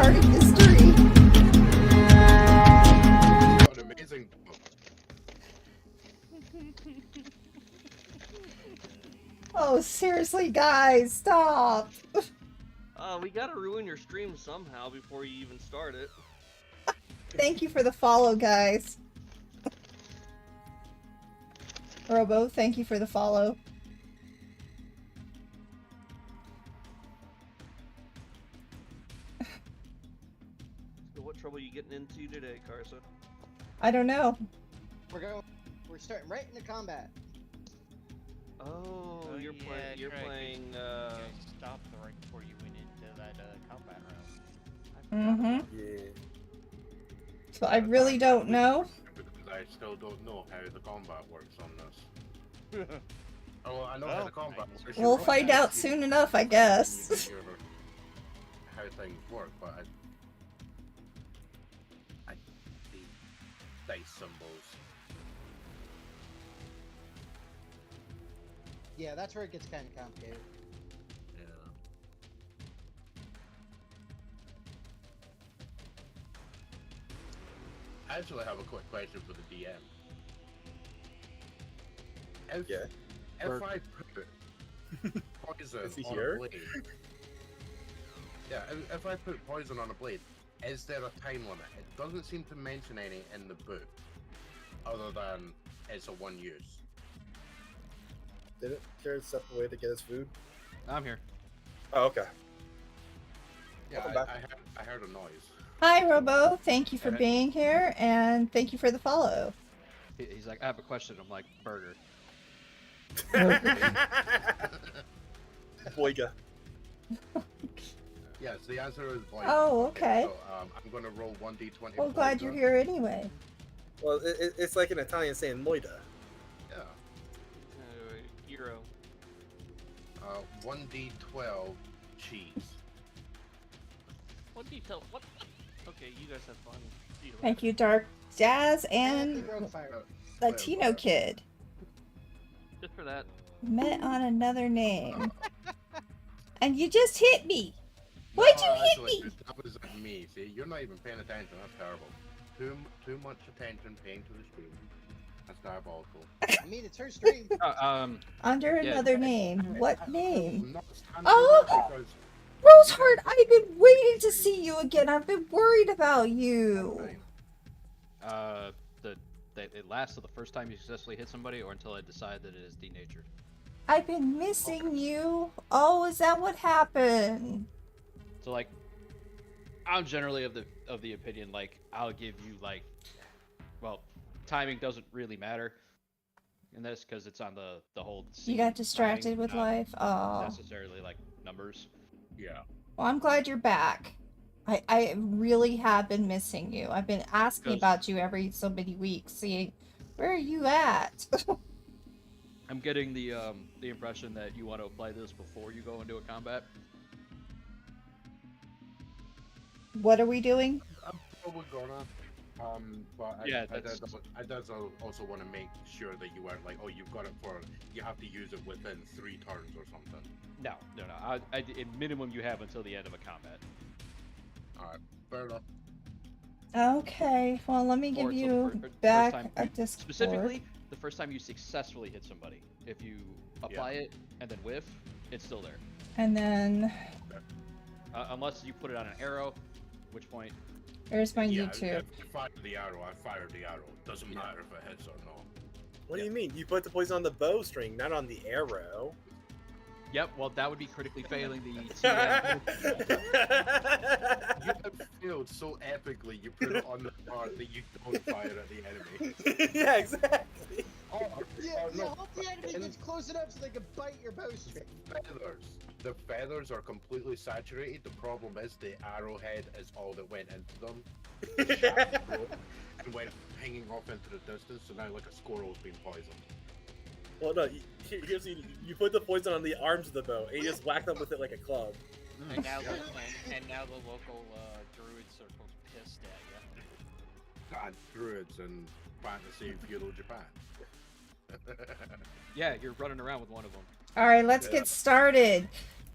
part of history. An amazing book. Oh, seriously, guys, stop. We gotta ruin your stream somehow before you even start it. Thank you for the follow, guys. Robo, thank you for the follow. So what trouble are you getting into today, Carson? I don't know. We're starting right into combat. Oh, you're playing. You guys stopped right before you went into that combat round. Mm-hmm. Yeah. So I really don't know. Because I still don't know how the combat works on this. Oh, I know how the combat works. We'll find out soon enough, I guess. How things work, but I see dice symbols. Yeah, that's where it gets kind of complicated. Yeah. I actually have a quick question for the DM. If I put poison on a blade, if I put poison on a blade, is there a time limit? It doesn't seem to mention any in the book, other than it's a one use. Didn't Jared step away to get his food? I'm here. Oh, okay. Yeah, Welcome back. I heard a noise. Hi, Robo. Thank you for being here, and thank you for the follow. He's like, I have a question. I'm like, burger. Boyga. Yes, the answer is blank. Oh, okay. So, I'm gonna roll 1d20. Well, glad you're here anyway. Well, it's like an Italian saying moida. Yeah. Hero. 1d12 cheese. What detail? What? Okay, you guys have fun. Either way. Thank you, Dark Jazz and the road fire. Latino Kid. Just for that. Met on another name. And you just hit me. Why'd you hit me? That was me. See, you're not even paying attention. That's terrible. Too much attention paying to the stream. That's diabolical. I mean, it's her stream. Under Yeah. another name. What name? Not standing Oh! up because Roseheart, I've been waiting to see you again. I've been worried about you. It lasts till the first time you successfully hit somebody, or until I decide that it is denatured. I've been missing you. Oh, is that what happened? So like, I'm generally of the opinion like I'll give you like, well, timing doesn't really matter in this because it's on the whole. You got distracted timing, with not life? Oh. necessarily like numbers. yeah. Well, I'm glad you're back. I really have been missing you. I've been asking Because- about you every so many weeks, seeing where are you at? I'm getting the impression that you want to apply this before you go into a combat. What are we doing? I'm probably gonna. But Yeah, I that's- does also want to make sure that you aren't like, oh, you've got it for, you have to use it within 3 turns or something. No. At minimum, you have until the end of a combat. Alright, fair enough. Okay, well, let me Or give until you the first back time a Discord. Specifically, the first time you successfully hit somebody. If you apply it and then whiff, it's still there. And then Unless you put it on an arrow, which point. there's my Yeah, YouTube. if I fire the arrow, I fire the arrow. It doesn't matter if it hits or not. What do you mean? You put the poison on the bowstring, not on the arrow. Yep, well, that would be critically failing the TM. You have failed so epically, you put it on the part that you don't fire at the enemy. Yeah, exactly. Yeah, no. hope the enemy gets close enough so they can bite your bowstring. Feathers. The feathers are completely saturated. The problem is the arrowhead is all that went into them. The shaft broke and went hanging off into the distance, so now like a squirrel's been poisoned. Well, no, you put the poison on the arms of the bow, and you just whack them with it like a club. And now, and now the local druid circle's pissed at you. God, druids in fantasy feudal Japan. Yeah, you're running around with one of them. All right, let's Yeah. get started.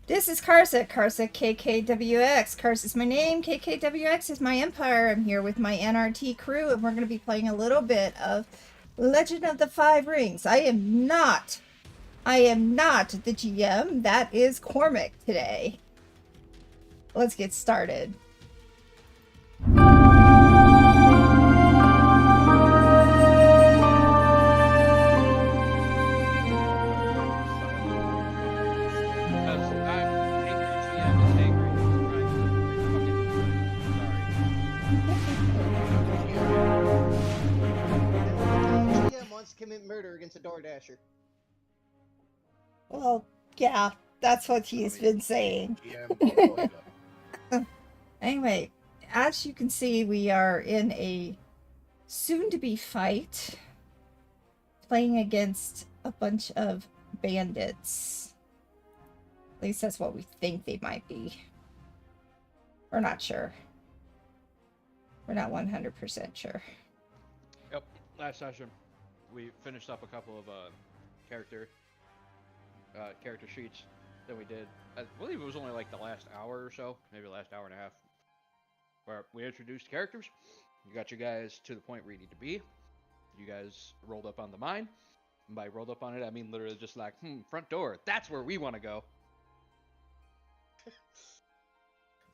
This is Karsa. Karsa KKWX. Karsa is my name. KKWX is my empire. I'm here with my NRT crew, and we're going to be playing a little bit of Legend of the Five Rings. I am not the GM. That is Cormac today. Let's get started. GM wants to commit murder against a DoorDasher. Well, yeah, that's what he's been saying. Anyway, as you can see, we are in a soon-to-be fight, playing against a bunch of bandits. At least that's what we think they might be. We're not sure. We're not 100% sure. Yep. Last session, we finished up a couple of character sheets that we did. I believe it was only like the last hour or so, maybe the last hour and a half, where we introduced characters. You got you guys to the point where you need to be. You guys rolled up on the mine. And by rolled up on it, I mean literally just like, front door. That's where we want to go.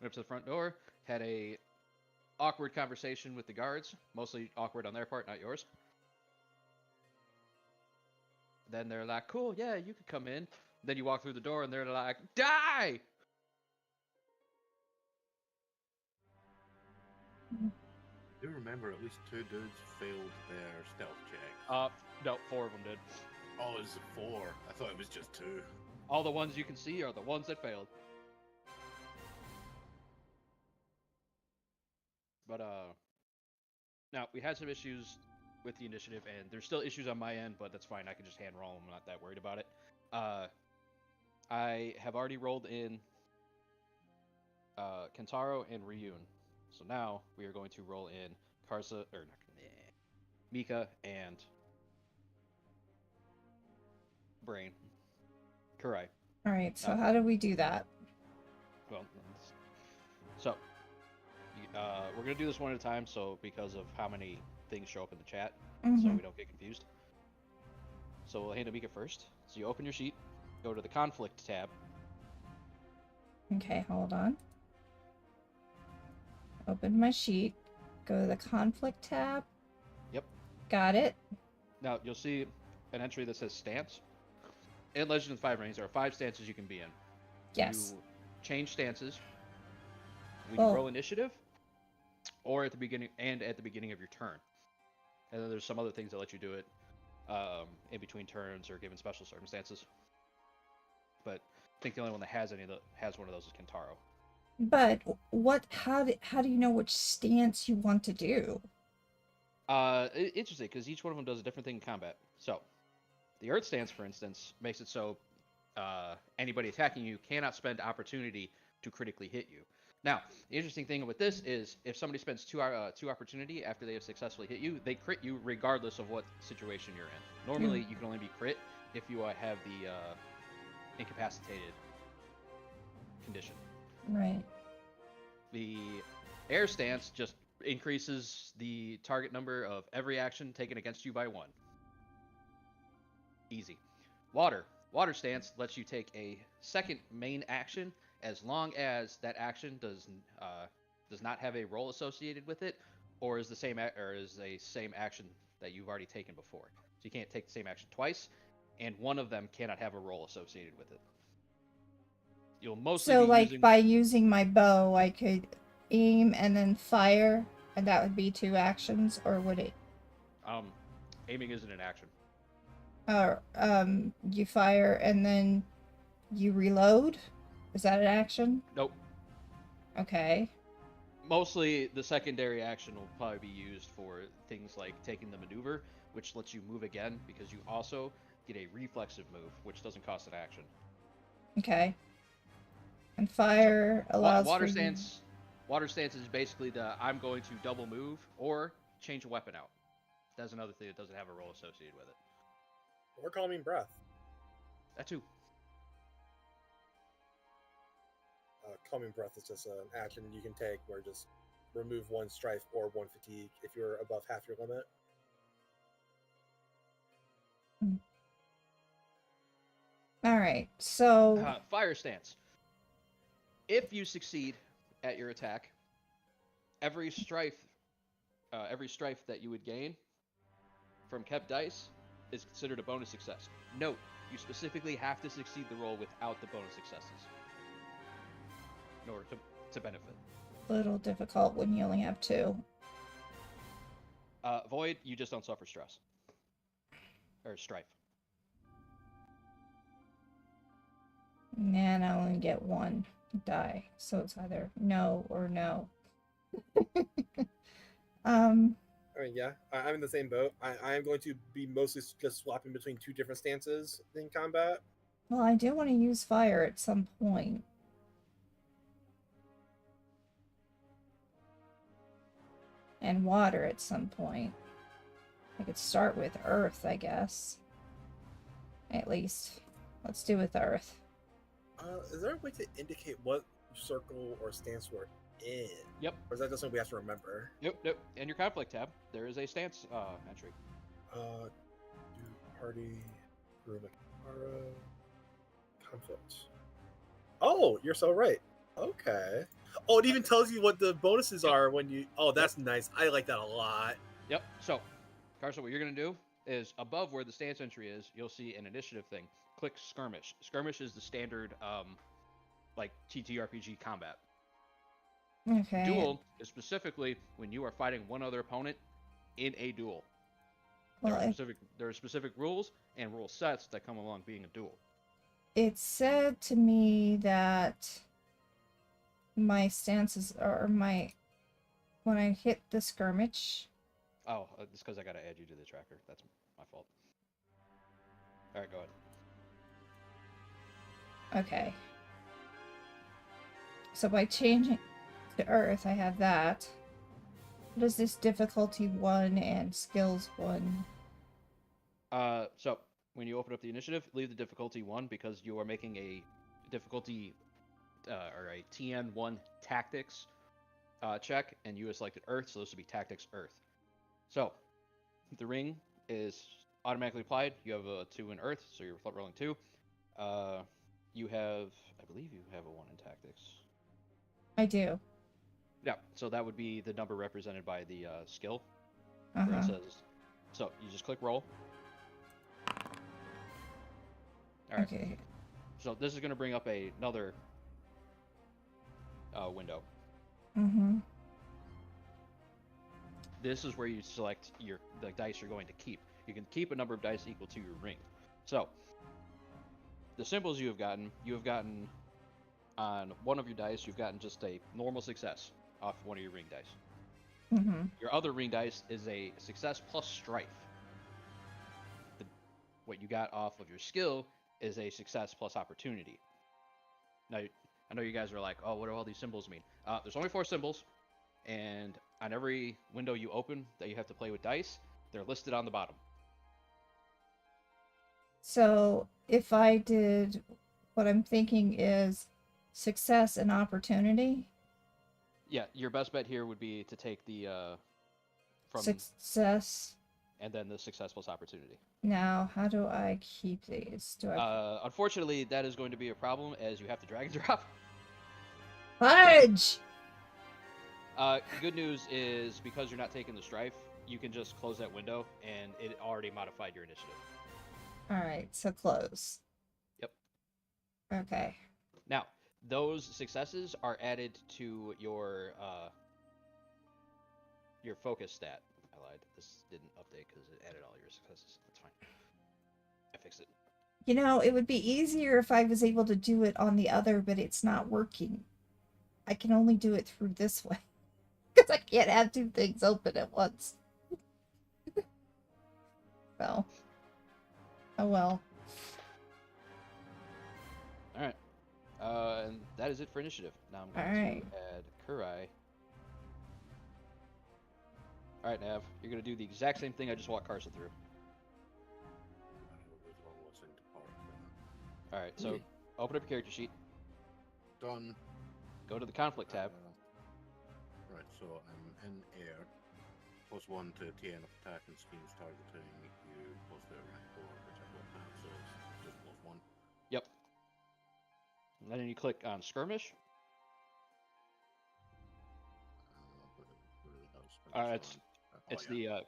Went up to the front door, had a awkward conversation with the guards. Mostly awkward on their part, not yours. Then they're like, cool, yeah, you could come in. Then you walk through the door and they're like, die! Do remember at least 2 dudes failed their stealth check. No, 4 of them did. Oh, it's 4. I thought it was just 2. All the ones you can see are the ones that failed. But, now, we had some issues with the initiative, and there's still issues on my end, but that's fine. I can just hand roll them. I'm not that worried about it. I have already rolled in Kentaro and Ryun. So now we are going to roll in Mika and Brain. Kurai. Alright, so how do we do that? Well, so we're gonna do this one at a time. So because of how many things show up in the chat, so we don't get confused. So we'll handle Mika first. So you open your sheet, go to the conflict tab. Okay, hold on. Open my sheet, go to the conflict tab. Yep. Got it. Now you'll see an entry that says stance. In Legend of the Five Rings, there are 5 stances you can be in. Yes. You change stances when you roll initiative, or at the beginning of your turn. And then there's some other things that let you do it in between turns or given special circumstances. But I think the only one that has one of those is Kentaro. But how do you know which stance you want to do? Interesting, because each one of them does a different thing in combat. So, the Earth stance, for instance, makes it so anybody attacking you cannot spend opportunity to critically hit you. Now, the interesting thing with this is if somebody spends two opportunity after they have successfully hit you, they crit you regardless of what situation you're in. Normally, you can only be crit if you have the incapacitated condition. Right. The air stance just increases the target number of every action taken against you by 1. Easy. Water stance lets you take a second main action as long as that action does not have a roll associated with it, or is a same action that you've already taken before. So you can't take the same action twice, and one of them cannot have a roll associated with it. You'll mostly by using my bow, I could aim and then fire, and that would be 2 actions, or would it? Aiming isn't an action. Or you fire and then you reload? Is that an action? Nope. Okay. Mostly the secondary action will probably be used for things like taking the maneuver, which lets you move again because you also get a reflexive move, which doesn't cost an action. Okay. And fire allows water stance. Water stance is basically I'm going to double move or change a weapon out. That's another thing that doesn't have a roll associated with it. Or calming breath. That too. Calming Breath is just an action you can take where just remove 1 strife or 1 fatigue if you're above half your limit. All right, so Fire stance. If you succeed at your attack, every strife that you would gain from kept dice is considered a bonus success. Note, you specifically have to succeed the roll without the bonus successes in order to benefit. little difficult when you only have 2. Void, you just don't suffer stress. Or strife. And I only get 1 die, so it's either no or no. I mean, yeah, I'm in the same boat. I am going to be mostly just swapping between 2 different stances in combat. Well, I do want to use fire at some point. And water at some point. I could start with earth, I guess. At least. Let's do with earth. Is there a way to indicate what circle or stance we're in? Yep. Or is that just something we have to remember? Nope. In your conflict tab, there is a stance entry. Do party, room, conflict. Oh, you're so right. Okay. Oh, it even tells you what the bonuses are when you. Oh, that's nice. I like that a lot. Yep. So, Carson, what you're going to do is above where the stance entry is, you'll see an initiative thing. Click skirmish. Skirmish is the standard, like TTRPG combat. Okay. Duel is specifically when you are fighting one other opponent in a duel. Well, There are specific rules and rule sets that come along being a duel. it said to me that my stances are when I hit the skirmish. Oh, it's because I got to add you to the tracker. That's my fault. All right, go ahead. Okay. So by changing to earth, I have that. What is this difficulty 1 and skills 1? So when you open up the initiative, leave the difficulty 1 because you are making a difficulty or a TN1 tactics check, and you have selected earth, so this would be tactics earth. So the ring is automatically applied. You have a 2 in earth, so you're rolling 2. You have, I believe you have a 1 in tactics. I do. Yeah, so that would be the number represented by the skill. Uh-huh. Where it says, so you just click roll. All right. Okay. So this is going to bring up another window. Mm-hmm. This is where you select the dice you're going to keep. You can keep a number of dice equal to your ring. So the symbols you have gotten on one of your dice, you've gotten just a normal success off one of your ring dice. Mm-hmm. Your other ring dice is a success plus strife. What you got off of your skill is a success plus opportunity. Now, I know you guys are like, oh, what do all these symbols mean? There's only 4 symbols, and on every window you open that you have to play with dice, they're listed on the bottom. So if I did what I'm thinking is success and opportunity. Yeah, your best bet here would be to take the from Success. and then the success plus opportunity. Now, how do I keep these? Do I Unfortunately, that is going to be a problem as you have to drag and drop. fudge? Good news is because you're not taking the strife, you can just close that window and it already modified your initiative. All right, so close. Yep. Okay. Now, those successes are added to your focus stat. I lied. This didn't update because it added all your successes. That's fine. I fixed it. You know, it would be easier if I was able to do it on the other, but it's not working. I can only do it through this way. Because I can't have 2 things open at once. So. Oh well. Alright. And that is it for initiative. Now I'm going to add Kurai. Alright, Nav. You're going to do the exact same thing I just walked Carson through. Alright, so open up your character sheet. Done. Go to the conflict tab. Right, so I'm in air. +1 to TN of attack and schemes targeting you, plus the rank 4, whichever attack, so it's just +1. Yep. And then you click on skirmish. It's the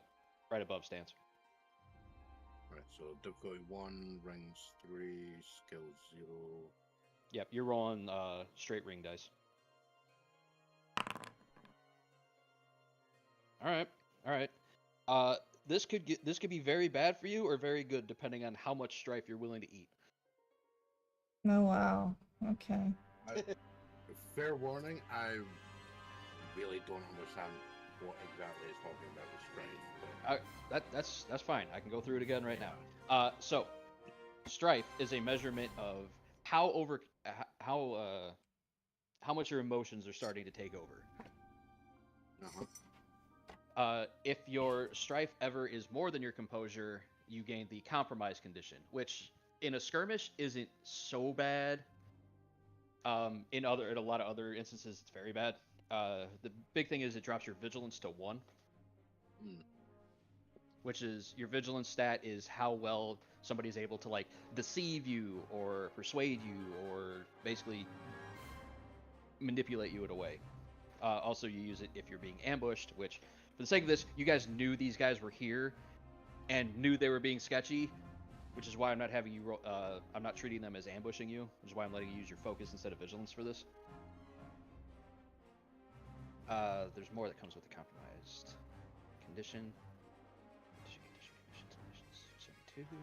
right above stance. Right, so difficulty 1, ranks 3, skill 0. Yep, you're rolling straight ring dice. All right. This could be very bad for you or very good depending on how much strife you're willing to eat. Oh wow. Okay. Fair warning, I really don't understand what exactly is talking about with strife. That's fine. I can go through it again right now. So strife is a measurement of how much your emotions are starting to take over. If your strife ever is more than your composure, you gain the compromise condition, which in a skirmish isn't so bad. In a lot of other instances, it's very bad. The big thing is it drops your vigilance to 1, which is your vigilance stat is how well somebody's able to like deceive you or persuade you or basically manipulate you in a way. Also, you use it if you're being ambushed, which, for the sake of this, you guys knew these guys were here and knew they were being sketchy, which is why I'm not having you roll, I'm not treating them as ambushing you, which is why I'm letting you use your focus instead of vigilance for this. There's more that comes with the compromised condition. 72.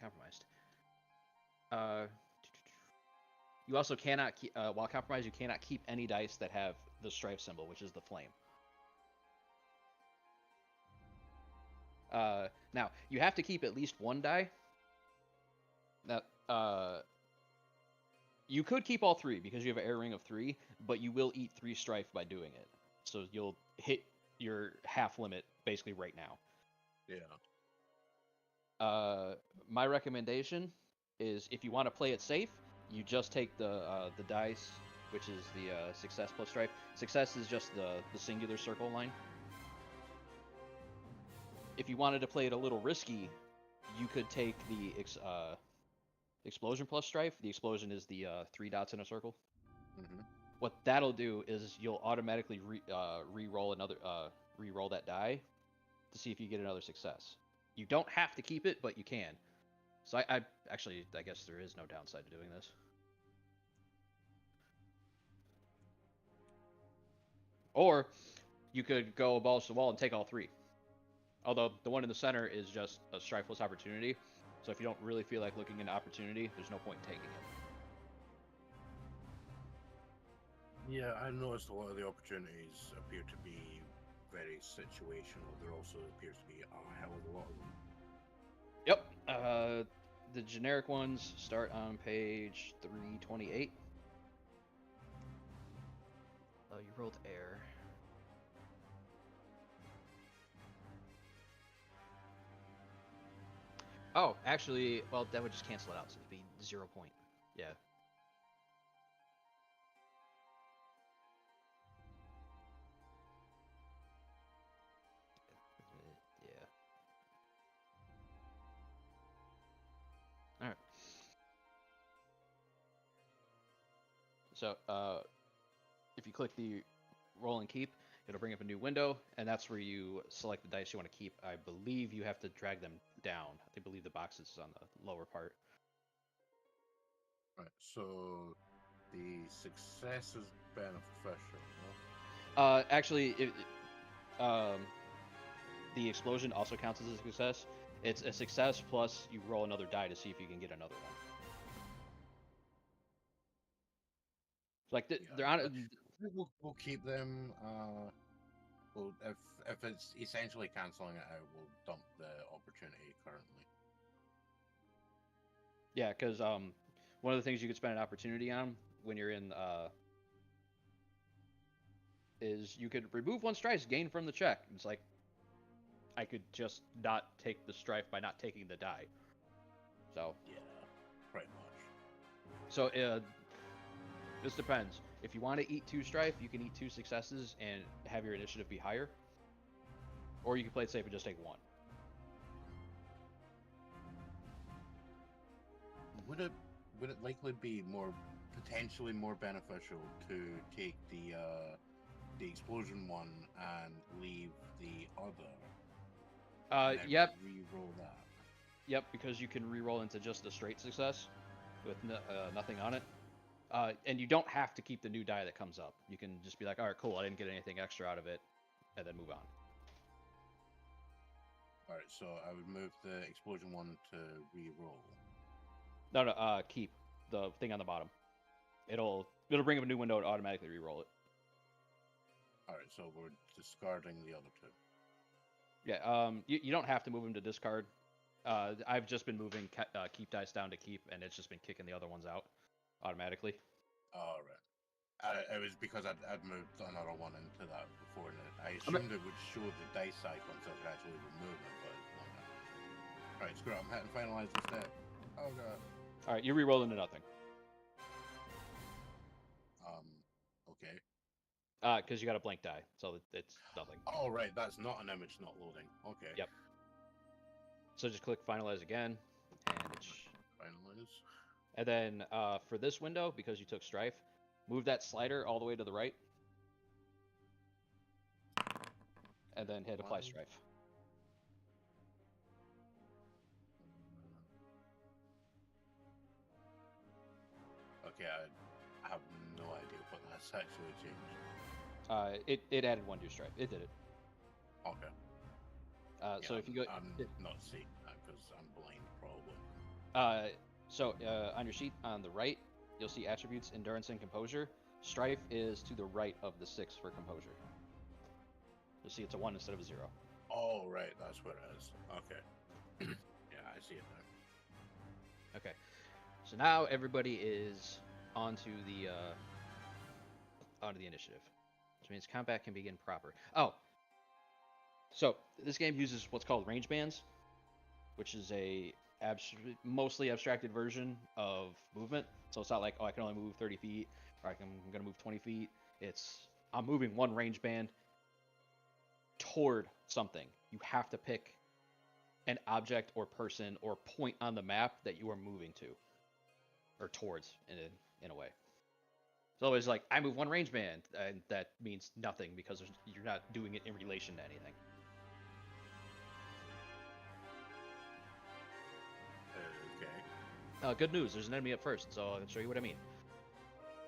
Compromised. You also cannot keep, while compromised, you cannot keep any dice that have the strife symbol, which is the flame. Now, you have to keep at least 1 die. Now, you could keep all 3 because you have an air ring of 3, but you will eat 3 strife by doing it. So you'll hit your half limit basically right now. Yeah. My recommendation is if you want to play it safe, you just take the dice, which is the success plus strife. Success is just the singular circle line. If you wanted to play it a little risky, you could take the explosion plus strife. The explosion is the 3 dots in a circle. Mm-hmm. What that'll do is you'll automatically re-roll that die to see if you get another success. You don't have to keep it, but you can. So I guess there is no downside to doing this. Or you could go balls to the wall and take all 3. Although the one in the center is just a strifeless opportunity. So if you don't really feel like looking into opportunity, there's no point in taking it. Yeah, I noticed a lot of the opportunities appear to be very situational. There also appears to be a hell of a lot of them. Yep. The generic ones start on page 328. Oh, you rolled air. Oh, actually, well, that would just cancel it out, so it'd be 0 point. Yeah. Yeah. Alright. So, if you click the roll and keep, it'll bring up a new window, and that's where you select the dice you want to keep. I believe you have to drag them down. I believe the box is on the lower part. Right, so the success is beneficial, no? Actually, the explosion also counts as a success. It's a success plus you roll another die to see if you can get another one. Like they're on. We'll keep them. Well, if it's essentially canceling it out, we'll dump the opportunity currently. Yeah, because one of the things you could spend an opportunity on when you're in is you could remove 1 strife gained from the check. It's like I could just not take the strife by not taking the die. So Yeah. Right. So this depends. If you want to eat 2 strife, you can eat 2 successes and have your initiative be higher. Or you can play it safe and just take 1. Would it likely be potentially more beneficial to take the explosion one and leave the other? And then Yep. re-roll that. Yep, because you can re-roll into just a straight success with nothing on it. And you don't have to keep the new die that comes up. You can just be like, all right, cool, I didn't get anything extra out of it, and then move on. All right, so I would move the explosion one to re-roll. No, keep the thing on the bottom. It'll bring up a new window and automatically re-roll it. All right, so we're discarding the other 2. Yeah, you don't have to move them to discard. I've just been moving keep dice down to keep, and it's just been kicking the other ones out automatically. All right. It was because I'd moved another one into that before, and I assumed it would show the dice icon, so I could actually remove it, but no. All right, screw it. I'm hitting finalize instead. Oh god. All right, you re-roll into nothing. Okay. Because you got a blank die, so it's nothing. Oh right, that's not an image not loading. Okay. Yep. So just click finalize again, and it's... Finalize. And then for this window, because you took strife, move that slider all the way to the right, and then hit apply strife. Okay, I have no idea what that's actually changed. It added 1 new strife. It did it. Okay. So if you go, I'm not seeing that because I'm blind, probably. So on your sheet on the right, you'll see attributes, endurance, and composure. Strife is to the right of the 6 for composure. You'll see it's a 1 instead of a 0. Oh right, that's what it is. Okay. Yeah, I see it now. Okay. So now everybody is onto the initiative, which means combat can begin proper. Oh. So this game uses what's called range bands, which is a mostly abstracted version of movement. So it's not like, oh, I can only move 30 feet, or I'm going to move 20 feet. I'm moving 1 range band toward something. You have to pick an object or person or point on the map that you are moving to, or towards in a way. So it's like, I move 1 range band, and that means nothing because you're not doing it in relation to anything. Okay. Good news, there's an enemy up first, so I'll show you what I mean.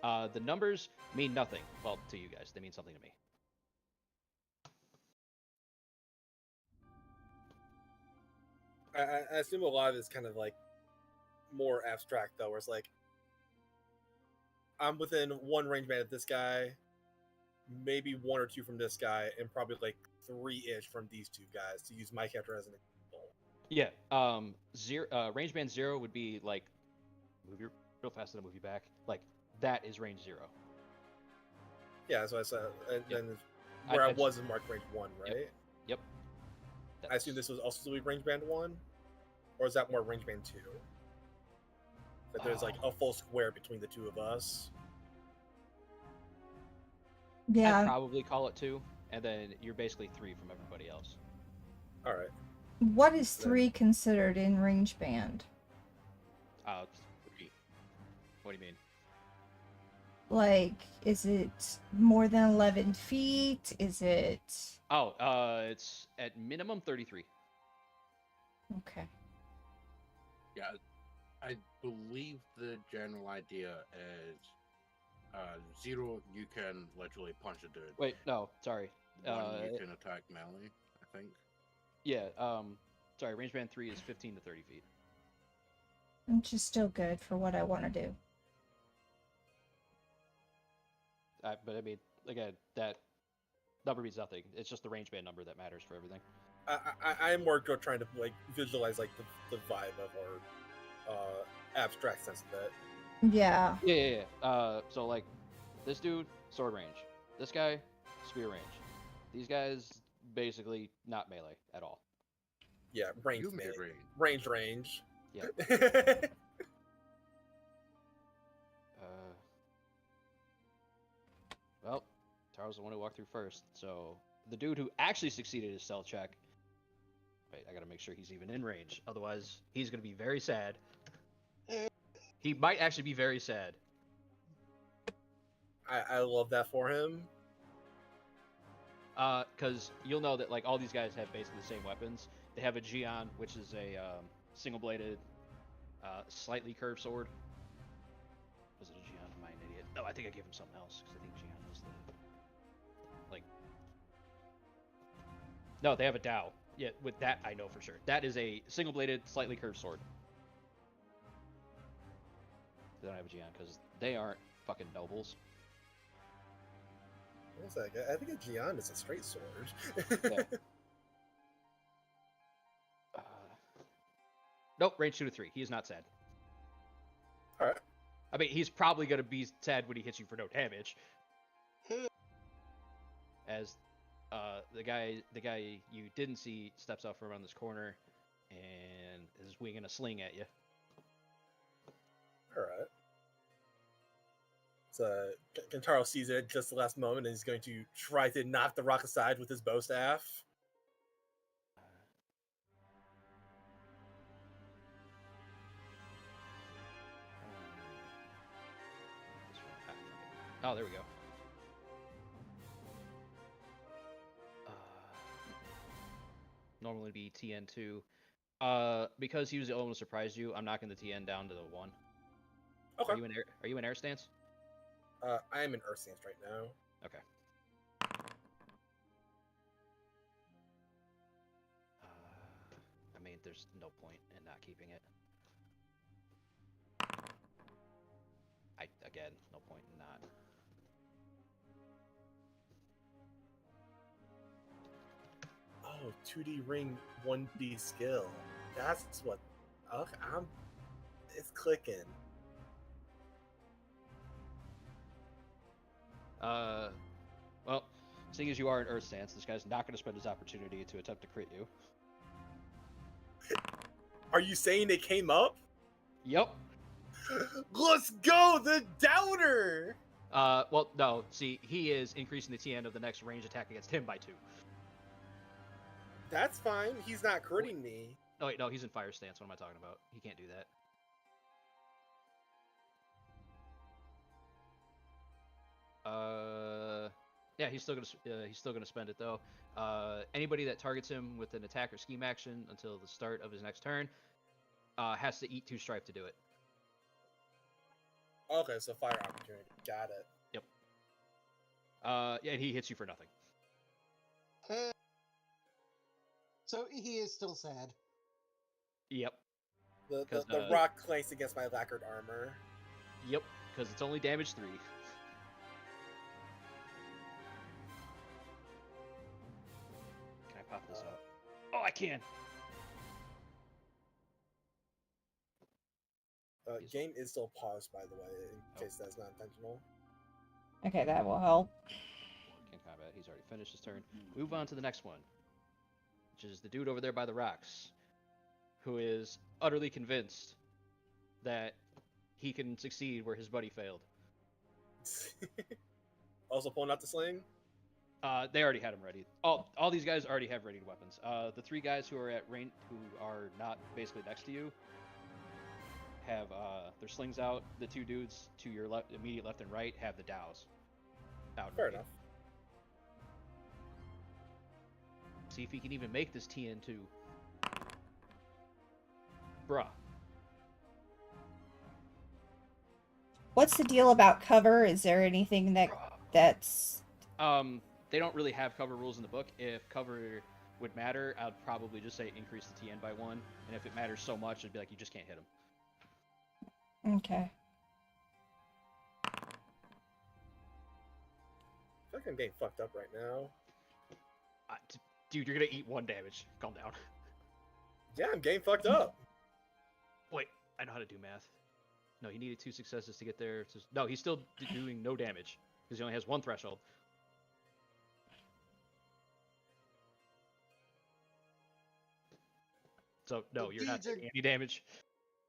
The numbers mean nothing. Well, to you guys, they mean something to me. I assume a lot of it's kind of like more abstract though, where it's like I'm within 1 range band of this guy, maybe 1 or 2 from this guy, and probably like 3-ish from these 2 guys to use my character as an example. Yeah. Range band 0 would be like move you real fast and then move you back. Like that is range 0. Yeah, that's what I said. And Yep. then where I just- was in marked range 1, right? Yep. I assume this was also be range band 1, or is that more range band 2? That there's like a full square between the 2 of us. I'd Yeah. probably call it 2, and then you're basically 3 from everybody else. All right. What is 3 considered in range band? What do you mean? Like, is it more than 11 feet? Is it... Oh, it's at minimum 33. Okay. Yeah, I believe the general idea is 0, you can literally punch a dude. Wait, no, sorry. 1, you can attack melee, I think. Yeah, sorry, range band 3 is 15 to 30 feet. Which is still good for what I want to do. But I mean, again, that number means nothing. It's just the range band number that matters for everything. I'm more trying to like visualize like the vibe of our abstract sense of it. Yeah. Yeah. So like, this dude, sword range. This guy, spear range. These guys, basically not melee at all. Yeah, range. You made range. Range. Yeah. Kentaro's the one who walked through first. So the dude who actually succeeded his stealth check. Wait, I gotta make sure he's even in range. Otherwise, he's gonna be very sad. He might actually be very sad. I love that for him. Because you'll know that like all these guys have basically the same weapons. They have a Gion, which is a single-bladed, slightly curved sword. Was it a Gion? Am I an idiot? No, I think I gave him something else because I think Gion was the like. No, they have a Dao. Yeah, with that I know for sure. That is a single-bladed, slightly curved sword. They don't have a Gion because they aren't fucking nobles. One sec, I think a Gion is a straight sword. Yeah. Nope, range 2 to 3. He is not sad. Alright. I mean, he's probably gonna be sad when he hits you for no damage. As the guy you didn't see steps out from around this corner and is winging a sling at you. Alright. So Kentaro sees it at just the last moment and he's going to try to knock the rock aside with his bow staff. Oh, there we go. Normally be TN2. Because he was able to surprise you, I'm knocking the TN down to the 1. Okay. Are you in air stance? I am in Earth stance right now. Okay. I mean, there's no point in not keeping it. Again, no point in not. Oh, 2D ring, 1D skill. That's what. Okay, it's clicking. Well, seeing as you are in Earth stance, this guy's not going to spend his opportunity to attempt to crit you. Are you saying they came up? Yep. Let's go, the doubter! Well, no. See, he is increasing the TN of the next range attack against him by 2. That's fine. He's not critting me. Oh, wait, no, he's in fire stance. What am I talking about? He can't do that. Yeah, he's still gonna spend it though. Anybody that targets him with an attack or scheme action until the start of his next turn has to eat 2 strife to do it. Okay, so fire opportunity. Got it. Yep. Yeah, and he hits you for nothing. So he is still sad. Yep. The rock clanks against my lacquered armor. Yep, because it's only damage 3. Can I pop this up? Oh, I can! Game is still paused, by the way, in case that's not intentional. Okay, that will help. Can't combat. He's already finished his turn. Move on to the next one, which is the dude over there by the rocks, who is utterly convinced that he can succeed where his buddy failed. Also pulling out the sling? They already had him ready. All these guys already have ready weapons. The 3 guys who are at range, who are not basically next to you, have their slings out. The 2 dudes to your left, immediate left and right, have the dows out. Fair enough. See if he can even make this TN2. Bruh. What's the deal about cover? Is there anything that's They don't really have cover rules in the book. If cover would matter, I'd probably just say increase the TN by 1, and if it matters so much, it'd be like you just can't hit him. okay? I feel like I'm getting fucked up right now. Dude, you're gonna eat 1 damage. Calm down. Yeah, I'm getting fucked up. Wait, I know how to do math. No, he needed 2 successes to get there. No, he's still doing no damage because he only has 1 threshold. So no, you're not taking any damage.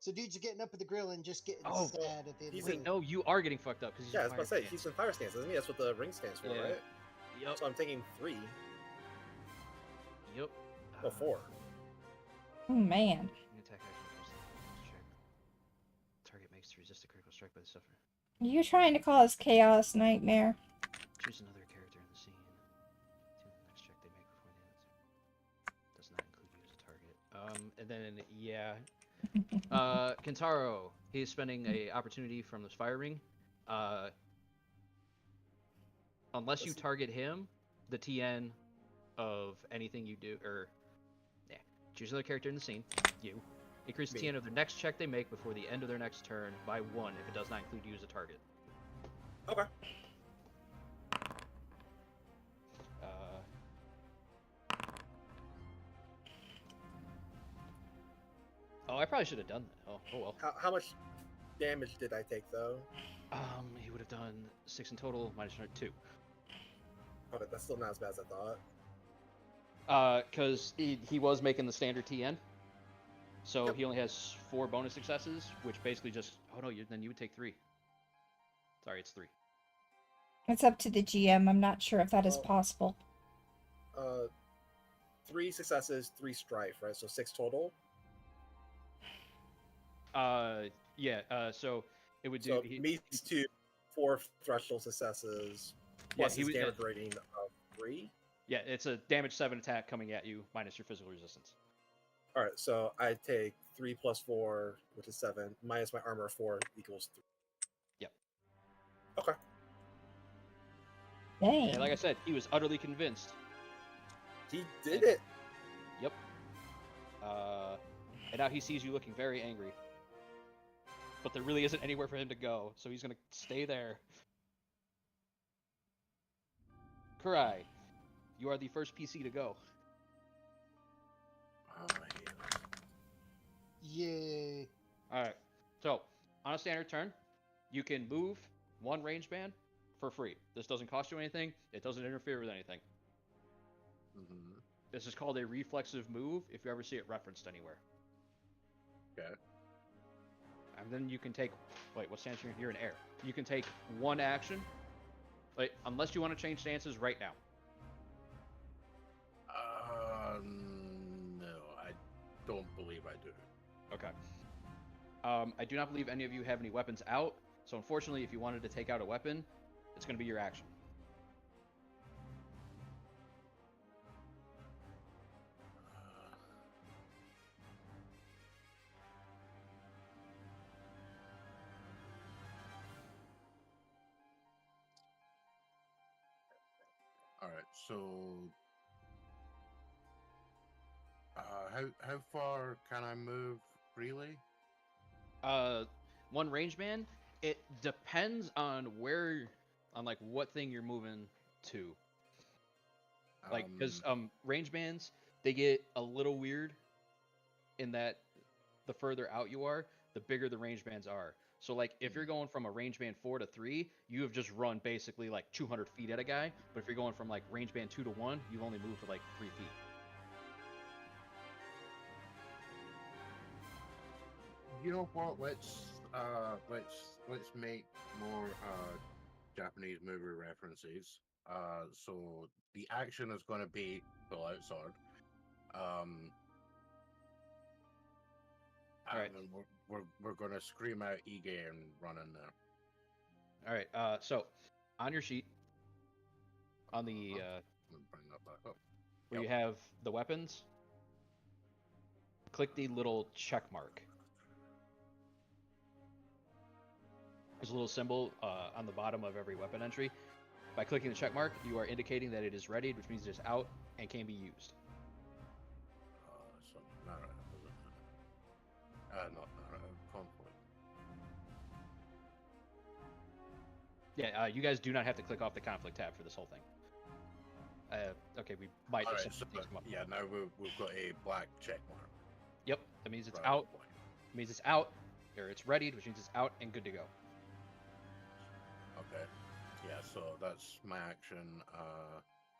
So dudes are getting up at the grill and just getting Oh, sad at the end. he's of the in- game. No, you are getting fucked up because Yeah, I was about to say, he's in fire stance, isn't he? That's what the ring stands for, Yeah. right? Yep. So I'm taking 3. Yep. Well, 4. Oh man. An attack action plus check. Target makes to resist a critical strike by the sufferer. Are you trying to cause chaos, Nightmare? Choose another character in the scene. To the next check they make before the end. Does not include you as a target. And then yeah. Kentaro, he's spending a opportunity from this fire ring. Unless you target him, the TN of anything you do, or yeah, choose another character in the scene. You increase the Me. TN of their next check they make before the end of their next turn by 1 if it does not include you as a target. Okay. Oh, I probably should have done that. Oh well. How much damage did I take though? He would have done 6 in total, minus 2. Okay, that's still not as bad as I thought. Because he was making the standard TN. So Yep. he only has 4 bonus successes, which basically just... Oh no, then you would take 3. Sorry, it's 3. It's up to the GM. I'm not sure if that is Well- possible. 3 successes, 3 strife, right? So 6 total. Yeah, so it would do... So meets 2, 4 threshold successes, plus he his was- damage rating of 3. Yeah, it's a damage 7 attack coming at you, minus your physical resistance. Alright, so I take 3 plus 4, which is 7, minus my armor 4 equals 3. Yep. Okay. Dang. And like I said, he was utterly convinced. He did it. Yep. And now he sees you looking very angry. But there really isn't anywhere for him to go, so he's gonna stay there. Kurai, you are the first PC to go. Oh, I hate this. Yay. Alright, so on a standard turn, you can move 1 range band for free. This doesn't cost you anything, it doesn't interfere with anything. Mhm. This is called a reflexive move if you ever see it referenced anywhere. Okay. And then you can take... Wait, what stance you're in air? You can take 1 action, like, unless you want to change stances right now. No, I don't believe I do. Okay. I do not believe any of you have any weapons out, so unfortunately, if you wanted to take out a weapon, it's going to be your action. All right, so how far can I move freely? 1 range band, it depends on like what thing you're moving to. Like, because range bands, they get a little weird in that the further out you are, the bigger the range bands are. So, like, if you're going from a range band 4 to 3, you have just run basically like 200 feet at a guy. But if you're going from like range band 2 to 1, you've only moved for like 3 feet. You know what? Let's make more Japanese movie references. So the action is going to be pull out sword. Alright. And then we're going to scream out Ige and run in there. All right. So on your sheet, on the Let me bring that back up. where you Yep. have the weapons, click the little check mark. There's a little symbol on the bottom of every weapon entry. By clicking the check mark, you are indicating that it is ready, which means it is out and can be used. So not conflict. Yeah, you guys do not have to click off the conflict tab for this whole thing. Okay, we might All if right, some so, things come up. yeah, now we've got a black check mark. Yep, that means it's Right, out. boy. It means it's out, or it's ready, which means it's out and good to go. Okay. Yeah, so that's my action.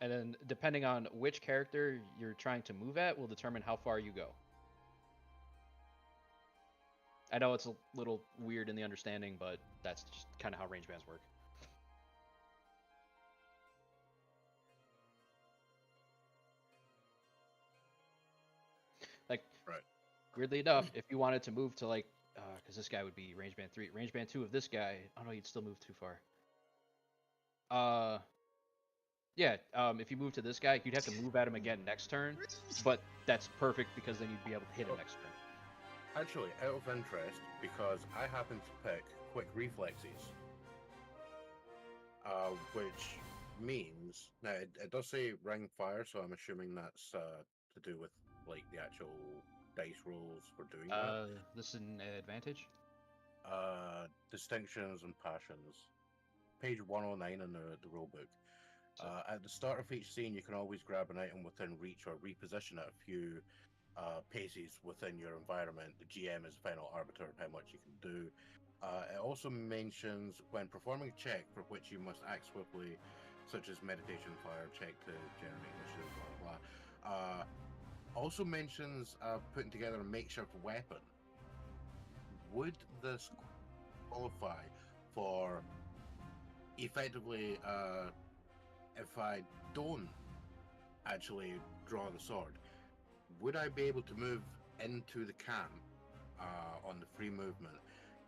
And then, depending on which character you're trying to move at, will determine how far you go. I know it's a little weird in the understanding, but that's just kind of how range bands work. Like, Right. weirdly enough, if you wanted to move to like, because this guy would be range band 3, range band 2 of this guy. Oh no, you'd still move too far. Yeah. If you move to this guy, you'd have to move at him again next turn, but that's perfect because then you'd be able to hit him next turn. Actually, out of interest, because I happen to pick quick reflexes, which means now it does say ring fire, so I'm assuming that's to do with like the actual dice rolls for doing that. This is an advantage. Distinctions and passions, page 109 in the rule book. So, At the start of each scene, you can always grab an item within reach or reposition it a few paces within your environment. The GM is the final arbiter of how much you can do. It also mentions when performing a check for which you must act swiftly, such as meditation, fire, check to generate initiative, blah blah. Also mentions putting together a makeshift weapon. Would this qualify for effectively if I don't actually draw the sword? Would I be able to move into the camp on the free movement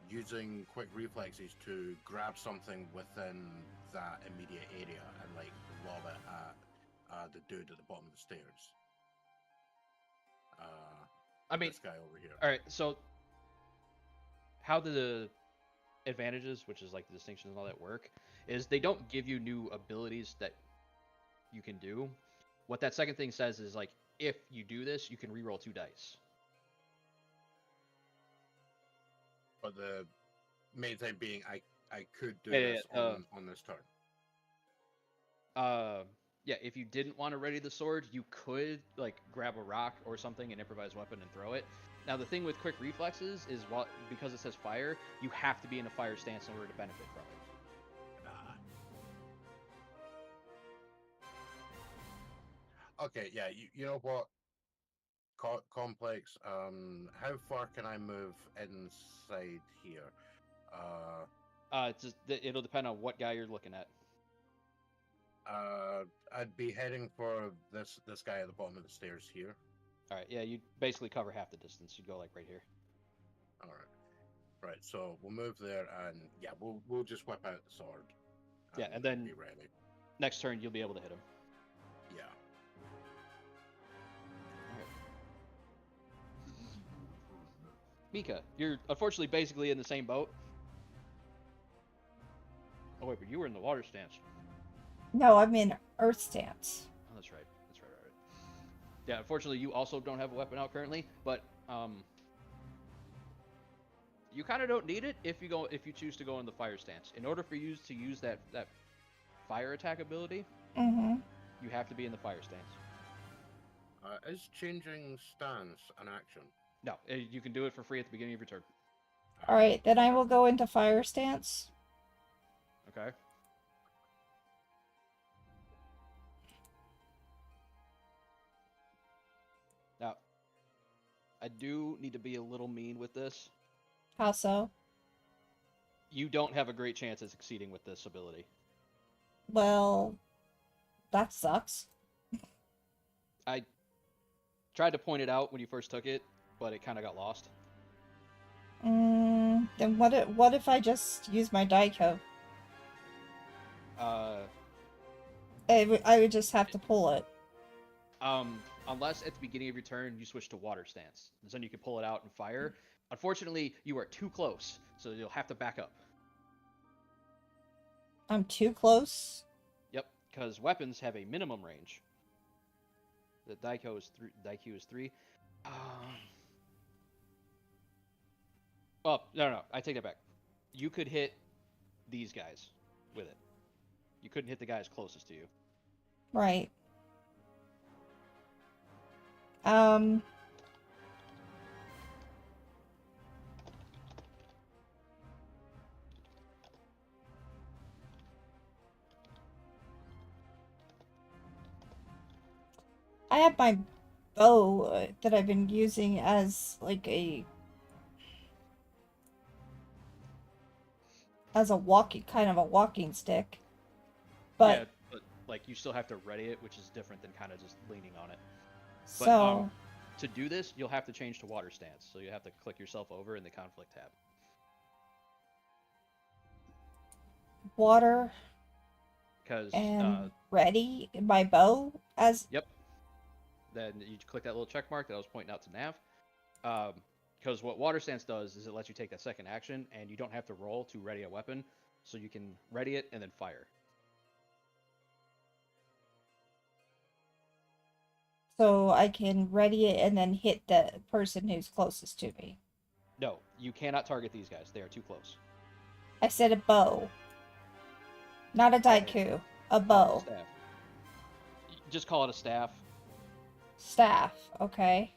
using quick reflexes to grab something within that immediate area and like lob it at the dude at the bottom of the stairs? I mean, this guy over here. all right. So, how the advantages, which is like the distinctions and all that work, is they don't give you new abilities that you can do. What that second thing says is like, if you do this, you can reroll 2 dice. But the main thing being, I could do Yeah, this yeah, on this turn. Yeah, if you didn't want to ready the sword, you could like grab a rock or something, an improvised weapon, and throw it. Now the thing with quick reflexes is, because it says fire, you have to be in a fire stance in order to benefit from it. Okay, yeah, you know what? Complex. How far can I move inside here? It's just, it'll depend on what guy you're looking at. I'd be heading for this guy at the bottom of the stairs here. All right, yeah, you basically cover half the distance. You go like right here. All right, so we'll move there, and yeah, we'll just whip out the sword. Yeah, and then be ready. Next turn you'll be able to hit him. Yeah. Mika, you're unfortunately basically in the same boat. Oh wait, but you were in the water stance. No, I'm in Earth stance. Oh, that's right. That's right. Yeah, unfortunately, you also don't have a weapon out currently, but you kind of don't need it if you choose to go in the fire stance. In order for you to use that fire attack ability, you have to be in the fire stance. Is changing stance an action? No, you can do it for free at the beginning of your turn. All right, then I will go into fire stance. Okay. Now, I do need to be a little mean with this. How so? You don't have a great chance at succeeding with this ability. Well, that sucks. I tried to point it out when you first took it, but it kind of got lost. Then what if I just use my Daiko? I would just have to pull it. Unless at the beginning of your turn you switch to water stance. Then you can pull it out and fire. Unfortunately, you are too close, so you'll have to back up. I'm too close? Yep, because weapons have a minimum range. The Daiko is 3. Oh, no, I take that back. You could hit these guys with it. You couldn't hit the guys closest to you. Right. I have my bow that I've been using as like a walking stick. But yeah, but like you still have to ready it, which is different than kind of just leaning on it. But, so to do this, you'll have to change to water stance. So you have to click yourself over in the conflict tab. Water Because and ready my bow as yep. Then you click that little check mark that I was pointing out to Nav. Because what water stance does is it lets you take that second action, and you don't have to roll to ready a weapon, so you can ready it and then fire. so I can ready it and then hit the person who's closest to me. No, you cannot target these guys. They are too close. I said a bow. Not a daiku. A bow. Staff. Just call it a staff. Staff. Okay.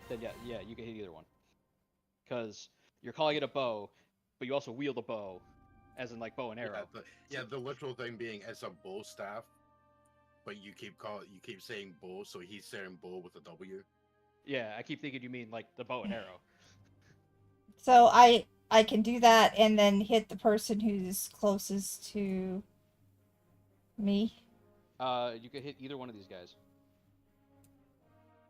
Then yeah, you can hit either one. Because you're calling it a bow, but you also wield a bow, as in like bow and arrow. The literal thing being it's a bow staff, but you keep saying bow, so he's saying bow with a W. Yeah, I keep thinking you mean like the bow and arrow. So I can do that and then hit the person who's closest to me. You could hit either one of these guys.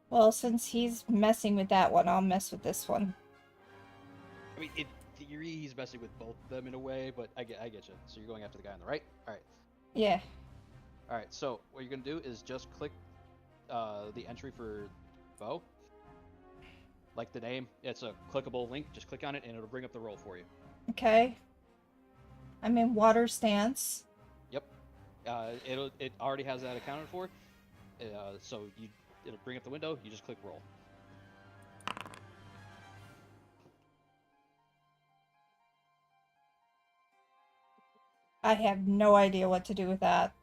Well, since he's messing with that one, I'll mess with this one. I mean, in theory, he's messing with both of them in a way, but I get you. So you're going after the guy on the right? Alright. Yeah. Alright, so what you're going to do is just click the entry for bow. Like the name, it's a clickable link. Just click on it and it'll bring up the roll for you. Okay. I'm in water stance. Yep. It already has that accounted for. So it'll bring up the window. You just click roll. I have no idea what to do with that.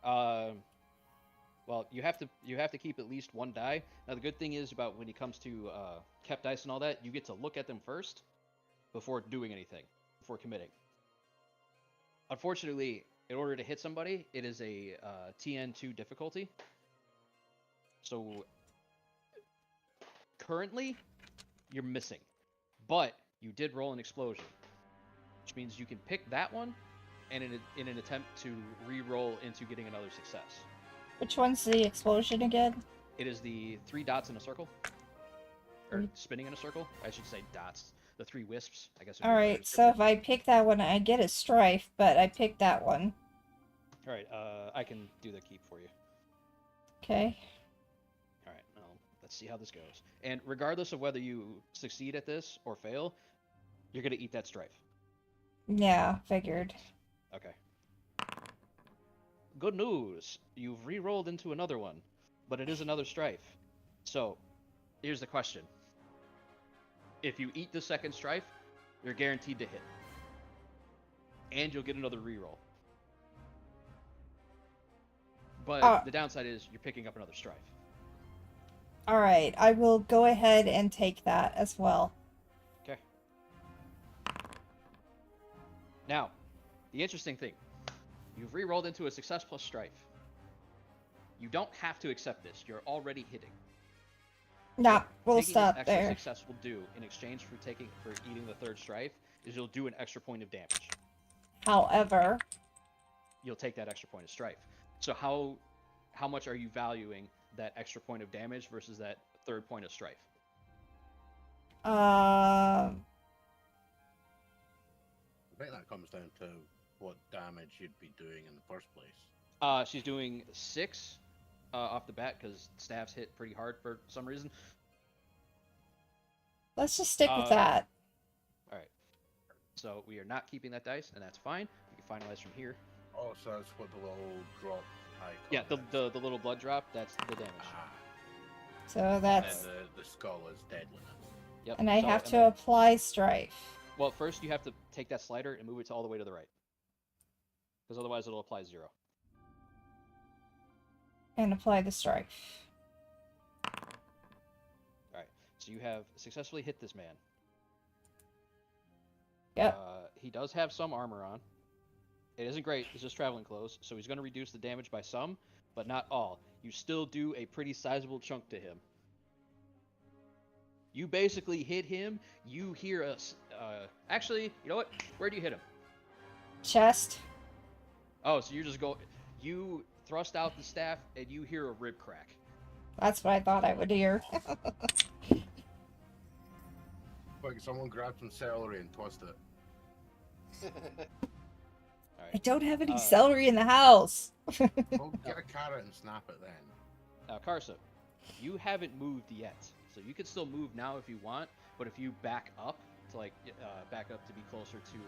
Well, you have to keep at least one die. Now the good thing is about when it comes to kept dice and all that, you get to look at them first before doing anything, before committing. Unfortunately, in order to hit somebody, it is a TN2 difficulty. So currently, you're missing, but you did roll an explosion, which means you can pick that one, and in an attempt to re-roll into getting another success. Which one's the explosion again? It is the 3 dots in a circle, or spinning in a circle. I should say dots. The 3 wisps, I guess. Alright, so if I pick that one, I get a strife, but I picked that one. Alright, I can do the keep for you. Okay. Alright, well, let's see how this goes. And regardless of whether you succeed at this or fail, you're going to eat that strife. Yeah, figured. Okay. Good news! You've re-rolled into another one, but it is another strife. So, here's the question. If you eat the second strife, you're guaranteed to hit. And you'll get another re-roll. But the downside is you're picking up another strife. Alright, I will go ahead and take that as well. Okay. Now, the interesting thing. You've re-rolled into a success plus strife. You don't have to accept this. You're already hitting. Nah, we'll Taking stop this extra there. success will do in exchange for eating the third strife is you'll do an extra point of damage. However, You'll take that extra point of strife. So how much are you valuing that extra point of damage versus that third point of strife? I think that comes down to what damage you'd be doing in the first place. She's doing 6 off the bat because staffs hit pretty hard for some reason. let's just stick with that. All right. So we are not keeping that dice, and that's fine. We can finalize from here. Oh, so that's what the little drop icon Yeah, is. the little blood drop. That's the damage. Ah, So and that's... then the skull is deadliness. Yep. And I so- have to then- apply strife. Well, first you have to take that slider and move it all the way to the right, because otherwise it'll apply 0. And apply the strife. All right. So you have successfully hit this man. Yep. He does have some armor on. It isn't great. It's just traveling clothes, so he's going to reduce the damage by some, but not all. You still do a pretty sizable chunk to him. You basically hit him. You hear us. Actually, you know what? Where do you hit him? Chest. Oh, so you just go. You thrust out the staff, and you hear a rib crack. That's what I thought I would hear. Like someone grabbed some celery and tossed it. All I right. don't have any celery in the house. Well, get a carrot and snap it then. Now, Karsa, you haven't moved yet, so you can still move now if you want. But if you back up to back up to be closer to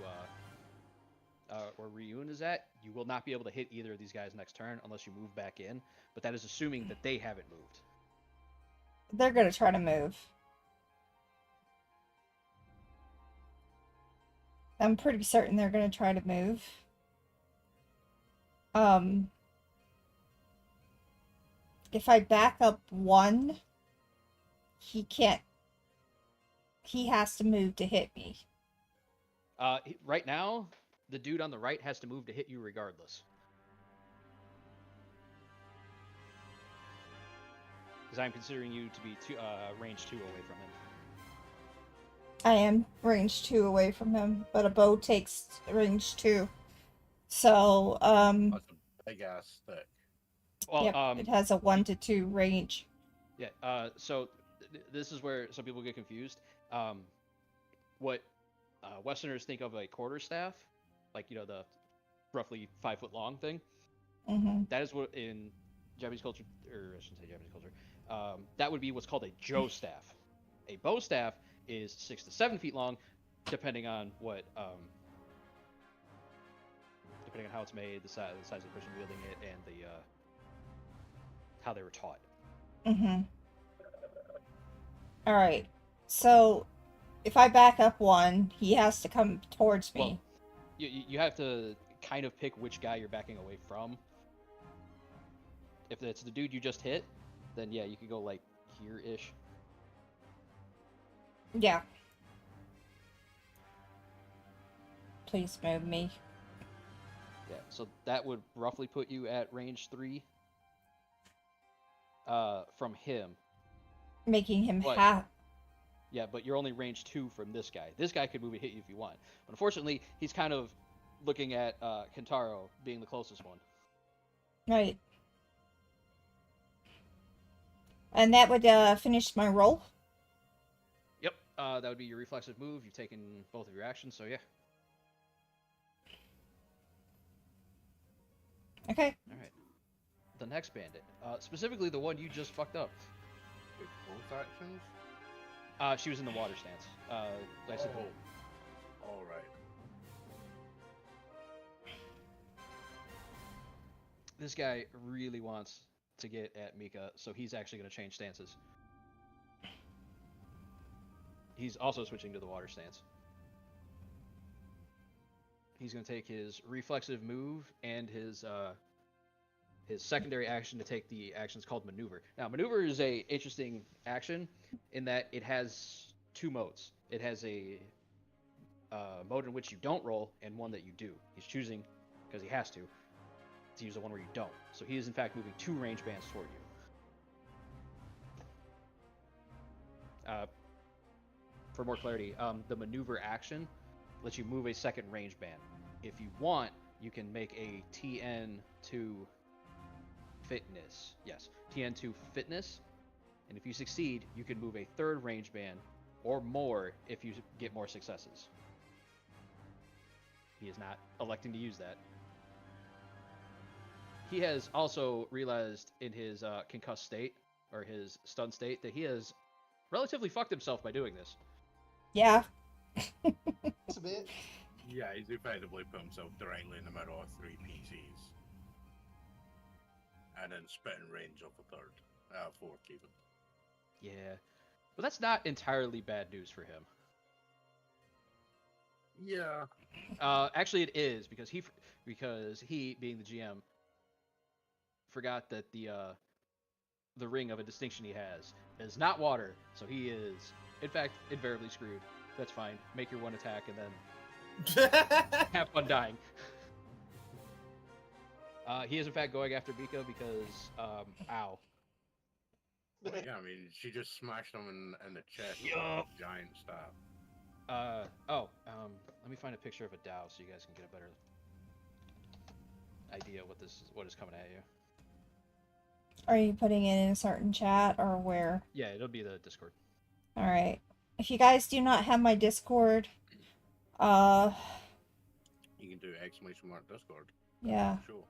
where Ryun is at, you will not be able to hit either of these guys next turn unless you move back in. But that is assuming that they haven't moved. They're gonna try to move. I'm pretty certain they're gonna try to move. If I back up one, he can't. He has to move to hit me. Right now, the dude on the right has to move to hit you regardless. Because I'm considering you to be range 2 away from him. I am range 2 away from him, but a bow takes range 2. So, That's a big ass stick. Well, yep, it has a 1 to 2 range. Yeah. So this is where some people get confused. What Westerners think of a quarterstaff, like the roughly 5 foot long thing. Mm-hmm. That is what in Japanese culture, or I shouldn't say Japanese culture. That would be what's called a jo staff. A bow staff is 6 to 7 feet long, depending on what depending on how it's made, the size of the person wielding it, and the how they were taught. Mm-hmm. All right. So, if I back up one, he has to come towards me. Well, you have to kind of pick which guy you're backing away from. If it's the dude you just hit, then yeah, you could go like here-ish. Yeah. Please move me. Yeah, so that would roughly put you at range 3 from him. Making him What? half. Yeah, but you're only range 2 from this guy. This guy could move and hit you if you want. But unfortunately, he's kind of looking at Kentaro being the closest one. Right. And that would finish my roll. Yep, that would be your reflexive move. You've taken both of your actions, so yeah. Okay. All right. The next bandit, specifically the one you just fucked up. Wait, both actions? She was in the water stance. Like I said, All right. this guy really wants to get at Mika, so he's actually going to change stances. He's also switching to the water stance. He's going to take his reflexive move and his secondary action to take the actions called maneuver. Now, maneuver is a interesting action in that it has 2 modes. It has a mode in which you don't roll and one that you do. He's choosing, because he has to use the one where you don't. So he is in fact moving 2 range bands toward you. For more clarity, the maneuver action lets you move a second range band. If you want, you can make a TN2 fitness. Yes, TN2 fitness. And if you succeed, you can move a third range band or more if you get more successes. He is not electing to use that. He has also realized in his concussed state, or his stunned state, that he has relatively fucked himself by doing this. Yeah. It's a bit. Yeah, he's effectively put himself directly in the middle of 3 PCs. And then spitting range of a third. 4th even. Yeah. But that's not entirely bad news for him. Yeah. Actually, it is, because he, being the GM, forgot that the ring of a distinction he has is not water, so he is, in fact, invariably screwed. That's fine. Make your one attack and then have fun dying. He is in fact going after Mika because, ow. Well, yeah, I mean, she just smashed him in the chest with Yup. a giant staff. Let me find a picture of a Dow so you guys can get a better idea what is coming at you. Are you putting it in a certain chat or where? Yeah, it'll be the Discord. All right. If you guys do not have my Discord, You can do !mark Discord. yeah, Sure.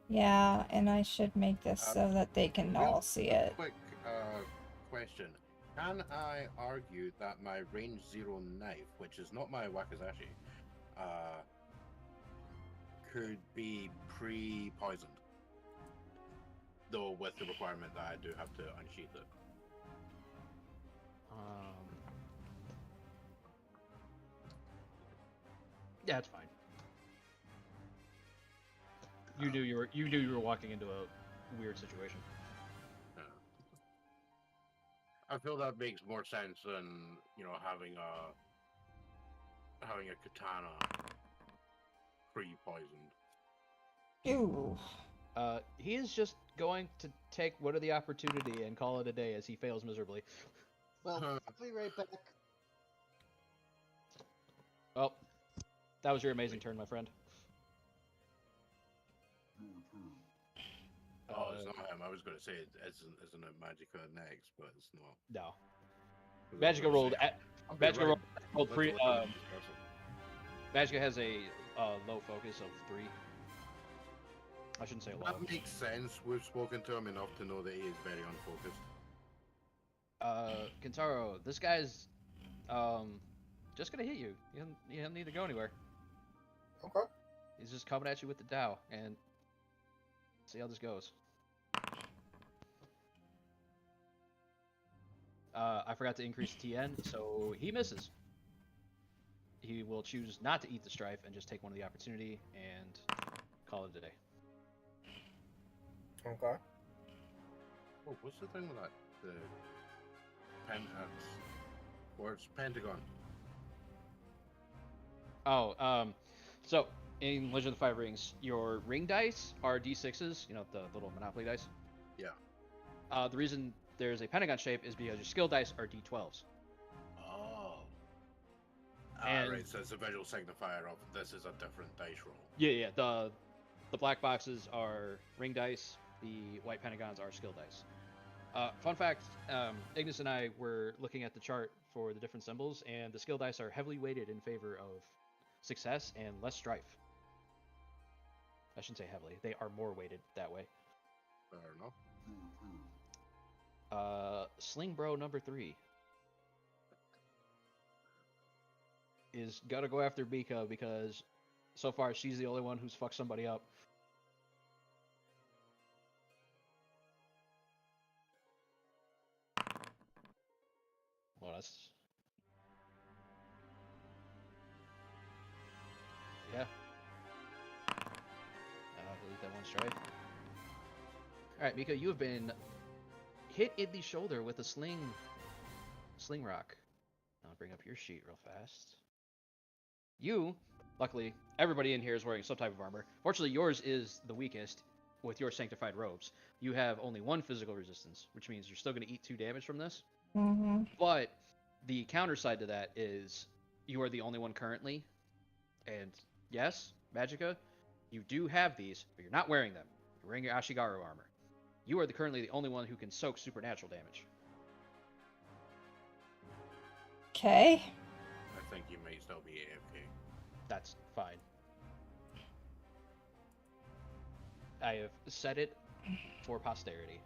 yeah, and I should make this so that they can all see it. Quick question. Can I argue that my range 0 knife, which is not my Wakizashi, could be pre-poisoned? Though with the requirement that I do have to unsheath it. Yeah, it's fine. You knew you were walking into a weird situation. Yeah. I feel that makes more sense than, you know, having a katana pre-poisoned. Ooh. He is just going to take one of the opportunity and call it a day as he fails miserably. Well, I'll be right back. Well, that was your amazing turn, my friend. Oh, it's not him. I was going to say isn't it Magica next, but it's not. No. I was Magica rolled. gonna say, I'll be Magica right. rolled pre. Let's look at this person. Magica has a low focus of 3. I shouldn't say low. That makes sense. We've spoken to him enough to know that he is very unfocused. Kentaro, this guy's just gonna hit you. You don't need to go anywhere. Okay. He's just coming at you with the Dow, and see how this goes. I forgot to increase the TN, so he misses. He will choose not to eat the strife and just take one of the opportunity and call it a day. Okay. Oh, what's the thing with that? The or it's Pentagon. Oh, so in Legend of the Five Rings, your ring dice are D6s, you know, the little Monopoly dice. Yeah. The reason there's a pentagon shape is because your skill dice are D12s. Oh. And- Alright, so it's a visual signifier of this is a different dice roll. Yeah. The black boxes are ring dice. The white pentagons are skill dice. Fun fact: Ignis and I were looking at the chart for the different symbols, and the skill dice are heavily weighted in favor of success and less strife. I shouldn't say heavily; they are more weighted that way. Fair enough. Sling Bro number 3 is gotta go after Mika because so far she's the only one who's fucked somebody up. Well, that's... yeah. Delete that one strike. Alright, Mika, you have been hit in the shoulder with a sling rock. I'll bring up your sheet real fast. You, luckily, everybody in here is wearing some type of armor. Fortunately, yours is the weakest with your sanctified robes. You have only 1 physical resistance, which means you're still going to eat 2 damage from this. Mm-hmm. But the counter side to that is you are the only one currently. And yes, Magica, you do have these, but you're not wearing them. You're wearing your Ashigaru armor. You are currently the only one who can soak supernatural damage. Okay. I think you may still be AFK. That's fine. I have set it for posterity.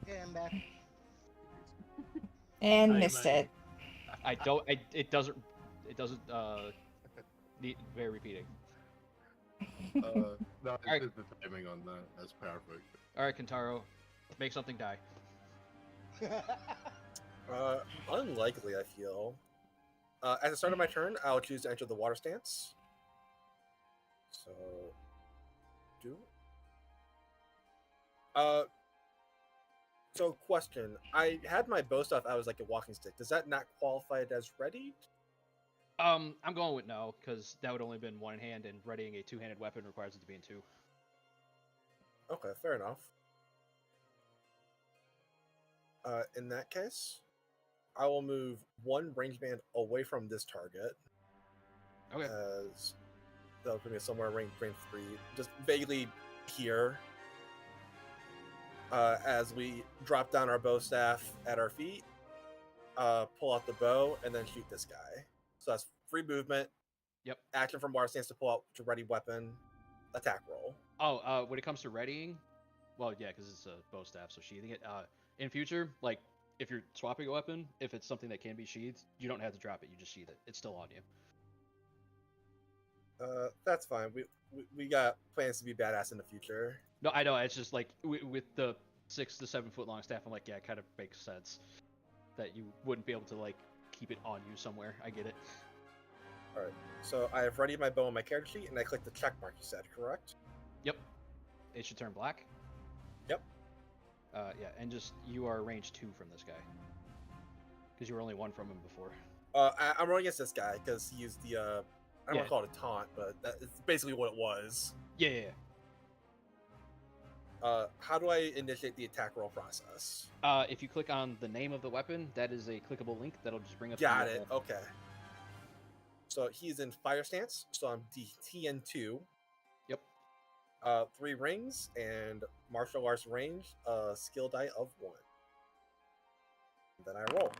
Okay, I'm back. And Hi, missed mate. it. It doesn't need very repeating. No, Alright. it's the timing on that. That's perfect. Alright, Kentaro, make something die. Unlikely, I feel. At the start of my turn, I'll choose to enter the water stance. So, so question. I had my bow stuff out as like a walking stick. Does that not qualify it as ready? I'm going with no, because that would only been one in hand, and readying a 2-handed weapon requires it to be in 2. Okay, fair enough. In that case, I will move 1 range band away from this target. Okay. As that'll put me somewhere range 3, just vaguely here. as we drop down our bow staff at our feet, pull out the bow, and then shoot this guy. So that's free movement. Yep. Action from water stance to pull out to ready weapon. Attack roll. Oh, when it comes to readying, well, yeah, because it's a bow staff, so sheathing it. In future, like if you're swapping a weapon, if it's something that can be sheathed, you don't have to drop it. You just sheath it. It's still on you. That's fine. We got plans to be badass in the future. No, I know. It's just like with the 6 to 7 foot long staff, I'm like, yeah, it kind of makes sense that you wouldn't be able to like keep it on you somewhere. I get it. All right. So I have readied my bow on my character sheet, and I click the check mark you said, correct? Yep. It should turn black. Yep. Yeah, and just you are range 2 from this guy because you were only 1 from him before. I'm rolling against this guy because he used the I don't want to call it a taunt, but it's basically what it was. Yeah. How do I initiate the attack roll process? If you click on the name of the weapon, that is a clickable link that'll just bring up. Got it. Okay. So he's in fire stance. So I'm TN2. Yep. 3 rings and martial arts range. Skill die of 1. And then I roll.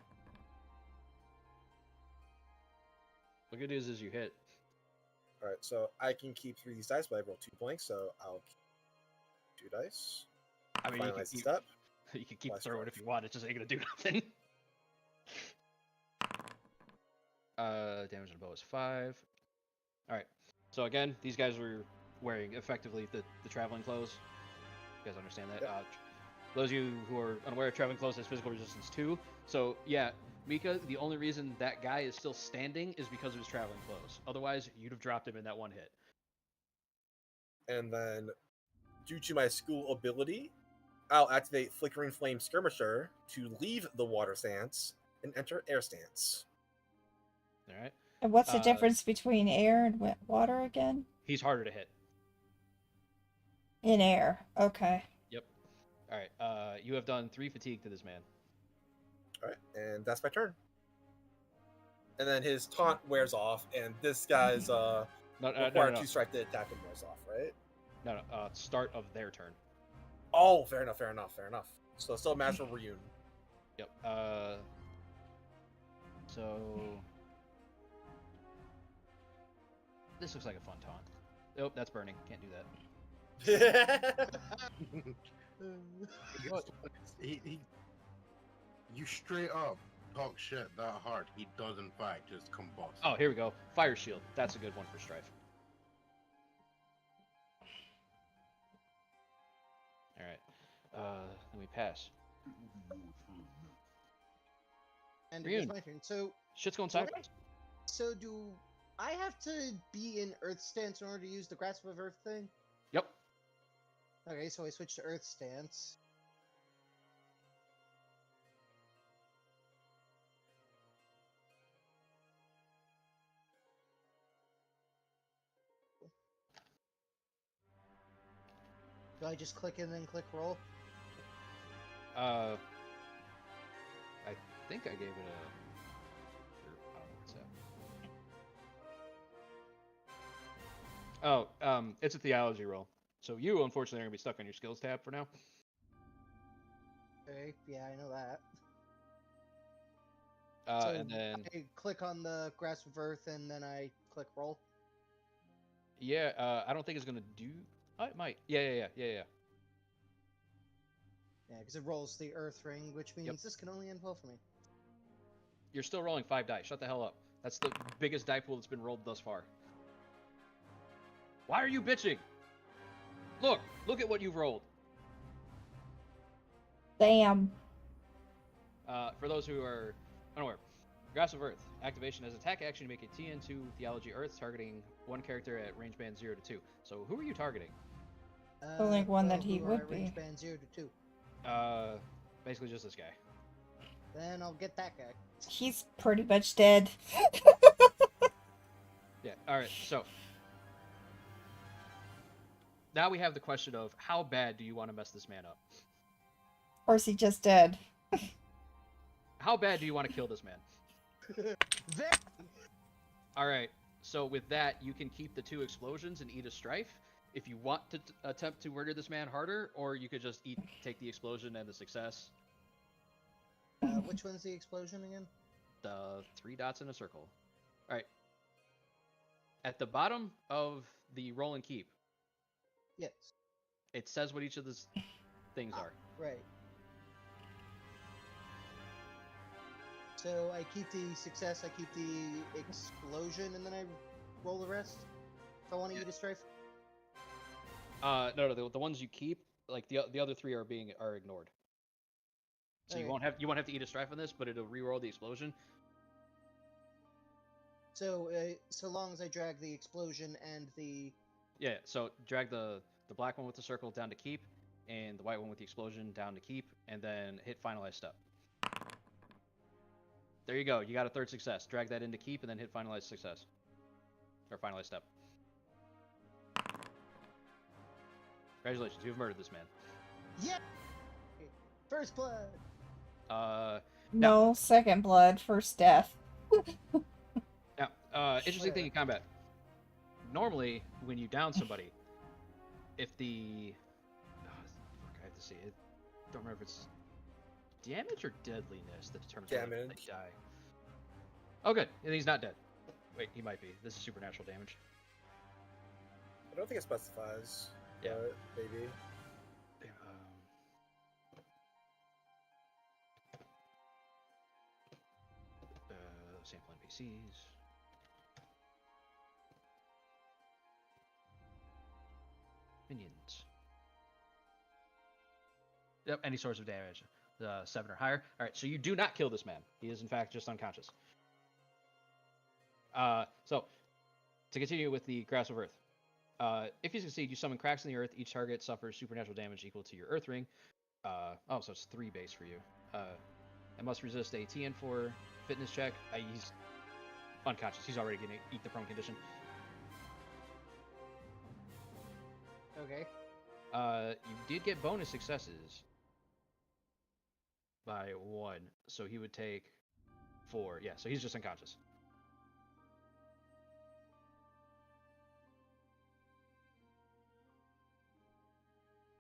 The good news is you hit. All right. So I can keep 3 of these dice, but I roll 2 blanks. So I'll keep 2 dice. I mean, Finalize the step. you can keep Plus throwing 5. if you want. It just ain't gonna do nothing. Damage on the bow is 5. All right. So again, these guys were wearing effectively the traveling clothes. You guys understand that? Yep. Those of you who are unaware, traveling clothes has physical resistance 2. So yeah, Mika, the only reason that guy is still standing is because of his traveling clothes. Otherwise, you'd have dropped him in that one hit. And then, due to my school ability, I'll activate Flickering Flame Skirmisher to leave the water stance and enter air stance. All right. And what's the difference between air and water again? He's harder to hit. In air. Okay. Yep. All right. You have done 3 fatigue to this man. All right, and that's my turn. And then his taunt wears off, and this guy's required to strike the attack and wears off, right? No. Start of their turn. Oh, fair enough. So still match for Ryun. Yep. So this looks like a fun taunt. Nope, that's burning. Can't do that. You straight up talk shit that hard. He does in fact just combust. Oh, here we go. Fire shield. That's a good one for Strife. All right. Then we pass. And Ryun. it's my turn. So, Shit's going sideways. so do I have to be in Earth stance in order to use the Grasp of Earth thing? Yep. Okay, so I switch to Earth stance. Do I just click and then click roll? I think I gave it a. I don't know what's that. Oh, it's a theology roll. So you, unfortunately, are gonna be stuck on your skills tab for now. Okay, yeah, I know that. So And then, I click on the Grasp of Earth and then I click roll. yeah, I don't think it's gonna do. Oh, it might. Yeah. Yeah, because it rolls the Earth ring, which means this can only end well for me. You're still rolling 5 dice. Shut the hell up. That's the biggest die pool that's been rolled thus far. Why are you bitching? Look at what you've rolled. Damn. For those who are unaware, Grasp of Earth activation as attack action to make a TN2 Theology Earth targeting one character at range band 0 to 2. So who are you targeting? Only one that he who would are at be. range band 0 to 2. Basically just this guy. Then I'll get that guy. He's pretty much dead. Yeah. All right. So now we have the question of how bad do you want to mess this man up? Or is he just dead? How bad do you want to kill this man? All right. So with that, you can keep the 2 explosions and eat a Strife. if you want to attempt to murder this man harder, or you could just take the explosion and the success. Which one's the explosion again? The 3 dots in a circle. All right. At the bottom of the roll and keep, Yes. it says what each of those things are. Right. So I keep the success, I keep the explosion, and then I roll the rest. If I want to eat a strife. No, the ones you keep, like the other 3 are ignored. So Okay. you won't have to eat a strife on this, but it'll re-roll the explosion. So so long as I drag the explosion and the Yeah. So drag the black one with the circle down to keep, and the white one with the explosion down to keep, and then hit finalize step. There you go. You got a 3rd success. Drag that into keep, and then hit finalize success. Or finalize step. Congratulations, you've murdered this man. yeah, first blood. No, second blood, first death. Now, interesting thing in combat. Normally, when you down somebody, if the I have to see it. Don't remember if it's damage or deadliness that determines whether they Damage. die. Oh, good. And he's not dead. Wait, he might be. This is supernatural damage. I don't think it specifies. Yeah. But maybe. Sample NPCs. Minions. Yep, any source of damage. 7 or higher. Alright, so you do not kill this man. He is, in fact, just unconscious. So, to continue with the Grasp of Earth. If you succeed, you summon cracks in the earth. Each target suffers supernatural damage equal to your Earth Ring. So it's 3 base for you. I must resist a TN4 fitness check. He's unconscious. He's already going to eat the prone condition. Okay. You did get bonus successes by 1, so he would take 4. Yeah, so he's just unconscious.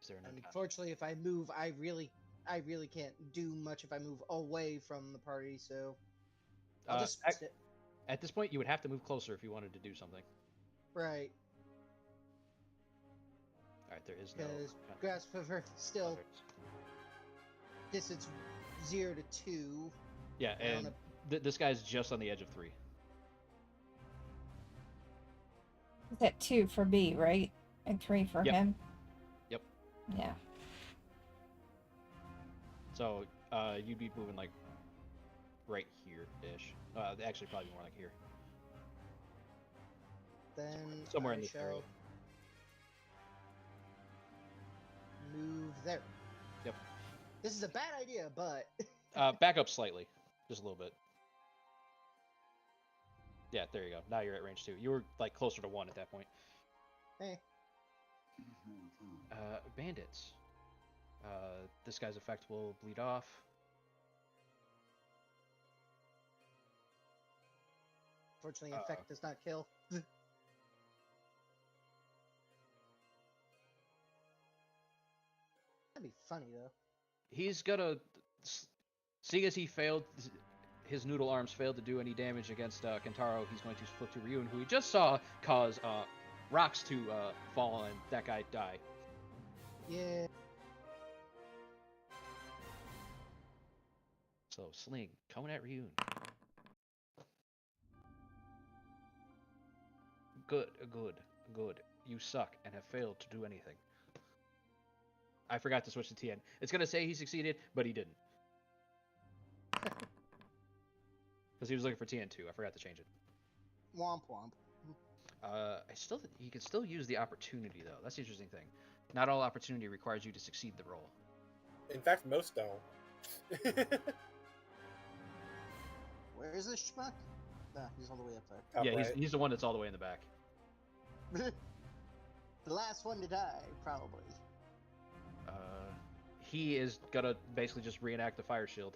Is there an unconscious? Unfortunately, if I move, I really can't do much if I move away from the party. So I'll just sit. At this point, you would have to move closer if you wanted to do something. Right. All right, there is no. Because Grasp of Earth still others. distance 0 to 2. Yeah, and this guy's just on the edge of 3. Is that 2 for me, right? And 3 for Yep. him? Yep. Yeah. So, you'd be moving like right here-ish. Actually, probably more like here. Then Somewhere I in this shall area. move there. Yep. This is a bad idea, but Back up slightly, just a little bit. Yeah, there you go. Now you're at range 2. You were like closer to 1 at that point. hey, Bandits. This guy's effect will bleed off. fortunately, effect does not kill. That'd be funny though. He's gonna, seeing as he failed, his noodle arms failed to do any damage against Kentaro, he's going to flip to Ryun, who he just saw cause rocks to fall and that guy die. Yeah. So Sling coming at Ryun. Good. You suck and have failed to do anything. I forgot to switch to TN. It's gonna say he succeeded, but he didn't. Because he was looking for TN2. I forgot to change it. Womp womp. He can still use the opportunity though. That's the interesting thing. Not all opportunity requires you to succeed the roll. In fact, most don't. Where is this schmuck? Ah, he's all the way up there. Top Yeah, right. he's the one that's all the way in the back. The last one to die, probably. He is gonna basically just reenact the fire shield.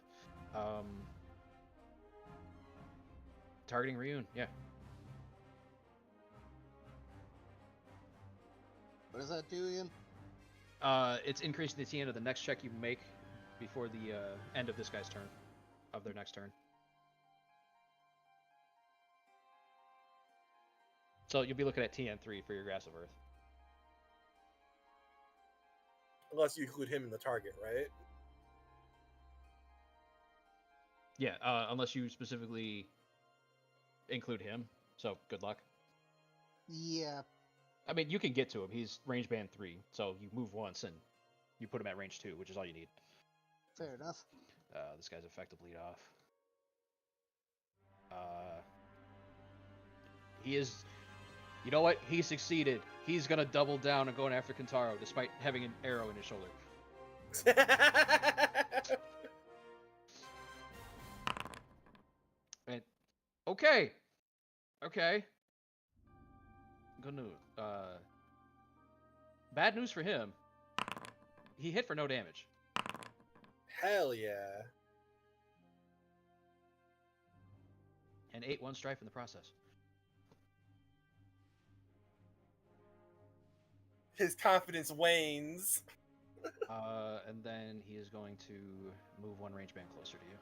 Targeting Ryun, yeah. What does that do again? It's increasing the TN of the next check you make before the end of this guy's turn, of their next turn. So you'll be looking at TN3 for your Grasp of Earth. Unless you include him in the target, right? Yeah, unless you specifically include him. So good luck. Yeah. I mean, you can get to him. He's range band 3, so you move once and you put him at range 2, which is all you need. Fair enough. This guy's effective lead off. He is. You know what? He succeeded. He's gonna double down and going after Kentaro, despite having an arrow in his shoulder. And okay. Good news. Bad news for him. He hit for no damage. Hell yeah. And ate 1 strife in the process. His confidence wanes. And then he is going to move 1 range band closer to you.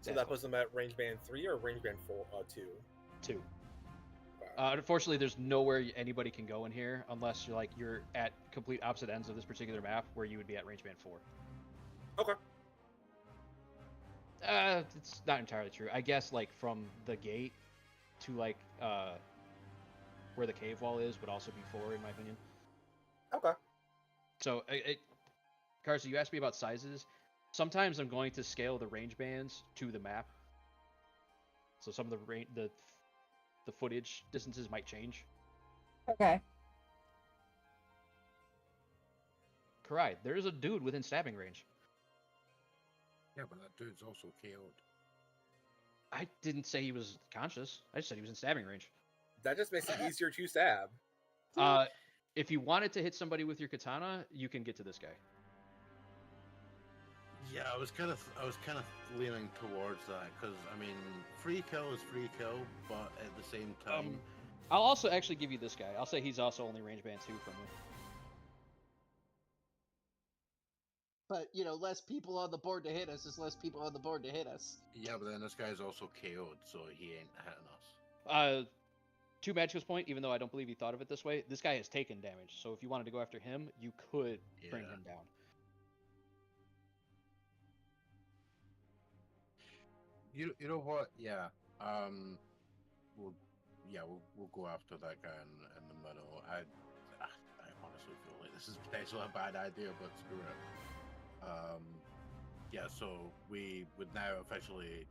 So that puts him at range band 3 or range band 4, 2? 2. Unfortunately, there's nowhere anybody can go in here unless you're at complete opposite ends of this particular map, where you would be at range band 4. Okay. It's not entirely true. I guess from the gate to where the cave wall is would also be 4 in my opinion. Okay. So, Carson, you asked me about sizes. Sometimes I'm going to scale the range bands to the map. So some of the footage distances might change. Okay. Karai, there's a dude within stabbing range. Yeah, but that dude's also KO'd. I didn't say he was conscious. I just said he was in stabbing range. That just makes it easier to stab. If you wanted to hit somebody with your katana, you can get to this guy. Yeah, I was kind of leaning towards that because I mean, free kill is free kill, but at the same time, I'll also actually give you this guy. I'll say he's also only range band 2 from me. But, less people on the board to hit us is less people on the board to hit us. yeah, but then this guy's also KO'd, so he ain't hitting us. To Magic's point, even though I don't believe he thought of it this way, this guy has taken damage. So if you wanted to go after him, you could bring him down. You know what? Yeah. We'll go after that guy in the middle. I honestly feel like this is potentially a bad idea, but screw it. Yeah. So we would now officially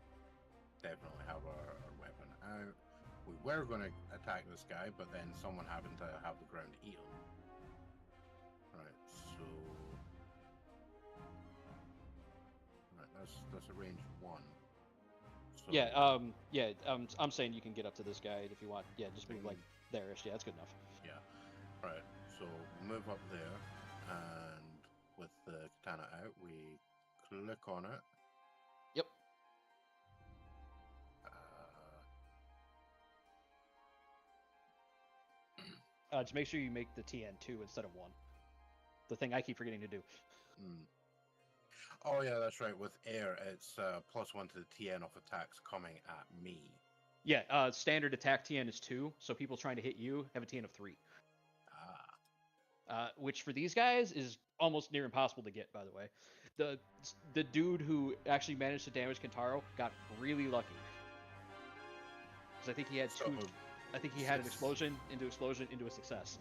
definitely have our weapon out. We were going to attack this guy, but then someone happened to have the ground eel. Right. So. Right. That's a range 1. So, I'm saying you can get up to this guy if you want. Yeah, just be there-ish. Yeah, that's good enough. Yeah. Right. So move up there, and with the katana out, we click on it. Yep. Just make sure you make the TN 2 instead of 1. The thing I keep forgetting to do. Oh yeah, that's right. With air, it's +1 to the TN of attacks coming at me. Yeah, standard attack TN is 2, so people trying to hit you have a TN of 3. Which for these guys is almost near impossible to get, by the way. The dude who actually managed to damage Kentaro got really lucky. Because I think he had an explosion into a success.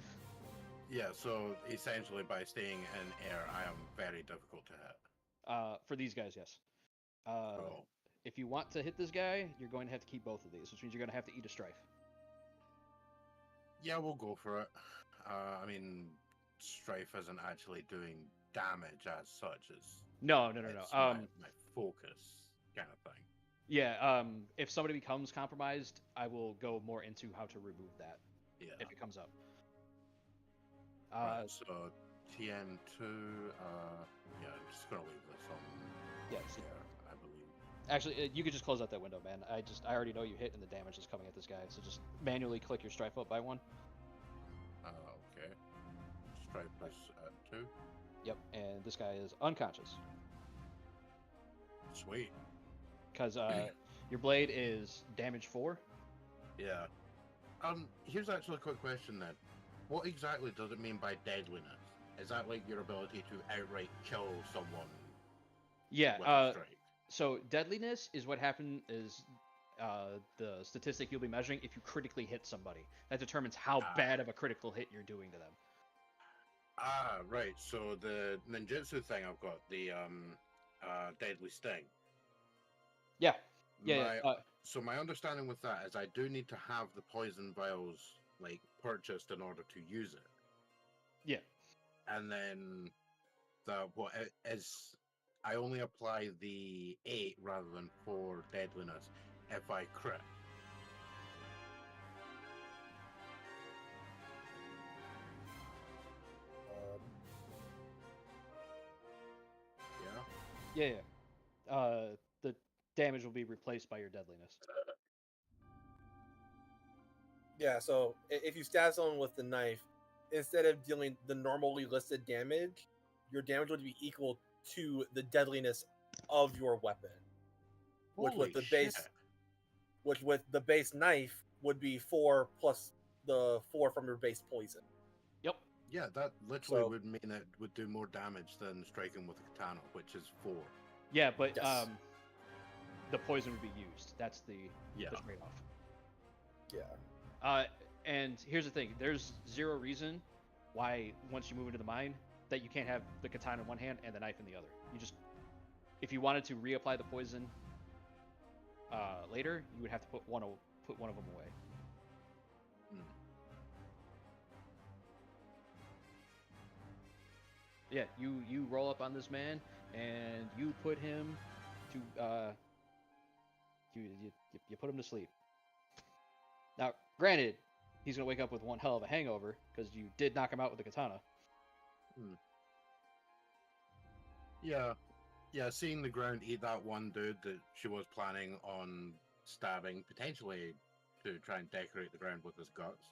Yeah, so essentially by staying in air, I am very difficult to hit. For these guys, yes. If you want to hit this guy, you're going to have to keep both of these, which means you're going to have to eat a strife. Yeah, we'll go for it. I mean, strife isn't actually doing damage as such. No. My focus kind of thing. Yeah, if somebody becomes compromised, I will go more into how to remove that. Yeah. If it comes up. Right, so TN2, I'm just gonna leave this on yes. here, I believe. Actually, you could just close out that window, man. I already know you hit and the damage is coming at this guy, so just manually click your strife up by 1. Okay. Stripe is at 2. Yep, and this guy is unconscious Sweet. because your blade is damage 4. Yeah. Here's actually a quick question then. What exactly does it mean by deadliness? Is that like your ability to outright kill someone Yeah. with a strike? So deadliness is what happened is the statistic you'll be measuring if you critically hit somebody. That determines how bad of a critical hit you're doing to them. Ah, right. So the ninjutsu thing I've got, the deadly sting. Yeah. Yeah. So my understanding with that is I do need to have the poison vials like purchased in order to use it. Yeah. And then I only apply the 8 rather than 4 deadliness if I crit. Yeah. Yeah. The damage will be replaced by your deadliness. Yeah, so if you stab someone with the knife, instead of dealing the normally listed damage, your damage would be equal to the deadliness of your weapon. Which with the base knife would be 4 plus the 4 from your base poison. Yep. Yeah, that literally would mean it would do more damage than striking with a katana, which is 4. Yeah, but Yes. The poison would be used. That's the trade-off. Yeah. And here's the thing: there's zero reason why once you move into the mine that you can't have the katana in one hand and the knife in the other. You just, if you wanted to reapply the poison later, you would have to put one of them away. Yeah, you roll up on this man and you put him to you put him to sleep. Now, granted, he's gonna wake up with one hell of a hangover because you did knock him out with the katana. Yeah, seeing the ground eat that one dude that she was planning on stabbing, potentially to try and decorate the ground with his guts.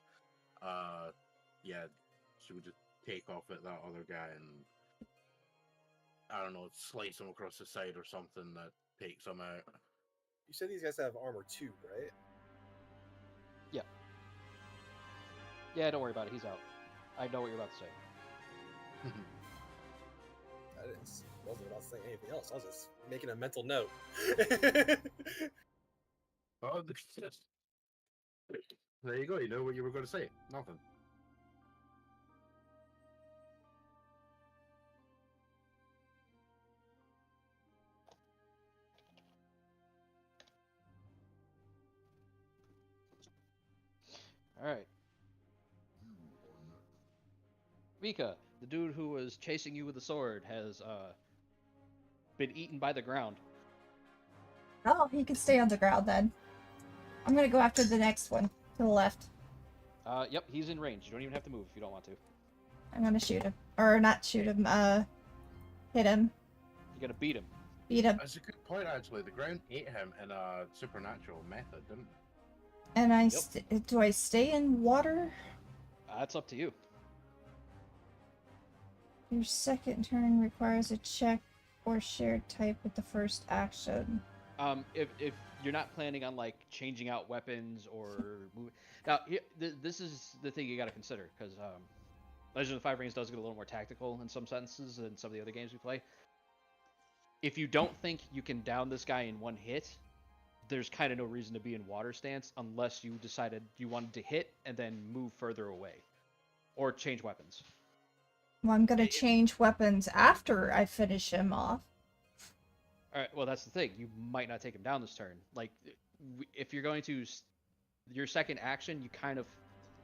Yeah, she would just take off at that other guy and, I don't know, slice him across the side or something that takes him out. You said these guys have armor too, right? Yeah. Yeah, don't worry about it. He's out. I know what you're about to say. Wasn't about to say anything else. I was just making a mental note. Oh, there you go. You know what you were going to say. Nothing. All right. Mika, the dude who was chasing you with the sword, has been eaten by the ground. Oh, he can stay on the ground then. I'm gonna go after the next one to the left. Yep, he's in range. You don't even have to move if you don't want to. I'm gonna shoot him. Or not shoot him, hit him. You gotta beat him. Beat him. That's a good point, actually. The ground ate him in a supernatural method, didn't it? And do I stay in water? That's up to you. Your second turn requires a check or shared type with the first action. If you're not planning on like changing out weapons or now, this is the thing you got to consider because Legend of the Five Rings does get a little more tactical in some senses than some of the other games we play. If you don't think you can down this guy in one hit, there's kind of no reason to be in water stance unless you decided you wanted to hit and then move further away or change weapons. Well, I'm gonna change weapons after I finish him off. Alright, well that's the thing. You might not take him down this turn. Like, if you're going to... Your second action, you kind of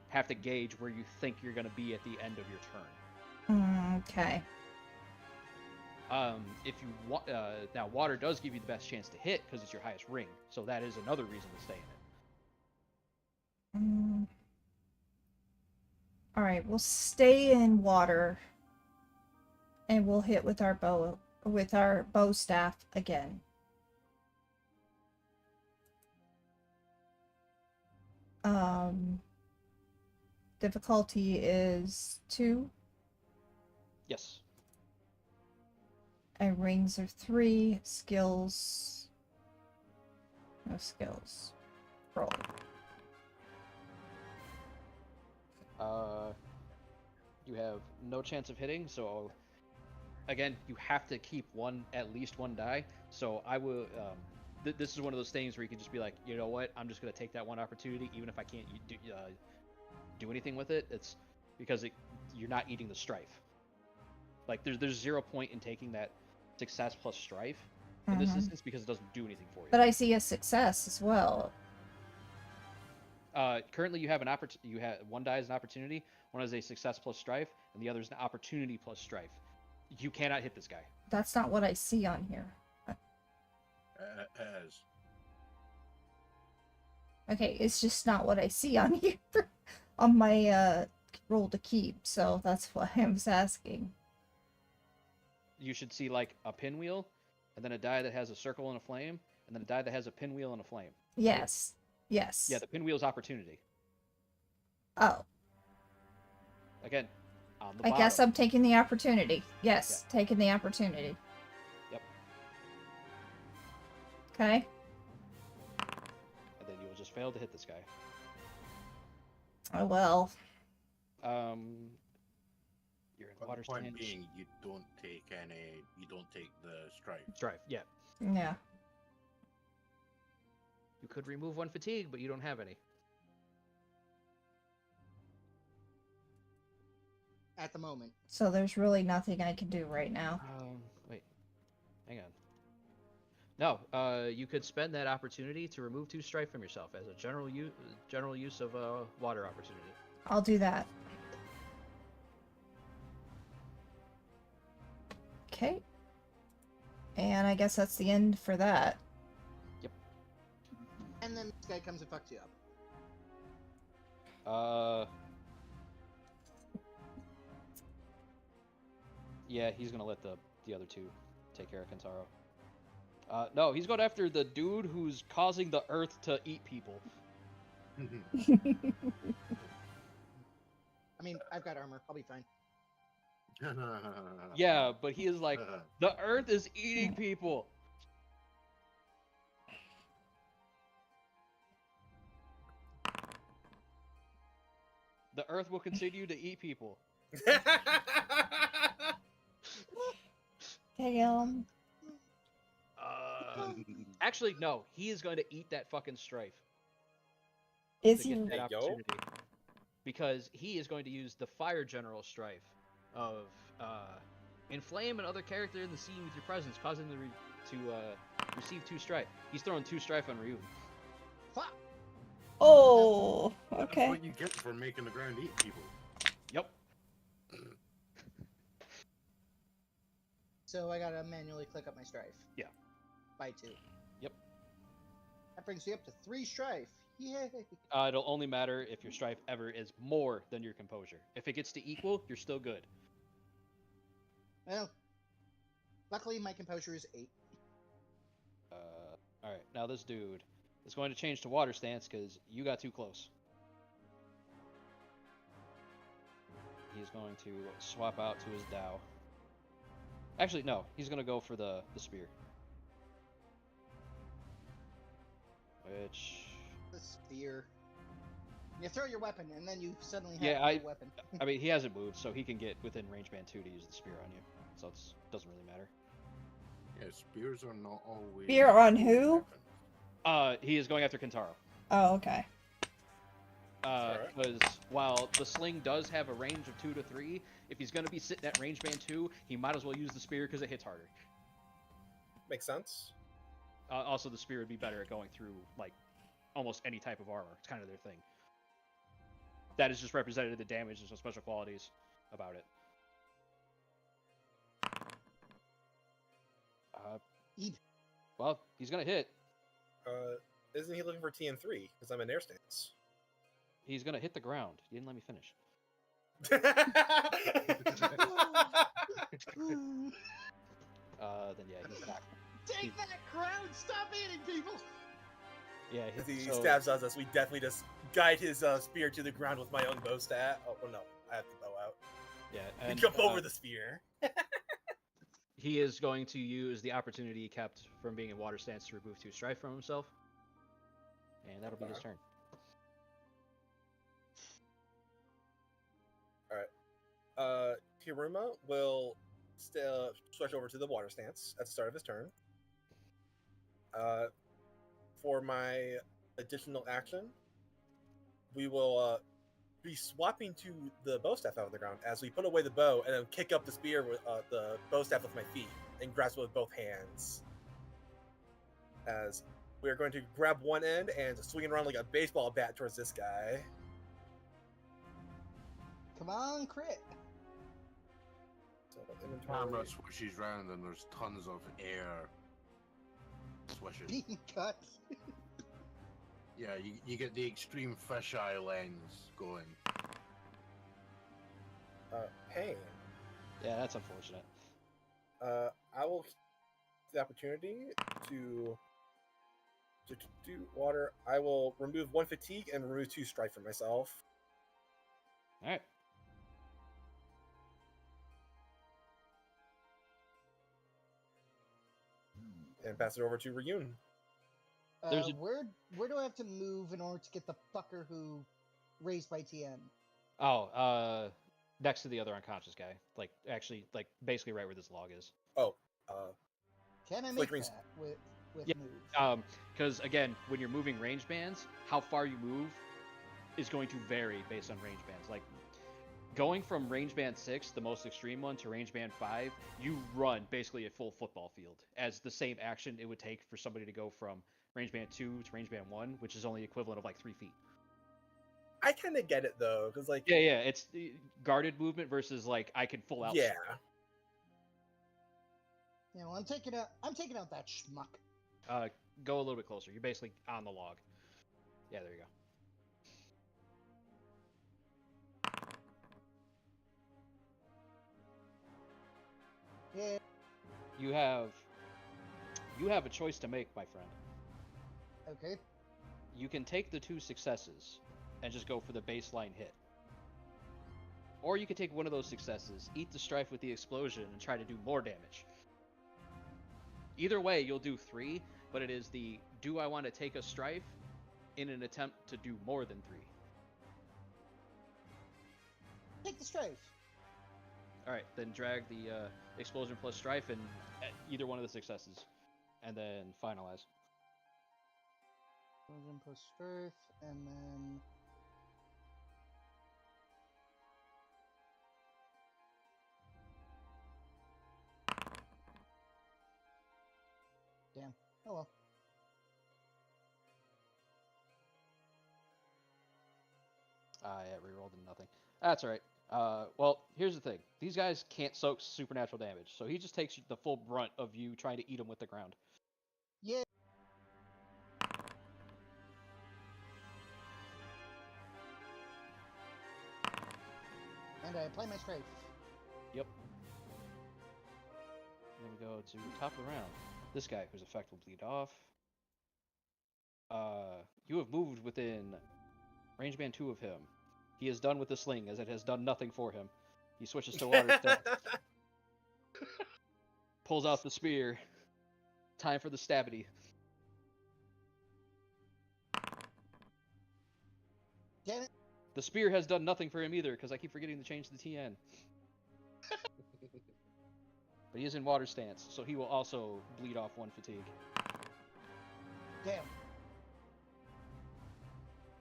have to gauge where you think you're going to be at the end of your turn. Okay. If you want... now, water does give you the best chance to hit because it's your highest ring. So that is another reason to stay in it. Alright, we'll stay in water. And we'll hit with our bow staff again. Difficulty is 2. Yes. And rings are 3. Skills. No skills. Roll. You have no chance of hitting, so again, you have to keep at least one die. So I will. This is one of those things where you can just be like, you know what? I'm just gonna take that one opportunity, even if I can't do anything with it. It's because you're not eating the strife. Like there's 0 point in taking that success plus strife in this instance because it doesn't do anything for you. But I see a success as well. Currently, you have you have one die is an opportunity, one is a success plus strife, and the other is an opportunity plus strife. You cannot hit this guy. That's not what I see on here. As Okay, it's just not what I see on here on my roll to keep, so that's why I was asking. You should see like a pinwheel, and then a die that has a circle and a flame, and then a die that has a pinwheel and a flame. Yes. Yes. Yeah, the pinwheel's opportunity. Oh. Again, on the I bottom. guess I'm taking the opportunity. Yes, taking the opportunity. Yep. Okay. And then you will just fail to hit this guy. Oh well. You're in but water the point stand. being, you don't take the strife. Strife, yeah. Yeah. You could remove one fatigue, but you don't have any. At the moment. So there's really nothing I can do right now. Wait. Hang on. No, you could spend that opportunity to remove 2 strife from yourself as a general use of water opportunity. I'll do that. Okay. And I guess that's the end for that. And then this guy comes and fucks you up. Yeah, he's gonna let the other 2 take care of Kentaro. No, he's going after the dude who's causing the earth to eat people. I mean, I've got armor. I'll be fine. Yeah, but he is like, the earth is eating people. The earth will continue to eat people. Damn. Actually, no. He is going to eat that fucking strife. Is to he? get that Hey, yo. opportunity. Because he is going to use the fire general strife of inflame another character in the scene with your presence, causing them to receive 2 strife. He's throwing 2 strife on Ryu. Fuck! Oh, That's okay. what you get for making the ground eat people. Yep. So I gotta manually click up my strife. Yeah. By 2. Yep. That brings you up to 3 strife. Yay! It'll only matter if your strife ever is more than your composure. If it gets to equal, you're still good. Well, luckily my composure is 8. Alright, now this dude is going to change to water stance because you got too close. He's going to swap out to his Dao. Actually, no, he's going to go for the spear. Which... The spear. You throw your weapon, and then you suddenly have Yeah, no weapon. I mean, he hasn't moved, so he can get within range band 2 to use the spear on you. So it doesn't really matter. Yeah, spears are not always. Spear on who? He is going after Kentaro. Oh, okay. Because while the sling does have a range of 2 to 3, if he's going to be sitting at range band 2, he might as well use the spear because it hits harder. Makes sense. Also, the spear would be better at going through, like, almost any type of armor. It's kind of their thing. That is just represented the damage and some special qualities about it. Eat. Well, he's going to hit. Isn't he looking for TN3? Because I'm in air stance. He's going to hit the ground. You didn't let me finish. Then yeah, he's not. Take that, crowd! Stop eating people! Yeah, As he so, stabs us, we definitely just guide his spear to the ground with my own bow stat. Oh, well, no, I have the bow out. yeah, We and jump over the spear. he is going to use the opportunity he kept from being in water stance to remove 2 strife from himself, and that'll be his turn. Hiruma will switch over to the water stance at the start of his turn. For my additional action, we will be swapping to the bow staff out of the ground as we put away the bow and then kick up the spear with the bow staff with my feet and grasp it with both hands. As we are going to grab one end and swing it around like a baseball bat towards this guy. Come on, crit. So Camera inventory. swishes round and there's tons of air swishes. Being cut. Yeah, you get the extreme fisheye lens going. Pain. Yeah, that's unfortunate. I will the opportunity to do water. I will remove 1 fatigue and remove 2 strife for myself. All right. And pass it over to Ryun. There's a- Where do I have to move in order to get the fucker who raised my TN? Oh, next to the other unconscious guy. Like, actually, like, basically right where this log is. Oh, Can I make Flickering- that with Yeah, move? Because again, when you're moving range bands, how far you move is going to vary based on range bands. Like, going from range band 6, the most extreme one, to range band 5, you run basically a full football field as the same action it would take for somebody to go from range band 2 to range band 1, which is only equivalent of like 3 feet. I kind of get it though, because like Yeah, it's guarded movement versus like I can full out. yeah. Yeah, well, I'm taking out that schmuck. Go a little bit closer. You're basically on the log. Yeah, there you go. Yeah. You have a choice to make, my friend. Okay. You can take the 2 successes and just go for the baseline hit. Or you could take one of those successes, eat the strife with the explosion, and try to do more damage. Either way, you'll do 3, but it is the do I want to take a strife in an attempt to do more than 3. Take the strife. Alright, then drag the explosion plus strife and either one of the successes, and then finalize. Explosion plus strife, and then. Damn. Oh well. Yeah, rerolled and nothing. That's alright. Well, here's the thing. These guys can't soak supernatural damage, so he just takes the full brunt of you trying to eat him with the ground. Yeah. And I apply my strife. Yep. Then we go to top of the round. This guy, whose effect will bleed off. You have moved within range band 2 of him. He is done with the sling, as it has done nothing for him. He switches to water stance. Pulls out the spear. Time for the stabity. Damn it. The spear has done nothing for him either, because I keep forgetting to change the TN. But he is in water stance, so he will also bleed off 1 fatigue. Damn.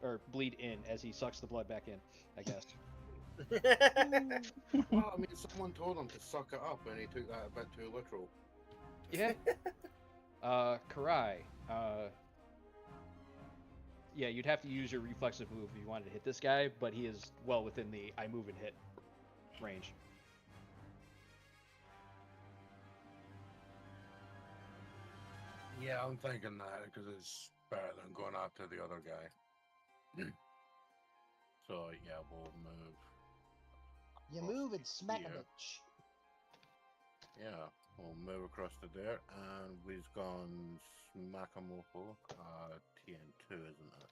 Or bleed in, as he sucks the blood back in, I guess. Well, I mean, someone told him to suck it up and he took that a bit too literal. Yeah. Karai. Yeah, you'd have to use your reflexive move if you wanted to hit this guy, but he is well within the I move and hit range. Yeah, I'm thinking that because it's better than going after the other guy. So yeah, we'll move. You across move and smack a here. bitch. Yeah. We'll move across to there, and we've gone Smakamoko, TN2, isn't it?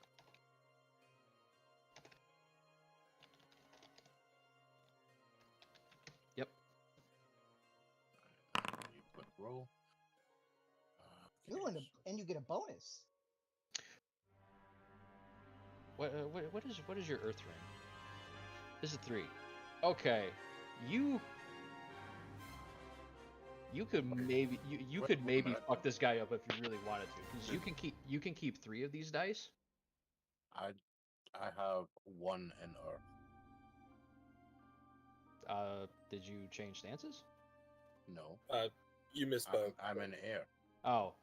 Yep. You click roll. Ooh, Okay, and you get a bonus. What is your Earth ring? This is 3. Okay, you could maybe you Wait could a maybe minute. fuck this guy up if you really wanted to, because you can keep 3 of these dice. I have 1 in Earth. Did you change stances? No, You misspoke. I'm in air. Oh.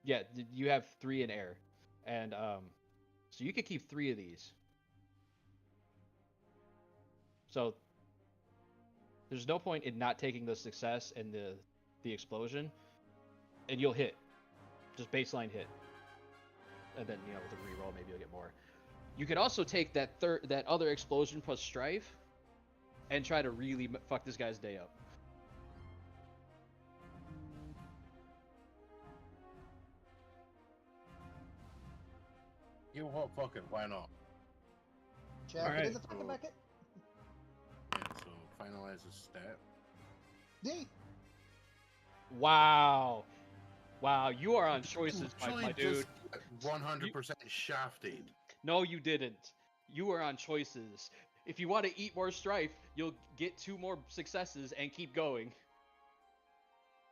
Yeah, you have 3 in air, and so you could keep 3 of these. So there's no point in not taking the success and the explosion, and you'll hit, just baseline hit, and then with a reroll maybe you'll get more. You could also take that other explosion plus strife, and try to really fuck this guy's day up. You know what? Fuck it. Why not? Check it Alright. in the fucking bucket. Yeah. So finalize the step. D. Wow, you are on choices, my Actually, dude. just 100% shafted. No, you didn't. You were on choices. If you want to eat more strife, you'll get 2 more successes and keep going.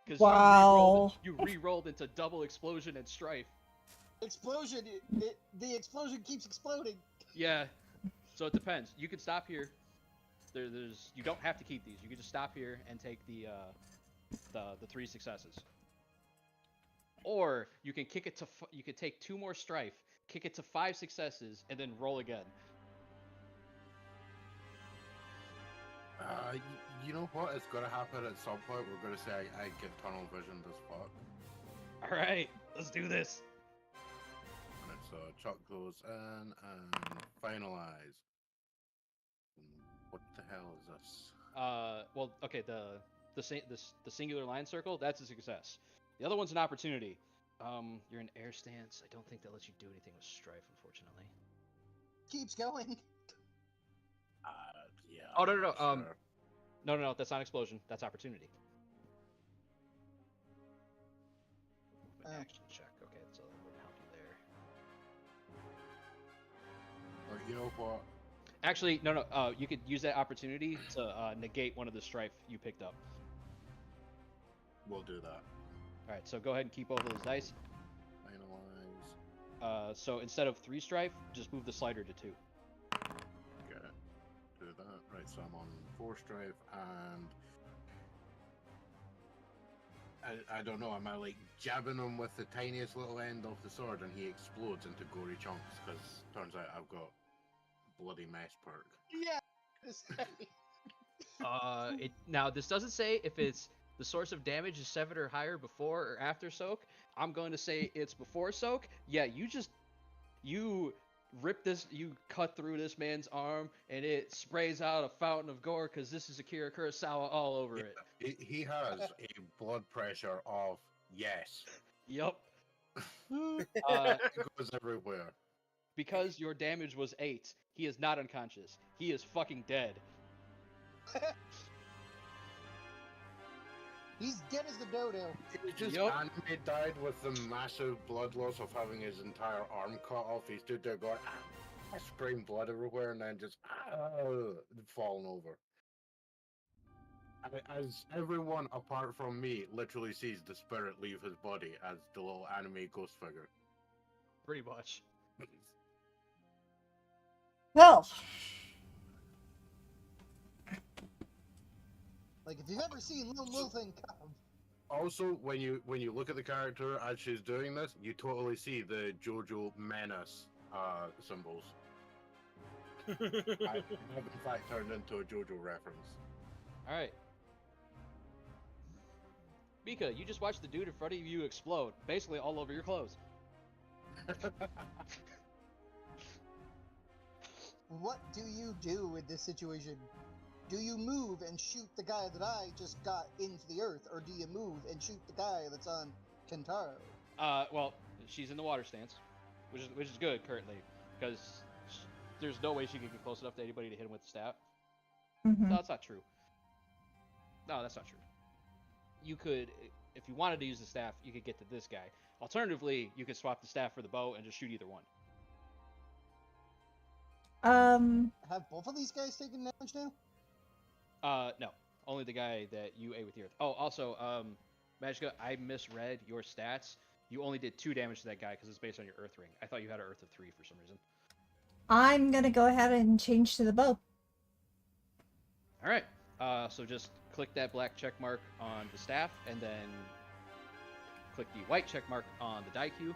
Because Wow. you re-rolled into double explosion and strife. Explosion. The explosion keeps exploding. Yeah. So it depends. You can stop here. There's you don't have to keep these. You can just stop here and take the 3 successes. Or you can kick it to you can take 2 more strife, kick it to 5 successes, and then roll again. You know what? It's gonna happen at some point. We're gonna say I get tunnel vision as fuck. All right, let's do this. Alright, so Chuck goes in and finalize. What the hell is this? Well, okay, the singular line circle, that's a success. The other one's an opportunity. You're in air stance. I don't think that lets you do anything with strife, unfortunately. Keeps going. Yeah. Oh, no, no, no, sure. No, that's not explosion. That's opportunity. Movement action check. Okay, so that wouldn't help you there. Well, you know what? Actually, no. You could use that opportunity to negate one of the strife you picked up. We'll do that. All right, so go ahead and keep both of those dice. Finalize. So instead of 3 strife, just move the slider to 2. Get it. Do that. Right, so I'm on 4 strife and I don't know, am I like jabbing him with the tiniest little end of the sword and he explodes into gory chunks because turns out I've got bloody mess perk. Yeah. Now this doesn't say if it's the source of damage is 7 or higher before or after soak. I'm going to say it's before soak. Yeah, you rip this, you cut through this man's arm, and it sprays out a fountain of gore because this is Akira Kurosawa all over it. He has a blood pressure of yes. Yep. It goes everywhere. Because your damage was 8, he is not unconscious. He is fucking dead. He's dead as the dodo. He just Yup. anime died with the massive blood loss of having his entire arm cut off. He stood there going, spraying blood everywhere, and then just falling over. As everyone apart from me literally sees the spirit leave his body as the little anime ghost figure. Pretty much. Well, Like if you've ever seen Lil Wilton come. Also, when you look at the character as she's doing this, you totally see the JoJo Menace symbols. I have in fact turned into a JoJo reference. All right. Mika, you just watched the dude in front of you explode, basically all over your clothes. What do you do in this situation? Do you move and shoot the guy that I just got into the earth, or do you move and shoot the guy that's on Kentaro? Well, she's in the water stance, which is good currently, because there's no way she can get close enough to anybody to hit him with the staff. Mm-hmm. No, that's not true. No, that's not true. You could, if you wanted to use the staff, you could get to this guy. Alternatively, you could swap the staff for the bow and just shoot either one. Have both of these guys taken damage now? No, only the guy that you ate with the earth. Oh, also, Magica, I misread your stats. You only did 2 damage to that guy because it's based on your earth ring. I thought you had an earth of 3 for some reason. I'm gonna go ahead and change to the bow. All right. So just click that black check mark on the staff, and then click the white check mark on the die cube.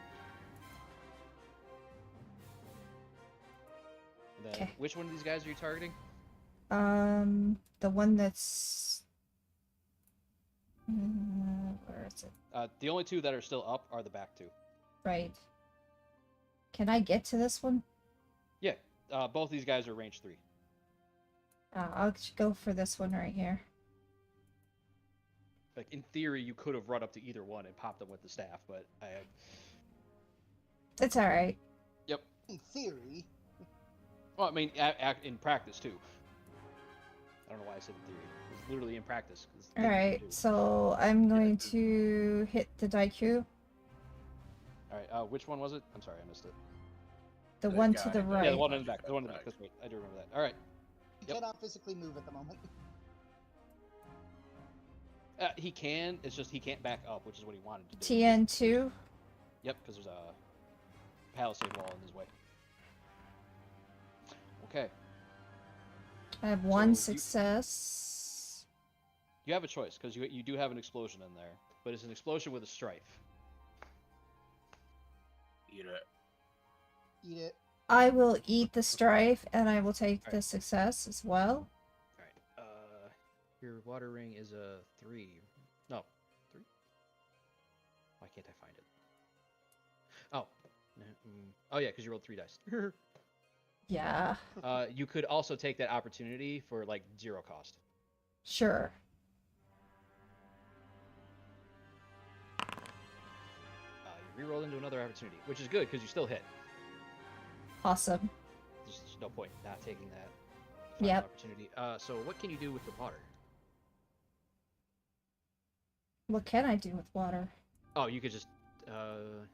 And then, Okay. which one of these guys are you targeting? The one that's where is it? The only 2 that are still up are the back 2. Right. Can I get to this one? Yeah. Both these guys are range 3. I'll go for this one right here. Like in theory, you could have run up to either one and popped them with the staff, but It's all right. Yep. In theory. Well, I mean, in practice too. I don't know why I said in theory. It's literally in practice. All right. So I'm going to hit the Daiku. All right. Which one was it? I'm sorry, I missed it. The The one to guy. the Yeah, right. Yeah, the one in the back. The one in the back. That's right. I do remember that. All right. He Yep. cannot physically move at the moment. He can. It's just he can't back up, which is what he wanted to do. TN2. Yep, because there's a palisade wall in his way. Okay. I have one So you- success. You have a choice because you do have an explosion in there, but it's an explosion with a strife. Eat it. Eat it. I will eat the strife, and I will take the Alright. success as well. All right. Your water ring is a 3. No, 3. Why can't I find it? Oh. Oh yeah, because you rolled 3 dice. Yeah, You could also take that opportunity for like 0 cost. sure. You rerolled into another opportunity, which is good because you still hit. Awesome. There's no point not taking that final Yep. opportunity. So what can you do with the water? What can I do with water? Oh, you could just water.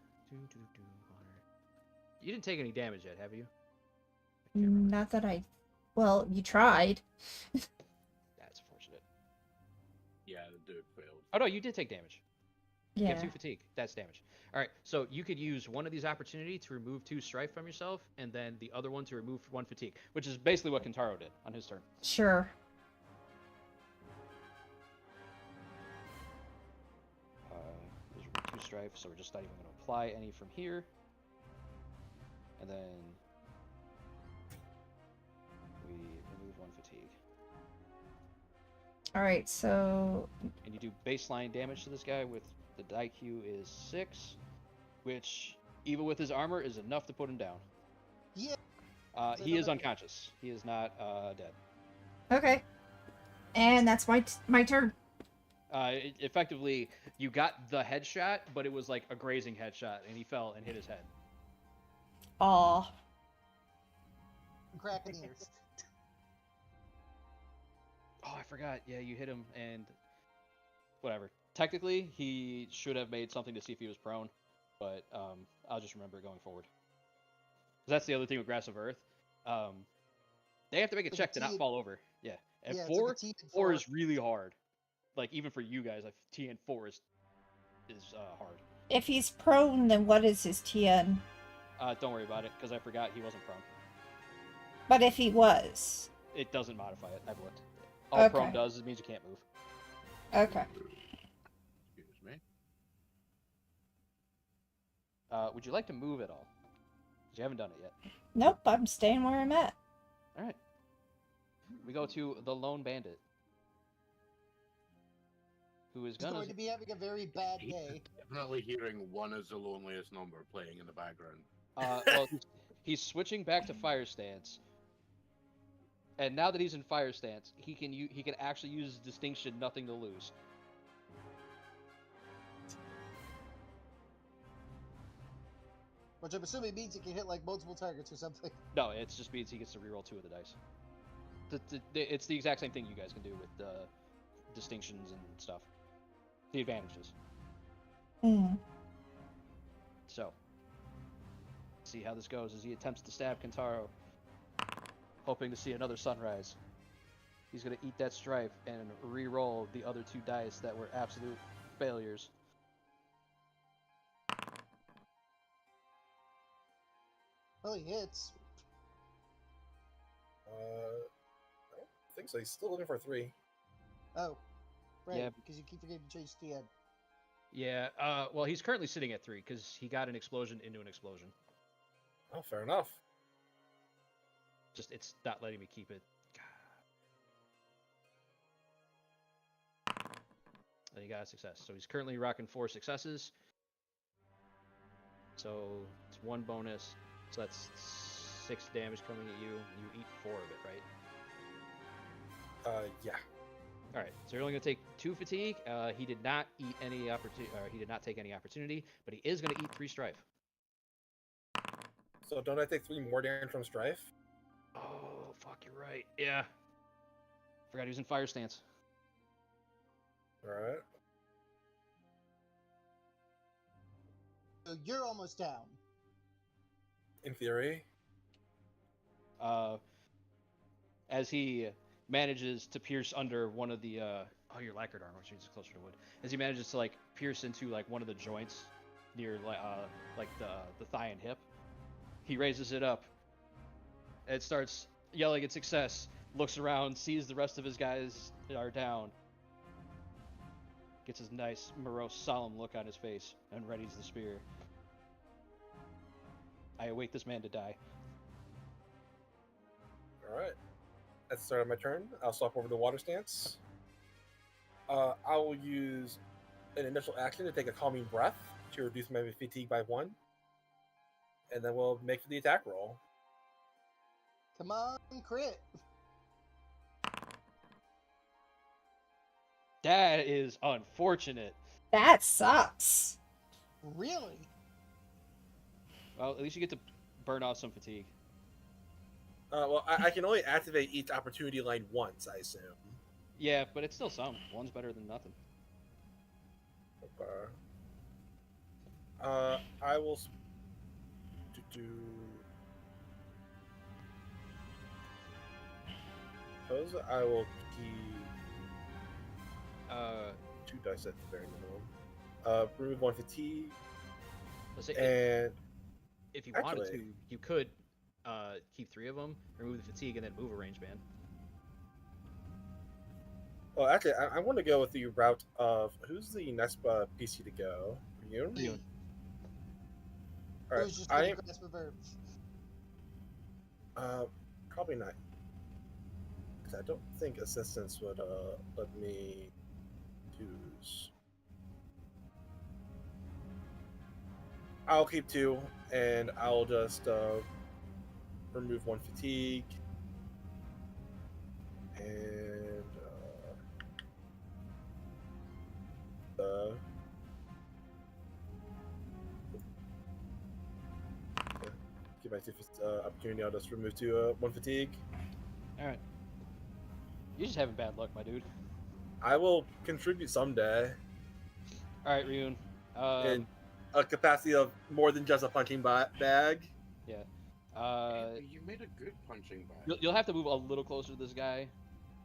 You didn't take any damage yet, have you? I can't remember. Not that I. Well, you tried. That's unfortunate. Yeah, the dude failed. Oh no, you did take damage. You Yeah. have 2 fatigue. That's damage. All right, so you could use one of these opportunity to remove 2 strife from yourself, and then the other one to remove 1 fatigue, which is basically what Kentaro did on his turn. Sure. These are 2 strife, so we're just not even going to apply any from here. And then we remove 1 fatigue. All right. So And you do baseline damage to this guy with the IQ is 6, which even with his armor is enough to put him down. Yeah. He is unconscious. He is not dead. okay. And that's my turn. Effectively, you got the headshot, but it was like a grazing headshot, and he fell and hit his head. Aw. Cracking ears. Oh, I forgot. Yeah, you hit him, and whatever. Technically, he should have made something to see if he was prone, but I'll just remember it going forward. 'Cause that's the other thing with Grass of Earth. They have to make a It's check to not T- fall over. Yeah, and Yeah, it's four, like a T and four is really hard. Like even for you guys, like TN4 is hard. If he's prone, then what is his TN? Don't worry about it, because I forgot he wasn't prone. But if he was. It doesn't modify it. I've looked. All prone Okay. does is means you can't move. Okay. Excuse me. Would you like to move at all? 'Cause you haven't done it yet. Nope, I'm staying where I'm at. All right. We go to the lone bandit, who is He's going gonna. to be having a very bad day. Definitely hearing 1 is the loneliest number playing in the background. Well, he's switching back to fire stance, And now that he's in fire stance, he can actually use his distinction, nothing to lose. Which I'm assuming means he can hit like multiple targets or something. No, it just means he gets to reroll 2 of the dice. It's the exact same thing you guys can do with distinctions and stuff. The advantages. Mm. So, see how this goes as he attempts to stab Kentaro, hoping to see another sunrise. He's going to eat that strife and re-roll the other 2 dice that were absolute failures. Well, he hits. I don't think so. He's still looking for 3. Oh, right. Yeah. Because you keep forgetting to change TN. Yeah, well, he's currently sitting at 3 because he got an explosion into an explosion. Oh, fair enough. Just, it's not letting me keep it. And he got a success. So he's currently rocking 4 successes. So it's 1 bonus. So that's 6 damage coming at you. You eat 4 of it, right? Yeah. All right. So you're only gonna take 2 fatigue. He did not eat any opportunity. He did not take any opportunity, but he is gonna eat 3 strife. So don't I take 3 more damage from strife? Oh fuck! You're right. Yeah. Forgot he was in fire stance. All right. So you're almost down. In theory. As he manages to pierce under one of the your lacquered armor, which is closer to wood. As he manages to like pierce into like one of the joints near like the thigh and hip, he raises it up and starts yelling at success. Looks around, sees the rest of his guys are down. Gets his nice, morose, solemn look on his face and readies the spear. I await this man to die. All right. At the start of my turn, I'll swap over to water stance. I will use an initial action to take a calming breath to reduce my fatigue by 1. And then we'll make for the attack roll. Come on, crit. That is unfortunate. That sucks. Really? Well, at least you get to burn off some fatigue. Well, I can only activate each opportunity line once, I assume. Yeah, but it's still some. One's better than nothing. Okay. I will suppose I will keep 2 dice at the very minimum. Remove 1 fatigue, Let's say and if you wanted actually- to, you could keep 3 of them, remove the fatigue, and then move a range band. well, actually, I want to go with the route of who's the next PC to go? You? You. All It right, was just I gonna am. grasp of verbs. Probably not. 'Cause I don't think assistance would let me choose. I'll keep 2, and I'll just remove 1 fatigue, and give my 2 opportunity. I'll just remove 1 fatigue. All right. You're just having bad luck, my dude. I will contribute someday All right, Ryun. in a capacity of more than just a punching bag. Yeah. You made a good punching bag. You'll have to move a little closer to this guy,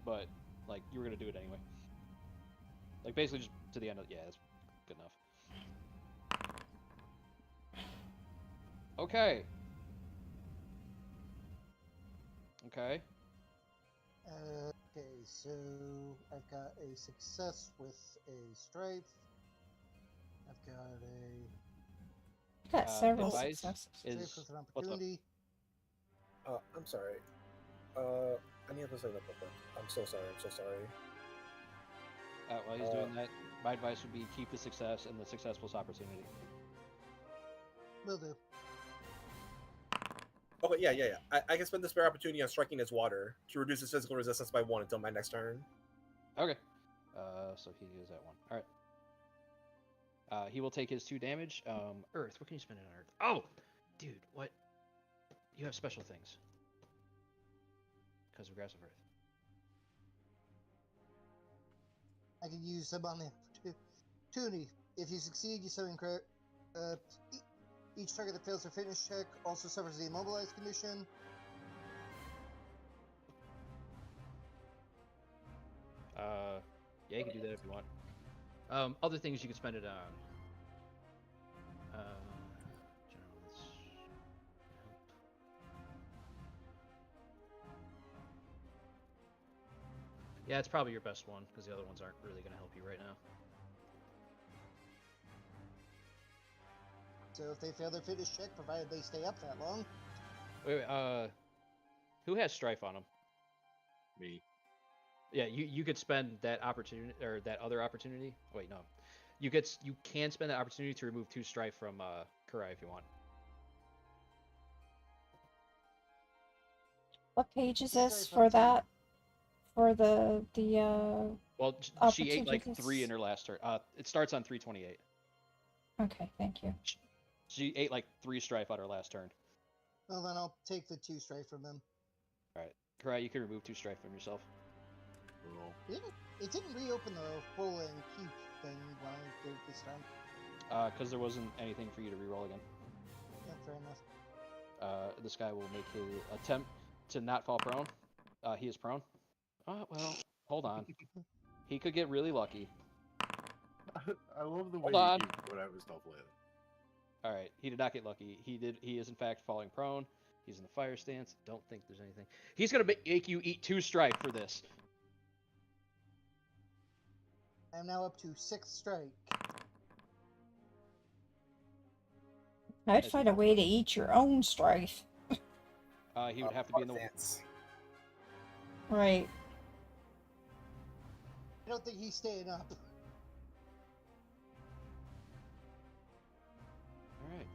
but like you were gonna do it anyway. Like basically just to the end of that's good enough. Okay. Okay. Okay, so I've got a success with a strife. I've got a You got several advice successes. strife Is with an what's up? opportunity. I'm sorry. I need to say that real quick. I'm so sorry. While he's doing that, my advice would be keep the success and the success plus opportunity. Will do. Okay, yeah. I can spend the spare opportunity on striking his water to reduce his physical resistance by 1 until my next turn. Okay. So he is at 1. All right. He will take his 2 damage. Earth. What can you spend it on Earth? Oh, dude, what? You have special things. Because of Grass of Earth. I can use them on the opportunity. If you succeed, you summon each target that fails their fitness check also suffers the immobilized condition. Yeah, you can do that if you want. Other things you can spend it on. General, let's help. Yeah, it's probably your best one because the other ones aren't really going to help you right now. So if they fail their fitness check, provided they stay up that long. Wait. Who has strife on them? Me. Yeah, you could spend that opportunity or that other opportunity. Wait, no. You can spend that opportunity to remove 2 strife from Kurai if you want. What page is Strife this up for to- that? For the Well, she ate like 3 in her last turn. It starts on 328. Okay, thank you. She ate like 3 strife on her last turn. Well, then I'll take the 2 strife from them. All right, Kurai, you can remove 2 strife from yourself. Cool. It didn't reopen the full and keep thing when I did it this time. Because there wasn't anything for you to reroll again. Yeah, fair enough. This guy will make his attempt to not fall prone. He is prone. Well, hold on. He could get really lucky. I love the way Hold on. you keep going out with stuff like that. All right, he did not get lucky. He is in fact falling prone. He's in the fire stance. Don't think there's anything. He's gonna make you eat 2 strife for this. I am now up to 6th strike. I'd As find a well. way to eat your own strife. He would have to be in the. Dance. Right. I don't think he's staying up. All right.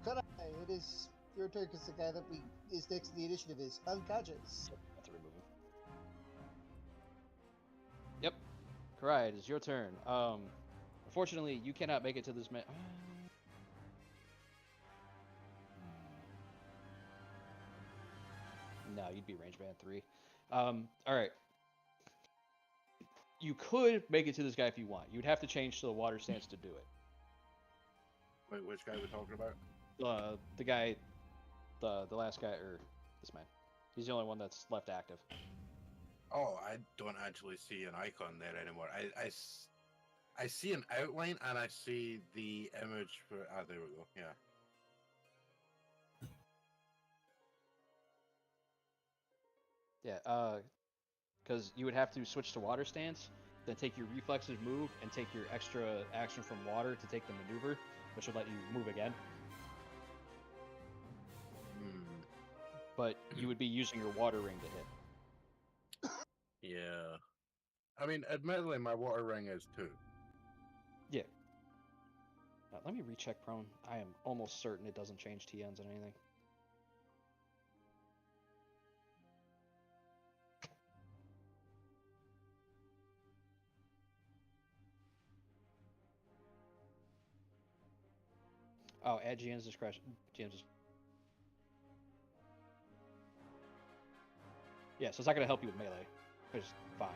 Kodai, it is your turn because the guy that is next to the initiative is unconscious. Have to remove him. Yep. Kurai, it is your turn. Unfortunately, you cannot make it to this man. No, you'd be range band 3. All right. You could make it to this guy if you want. You'd have to change to the water stance to do it. Wait, which guy are we talking about? The guy, the last guy, or this man. He's the only one that's left active. Oh, I don't actually see an icon there anymore. I see an outline and I see the image for. Ah, there we go. Yeah. Yeah, because you would have to switch to water stance, then take your reflexive move and take your extra action from water to take the maneuver, which would let you move again. Hmm. But you would be using your water ring to hit. Yeah. I mean, admittedly, my water ring is 2. Yeah. Let me recheck prone. I am almost certain it doesn't change TNs and anything. Oh, add GM's discretion. Yeah, so it's not going to help you with melee, which is fine.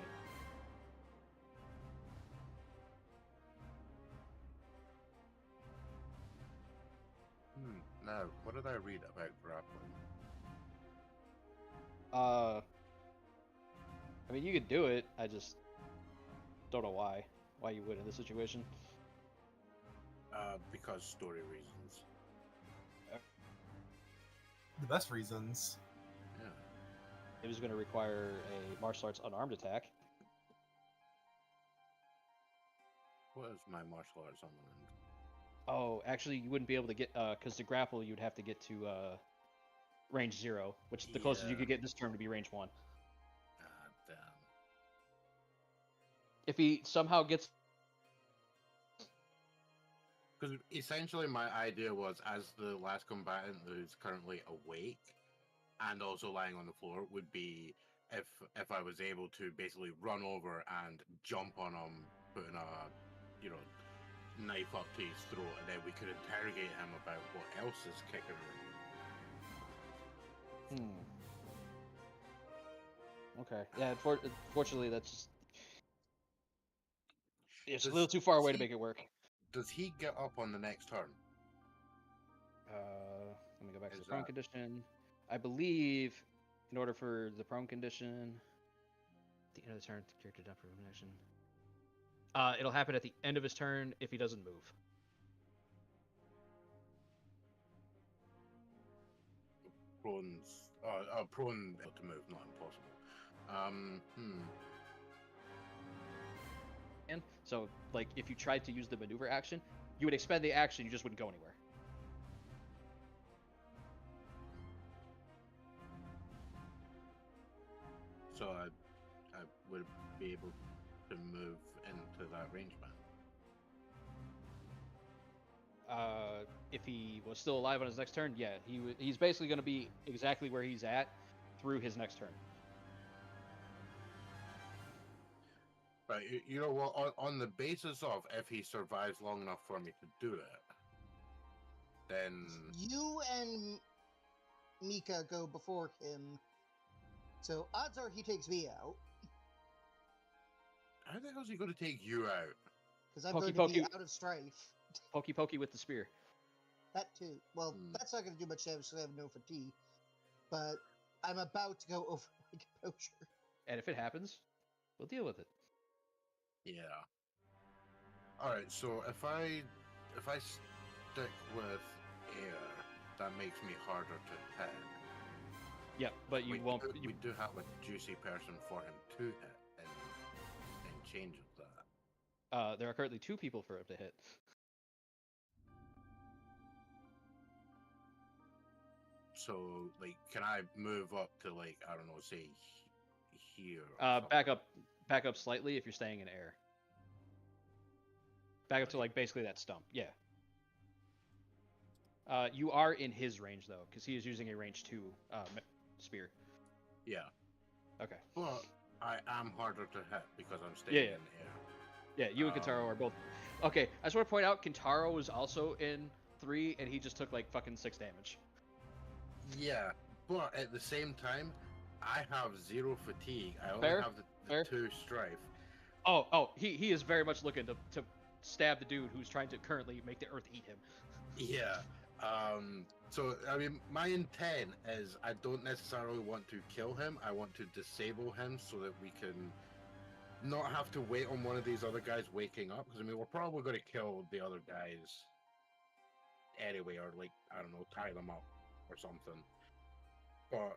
Now, what did I read about grappling? I mean, you could do it. I just don't know why you would in this situation. Because story reasons. The best reasons. Yeah. It was going to require a martial arts unarmed attack. What is my martial arts on the end? Oh, actually, you wouldn't be able to get because to grapple, you'd have to get to range 0, which the closest you Yeah. could get this turn to be range 1. Ah, damn. If he somehow gets, Because essentially my idea was, as the last combatant who's currently awake and also lying on the floor, would be if I was able to basically run over and jump on him, putting a, you know, knife up to his throat, and then we could interrogate him about what else is kicking him. Okay. Yeah. Unfortunately, that's just it's a Does- little too far away to see- make it work. Does he get up on the next turn? Let me go back to Is the prone that- condition. I believe, in order for the prone condition, at the end of the turn, the character down for elimination. It'll happen at the end of his turn if he doesn't move. Prone's prone to move, not impossible. And so, like, if you tried to use the maneuver action, you would expend the action, you just wouldn't go anywhere. So I would be able to move into that range band. If he was still alive on his next turn, yeah, he's basically going to be exactly where he's at through his next turn. But you know what? On the basis of if he survives long enough for me to do it, then You and Mika go before him, so odds are he takes me out how the hell is he going to take you out? because I'm Pokey, going to be pokey. out of strife. Pokey with the spear. That too. Well, Hmm. that's not going to do much damage because I have no fatigue. But I'm about to go over my composure. And if it happens, we'll deal with it. Yeah. All right. So if I stick with air, that makes me harder to hit. Yeah, but you won't. We do have a juicy person for him to hit, and change of that. There are currently 2 people for him to hit. So, like, can I move up to, like, I don't know, say here? Or Back up slightly if you're staying in air. Back up to like basically that stump. Yeah. You are in his range though, because he is using a range 2 spear. Yeah. Okay. But I am harder to hit because I'm staying Yeah. in air. Yeah, you and Kintaro are both. Okay, I just want to point out Kintaro was also in 3, and he just took like fucking 6 damage. Yeah, but at the same time, I have 0 fatigue. I only Fair, have the fair. 2 strife. Oh, he is very much looking to stab the dude who's trying to currently make the earth eat him. Yeah. So I mean, my intent is I don't necessarily want to kill him. I want to disable him so that we can not have to wait on one of these other guys waking up. Because I mean, we're probably going to kill the other guys anyway, or like I don't know, tie them up or something. But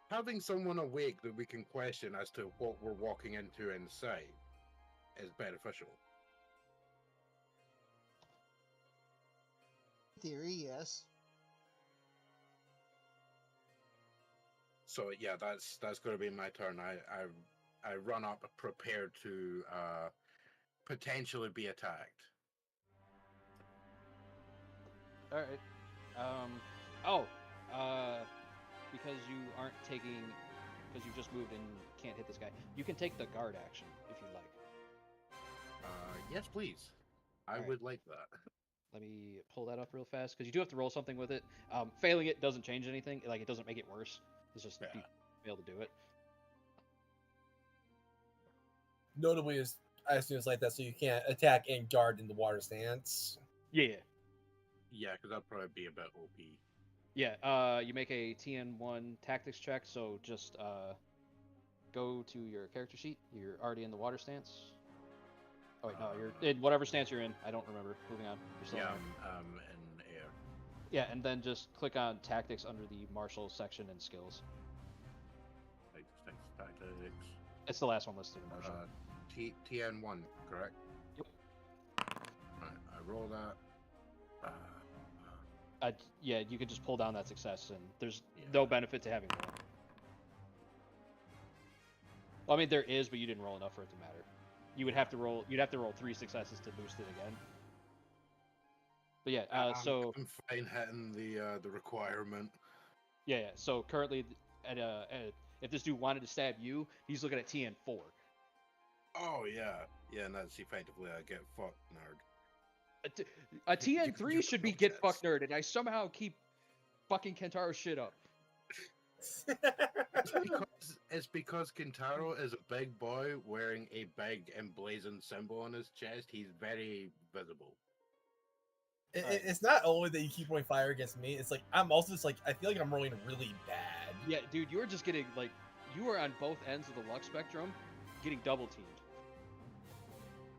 having someone awake that we can question as to what we're walking into inside is beneficial. In theory, yes. So yeah, that's going to be my turn. I run up prepared to potentially be attacked. All right. Because you aren't taking, because you just moved and can't hit this guy, you can take the guard action if you'd like. Yes, please. I Alright. would like that. Let me pull that up real fast because you do have to roll something with it. Failing it doesn't change anything. Like it doesn't make it worse. It's just Yeah. you fail to do it. Notably, is I assume it's like that, so you can't attack and guard in the water stance. Yeah. Yeah, because that'd probably be a bit OP. Yeah. You make a TN1 tactics check. So just go to your character sheet. You're already in the water stance. Oh wait, no, you're in whatever stance you're in. I don't remember. Moving on. You're still Yeah, in there. in air. Yeah, and then just click on tactics under the martial section and skills. Tactics. It's the last one listed in martial. TN1, correct? Yep. Right, I roll that. Yeah, you can just pull down that success, and there's Yeah. no benefit to having more. Well, I mean, there is, but you didn't roll enough for it to matter. You would have to roll. You'd have to roll 3 successes to boost it again. But yeah, so I'm fine hitting the requirement. yeah. So currently, if this dude wanted to stab you, he's looking at TN4. Oh yeah, and that's effectively a get fucked nerd. A You TN3 should be know get jets. fucked nerd, and I somehow keep fucking Kentaro's shit up. It's because Kentaro is a big boy wearing a big emblazoned symbol on his chest. He's very visible. It's not only that you keep rolling fire against me. It's like I'm also just like I feel like I'm rolling really bad. Yeah, dude, you're just getting like you are on both ends of the luck spectrum, getting double teamed.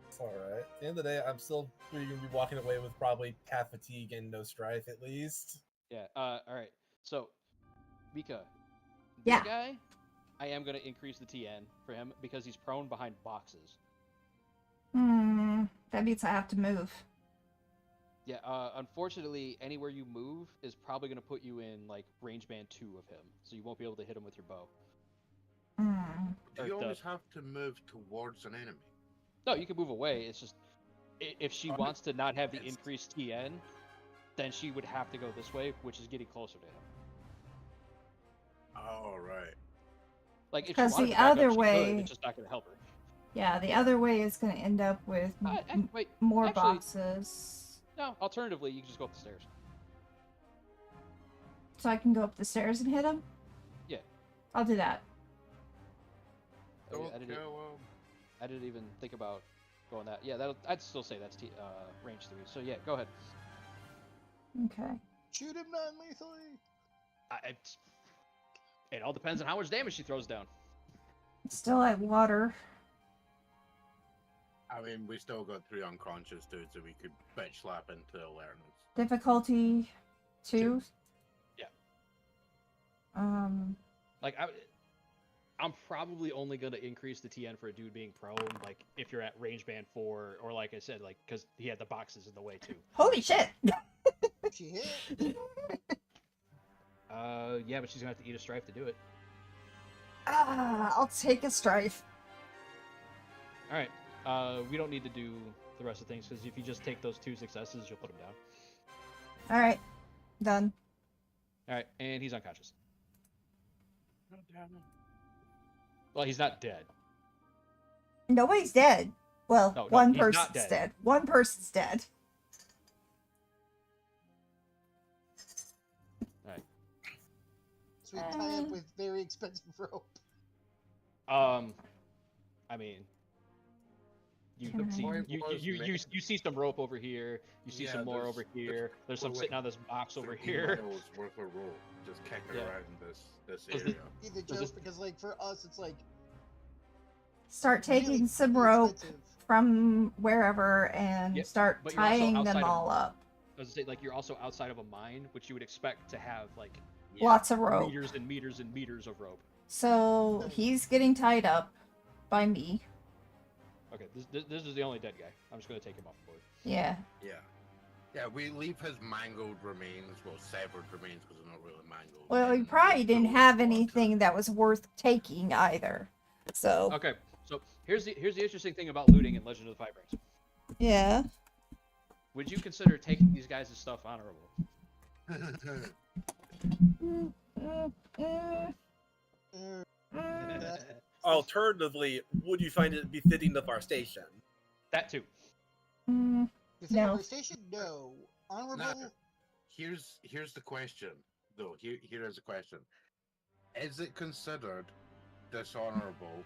It's all right. At the end of the day, I'm still gonna be walking away with probably half fatigue and no strife at least. Yeah. All right. So, Mika, this Yeah. guy, I am gonna increase the TN for him because he's prone behind boxes. That means I have to move. Yeah. Unfortunately, anywhere you move is probably gonna put you in like range band 2 of him, so you won't be able to hit him with your bow. Do you always have to move towards an enemy? No, you can move away. It's just if she wants to not have the increased TN, then she would have to go this way, which is getting closer to him. Oh right. Like if she 'Cause wanted the to back up, other she way- could, it's just not gonna help her. Yeah, the other way is going to end up with Wait, more actually- boxes. No, alternatively, you can just go up the stairs. So I can go up the stairs and hit him? Yeah. I'll do that. Oh, yeah, Okay, well, I didn't even think about going that. Yeah, I'd still say that's range 3. So yeah, go ahead. Okay. Shoot him non-lethally. It all depends on how much damage she throws down. Still at water. I mean, we still got 3 unconscious dudes that we could bitch slap into alertness. Difficulty 2. Yeah. Like I'm probably only gonna increase the TN for a dude being prone, like if you're at range band 4, or like I said, like because he had the boxes in the way too. holy shit! She hit. Yeah, but she's gonna have to eat a strife to do it. I'll take a strife. All right. We don't need to do the rest of things because if you just take those 2 successes, you'll put him down. Alright. Done. All right, and he's unconscious. Well, he's not dead. Nobody's dead. Well, No, one he's not person's dead. dead. One person's dead. All right. So we tie up with very expensive rope. I mean, you Can see, I- you see some rope over here. You see Yeah, some more over here. There's some we're sitting like on this box over 13 here. miles worth of rope just kicking Yeah. around this Is area. Be the So joke this- because, like, for us, it's like Start taking really, some really rope expensive. from wherever and Yep, start but you're also tying them outside of- all up. I was gonna say, like, you're also outside of a mine, which you would expect to have like Lots of rope. meters and meters and meters of rope. So he's getting tied up by me. Okay, this is the only dead guy. I'm just gonna take him off the board. Yeah. Yeah, we leave his mangled remains, well, severed remains, because they're not really mangled. Well, he in probably the didn't pool of have water. anything that was worth taking either. So Okay, so here's the interesting thing about looting in Legend of the Five Rings. yeah. Would you consider taking these guys' stuff honorable? Alternatively, would you find it befitting of our station? That too. Mm, The thing No. with station, no. Honorable. Here's the question, though. Here is the question: is it considered dishonorable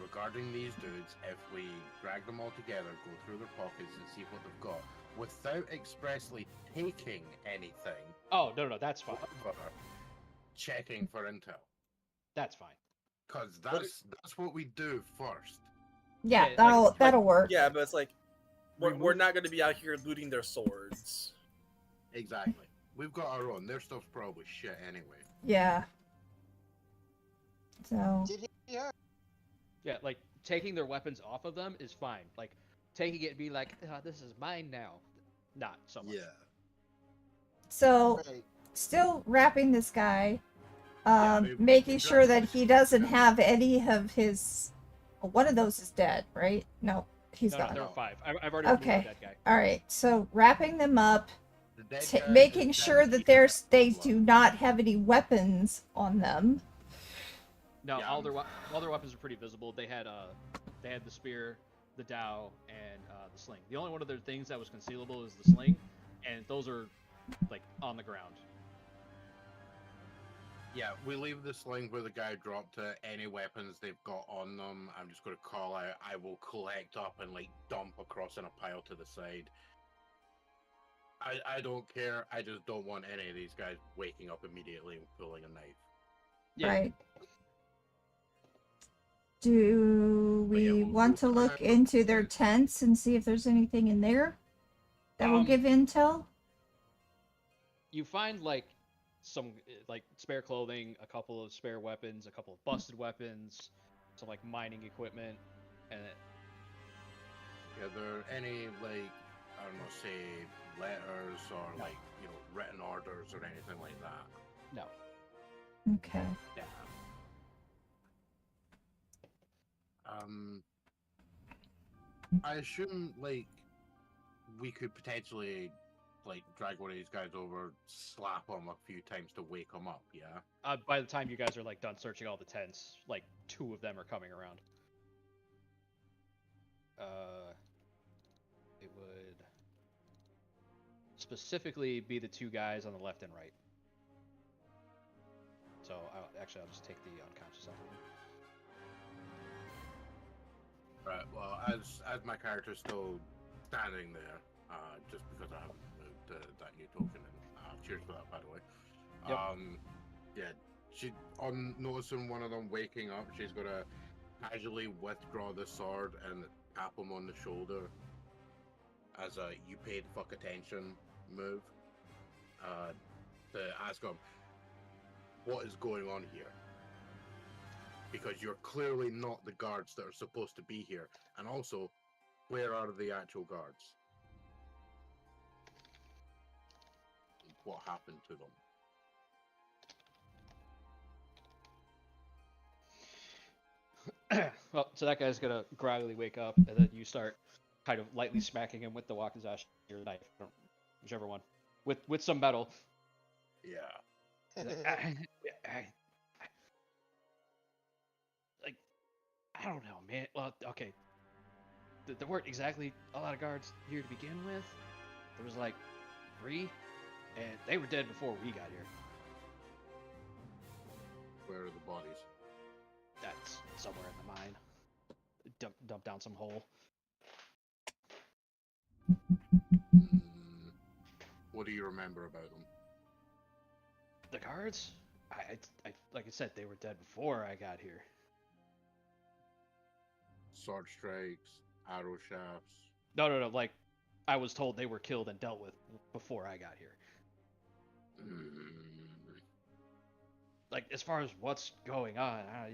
regarding these dudes if we drag them all together, go through their pockets, and see what they've got, without expressly taking anything? Oh no, that's fine. However, checking for intel, That's fine. because that's what we do first. yeah, Yeah, that'll that'll work. Yeah, but it's like we're Remove- not going to be out here looting their swords. Exactly. We've got our own. Their stuff's probably shit anyway. Yeah. So Did he hurt? Yeah, like taking their weapons off of them is fine. Like taking it and be like, this is mine now. Not so much. so Right. still wrapping this guy, we- making we sure got- that he doesn't have any of his. Well, one of those is dead, right? No, he's No, gone. there are 5. I've already removed Okay. that guy. All right, so wrapping them up, The dead guy making is sure dead, that he's they got no do not have any weapons on them. No, Yeah, all their weapons are pretty visible. They had the spear, the dowel, and the sling. The only one of their things that was concealable is the sling, and those are like on the ground. Yeah, we leave the sling where the guy dropped it. Any weapons they've got on them, I'm just going to call out. I will collect up and like dump across in a pile to the side. I don't care. I just don't want any of these guys waking up immediately and pulling a knife. Yeah. Right. Do But yeah, we we'll want to try look and into their look- tents and see if there's anything in there that will Um, give intel? You find like some like spare clothing, a couple of spare weapons, a couple of busted weapons, some like mining equipment, and Yeah, there any like I don't know, say letters or No. like written orders or anything like that. no. Okay. Yeah. I assume like we could potentially like drag one of these guys over, slap them a few times to wake them up. Yeah. By the time you guys are like done searching all the tents, like 2 of them are coming around. It would specifically be the 2 guys on the left and right. So I'll just take the unconscious out of them. Right. Well, as my character's still standing there, just because I haven't moved that new token, and cheers for that, by the way. Yep. Yeah. She on noticing one of them waking up, she's gonna casually withdraw the sword and tap him on the shoulder as a "you paid fuck attention" move. To ask him, what is going on here? Because you're clearly not the guards that are supposed to be here. And also, where are the actual guards? What happened to them? Well, so that guy's gonna groggily wake up, and then you start kind of lightly smacking him with the wakizashi or knife, whichever one, with some metal. Yeah. Like, I don't know, man. Well, okay. There weren't exactly a lot of guards here to begin with. There was like 3, and they were dead before we got here. Where are the bodies? That's somewhere in the mine. Dump down some hole. What do you remember about them? The guards? I like I said, they were dead before I got here. Sword strikes, arrow shafts. No. Like, I was told they were killed and dealt with before I got here. Like, as far as what's going on, I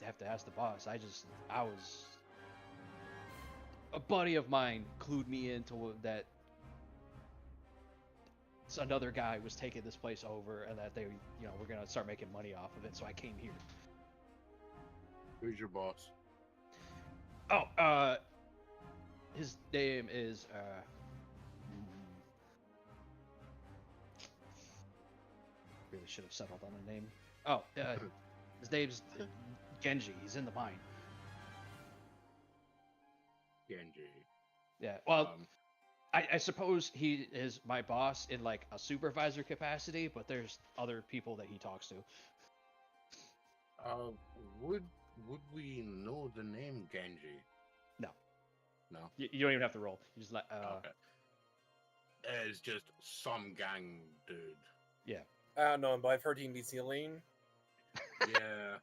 have to ask the boss. I was... A buddy of mine clued me into that another guy was taking this place over and that they, were going to start making money off of it, so I came here. Who's your boss? Oh, his name is, really should have settled on a name. Oh, his name's Genji. He's in the mine. Genji. Yeah, well, I suppose he is my boss in like a supervisor capacity, but there's other people that he talks to. Would we know the name Genji? No. No? You don't even have to roll. You just Okay. It's just some gang dude. Yeah. I don't know, but I've heard he can be ceiling. Yeah.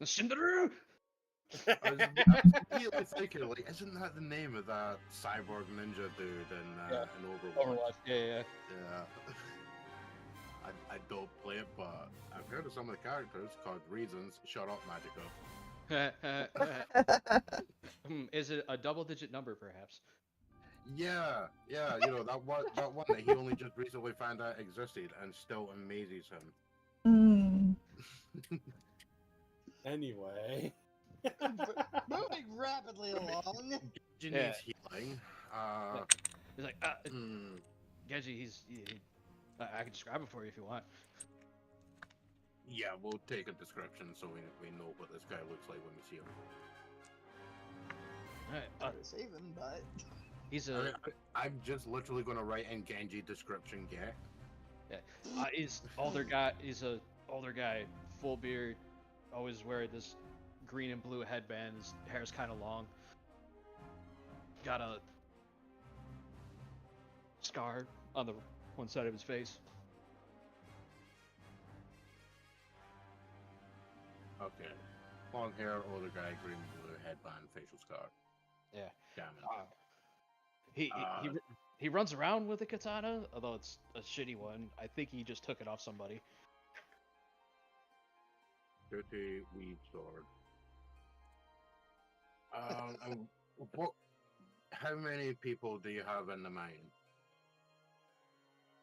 Shindaru! I was immediately thinking, like, isn't that the name of that cyborg ninja dude in Overwatch? Overwatch. Yeah. Yeah. I don't play it, but I've heard of some of the characters called Reasons. Shut up, Magico. Is it a double-digit number, perhaps? Yeah, that one that he only just recently found out existed and still amazes him. Anyway. Moving rapidly along. He needs healing. He's like, Genji, I can describe it for you if you want. Yeah, we'll take a description so we know what this guy looks like when we see him. Alright, Save him, but he's I mean, I'm just literally gonna write in Genji description get. he's older guy. He's a older guy, full beard, always wearing this green and blue headband. His hair's kind of long. Got a scar on the one side of his face. Okay. Long hair, older guy, green, blue, headband, facial scar. Yeah. Damn it. He runs around with a katana, although it's a shitty one. I think he just took it off somebody. Dirty weed sword. And what? How many people do you have in the mine?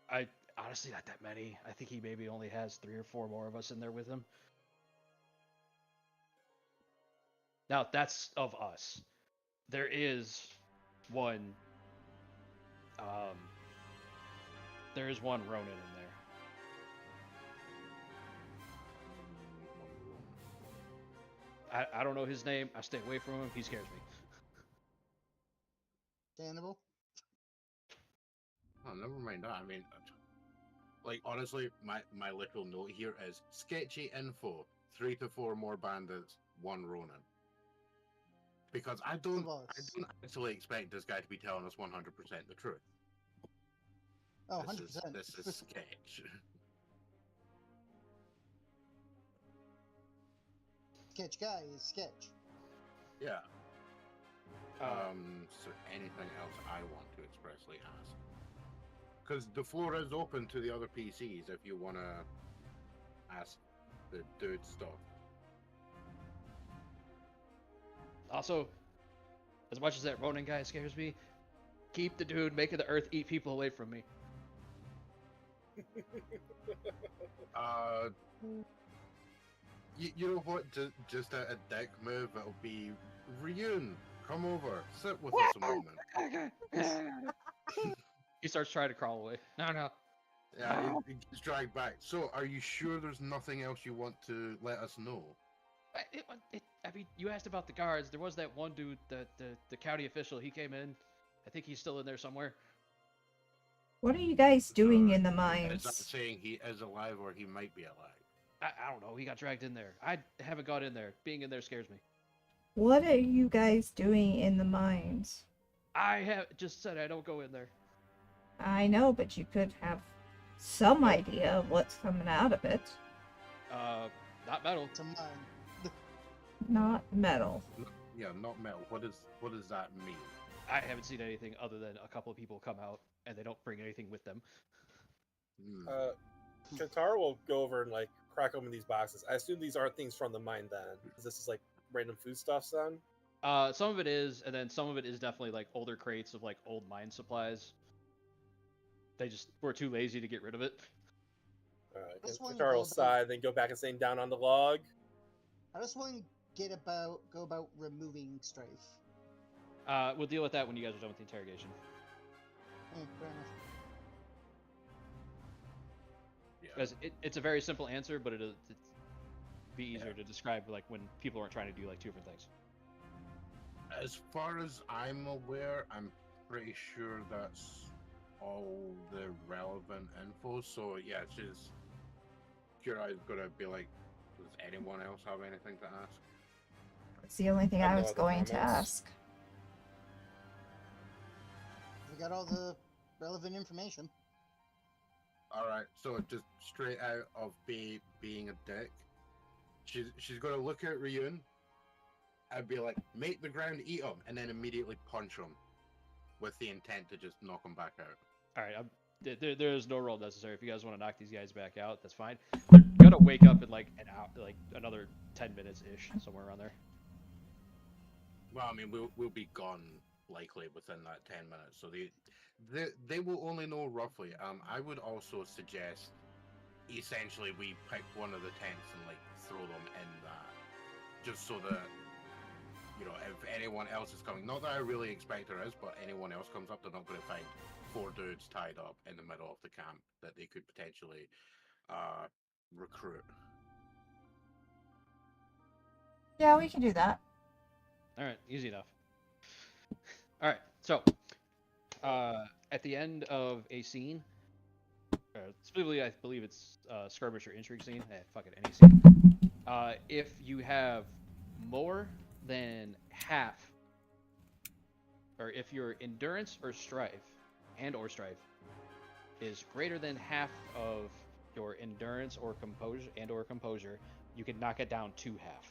I honestly not that many. I think he maybe only has 3 or 4 more of us in there with him. Now that's of us. There is one. There is one Ronin in there. I don't know his name. I stay away from him. He scares me. understandable. Oh, never mind that. I mean, like honestly, my little note here is sketchy info. 3 to 4 more bandits, 1 Ronin. Because I don't actually expect this guy to be telling us 100% the truth. Oh, 100%. This is sketch. Sketch guy is sketch. Yeah. Is there anything else I want to expressly ask? Because the floor is open to the other PCs if you want to ask the dude stuff. Also, as much as that Ronin guy scares me, keep the dude making the earth eat people away from me. You know what? Just a dick move. It'll be Ryun. Come over. Sit with us a moment. He starts trying to crawl away. No. Yeah, he gets dragged back. So, are you sure there's nothing else you want to let us know? I mean, you asked about the guards. There was that one dude, the county official. He came in. I think he's still in there somewhere. What are you guys doing in the Is mines? that saying he is alive or he might be alive? I don't know. He got dragged in there. I haven't got in there. Being in there scares me. What are you guys doing in the mines? I have just said I don't go in there. I know, but you could have some idea of what's coming out of it. Not metal. It's a mine. Not metal. Yeah, not metal. What does that mean? I haven't seen anything other than a couple of people come out and they don't bring anything with them. Katara will go over and like crack open these boxes. I assume these aren't things from the mine then, because this is like random foodstuffs then. Some of it is, and then some of it is definitely like older crates of like old mine supplies. They just were too lazy to get rid of it. Alright, This one Katara will will sigh, then go back and sit down on the log. How does one go about removing Strafe? We'll deal with that when you guys are done with the interrogation. Fair enough. Yeah. Because it's a very simple answer, but it'd be easier to describe like when people aren't trying to do like 2 different things. As far as I'm aware, I'm pretty sure that's all the relevant info. So yeah, Kira's gonna be like, does anyone else have anything to ask? It's the only thing I have I no was other going to comments. ask. We got all the relevant information. Alright, so just straight out of being a dick, she's gonna look at Ryun and be like, make the ground eat him, and then immediately punch him with the intent to just knock him back out. All right, there is no roll necessary. If you guys want to knock these guys back out, that's fine. They're gonna wake up in like an hour, like another 10 minutes ish, somewhere around there. Well, I mean, we'll be gone likely within that 10 minutes, so they will only know roughly. I would also suggest, essentially, we pick one of the tents and like throw them in that, just so that you know, if anyone else is coming, not that I really expect there is, but anyone else comes up, they're not going to find 4 dudes tied up in the middle of the camp that they could potentially recruit. Yeah, we can do that. All right, easy enough. All right, so at the end of a scene, specifically, I believe it's skirmish or intrigue scene. Fuck it, any scene. If you have more than half, or if your endurance or strife is greater than half of your endurance or composure, you can knock it down to half.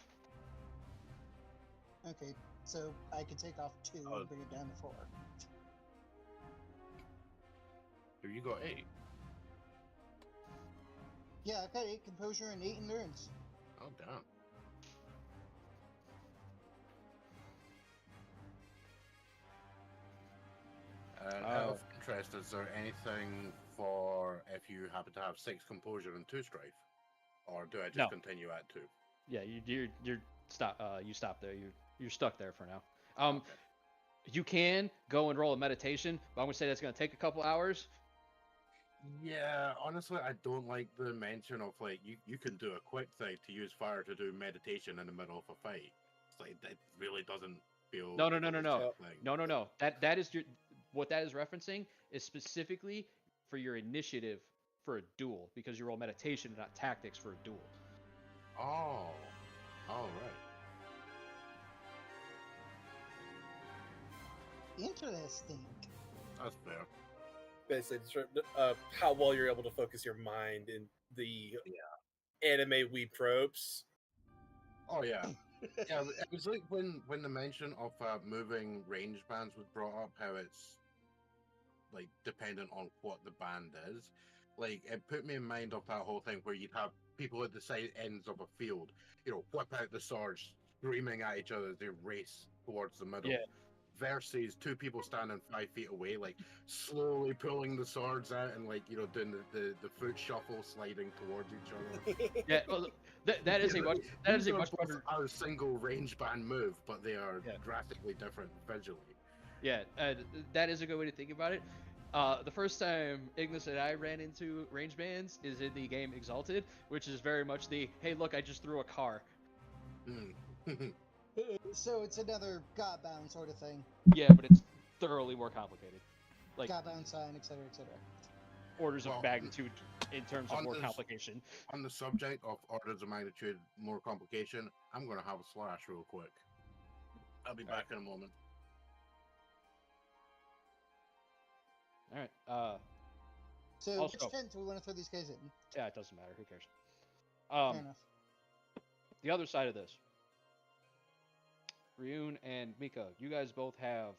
Okay, so I could take off 2 and bring it down to 4. Here you go, 8. Yeah, I've got 8 composure and 8 endurance. Oh, damn. Out of interest, is there anything for if you happen to have 6 composure and 2 strife, or do I just No. continue at 2? Yeah, you're stop. You stop there. You're stuck there for now. Okay. You can go and roll a meditation, but I'm gonna say that's gonna take a couple hours. Yeah, honestly, I don't like the mention of like you can do a quick thing to use fire to do meditation in the middle of a fight. It's like that really doesn't feel. No. Like, That is what that is referencing is specifically for your initiative for a duel, because you roll meditation, not tactics for a duel. Oh, all right. Interesting. That's fair. Basically, how well you're able to focus your mind in the anime weeb tropes. Oh yeah, yeah. It was like when the mention of moving range bands was brought up, how it's like dependent on what the band is. Like it put me in mind of that whole thing where you'd have people at the side ends of a field, you know, whip out the swords, screaming at each other as they race towards the middle. Yeah. Versus 2 people standing 5 feet away, like slowly pulling the swords out and like, you know, doing the foot shuffle, sliding towards each other. Yeah, well, that is a much better. A single range band move, but they are Yeah. drastically different visually. Yeah, that is a good way to think about it. The first time Ignis and I ran into range bands is in the game Exalted, which is very much the hey, look, I just threw a car. So it's another Godbound sort of thing. Yeah, but it's thoroughly more complicated. Like Godbound sign, etc., etc. orders Well, of magnitude in terms of on more this- complication. On the subject of orders of magnitude more complication, I'm gonna have a slash real quick. I'll be back in a moment. All right. So Also- which tent do we want to throw these guys in? Yeah, it doesn't matter. Who cares? Fair enough. The other side of this, Ryun and Mika, you guys both have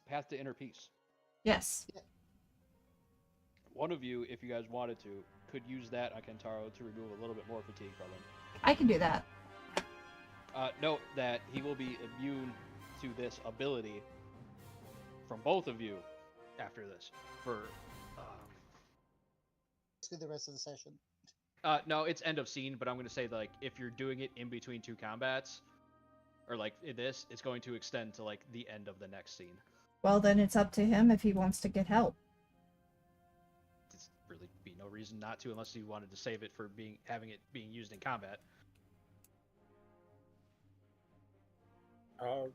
Path to Inner Peace. Yes. One of you, if you guys wanted to, could use that on Kentaro to remove a little bit more fatigue from him. I can do that. Note that he will be immune to this ability from both of you after this. For Basically the rest of the session. no, it's end of scene, but I'm going to say like if you're doing it in between 2 combats, or like in this, it's going to extend to like the end of the next scene. Well, then it's up to him if he wants to get help. There's really be no reason not to, unless you wanted to save it for having it being used in combat. Yeah,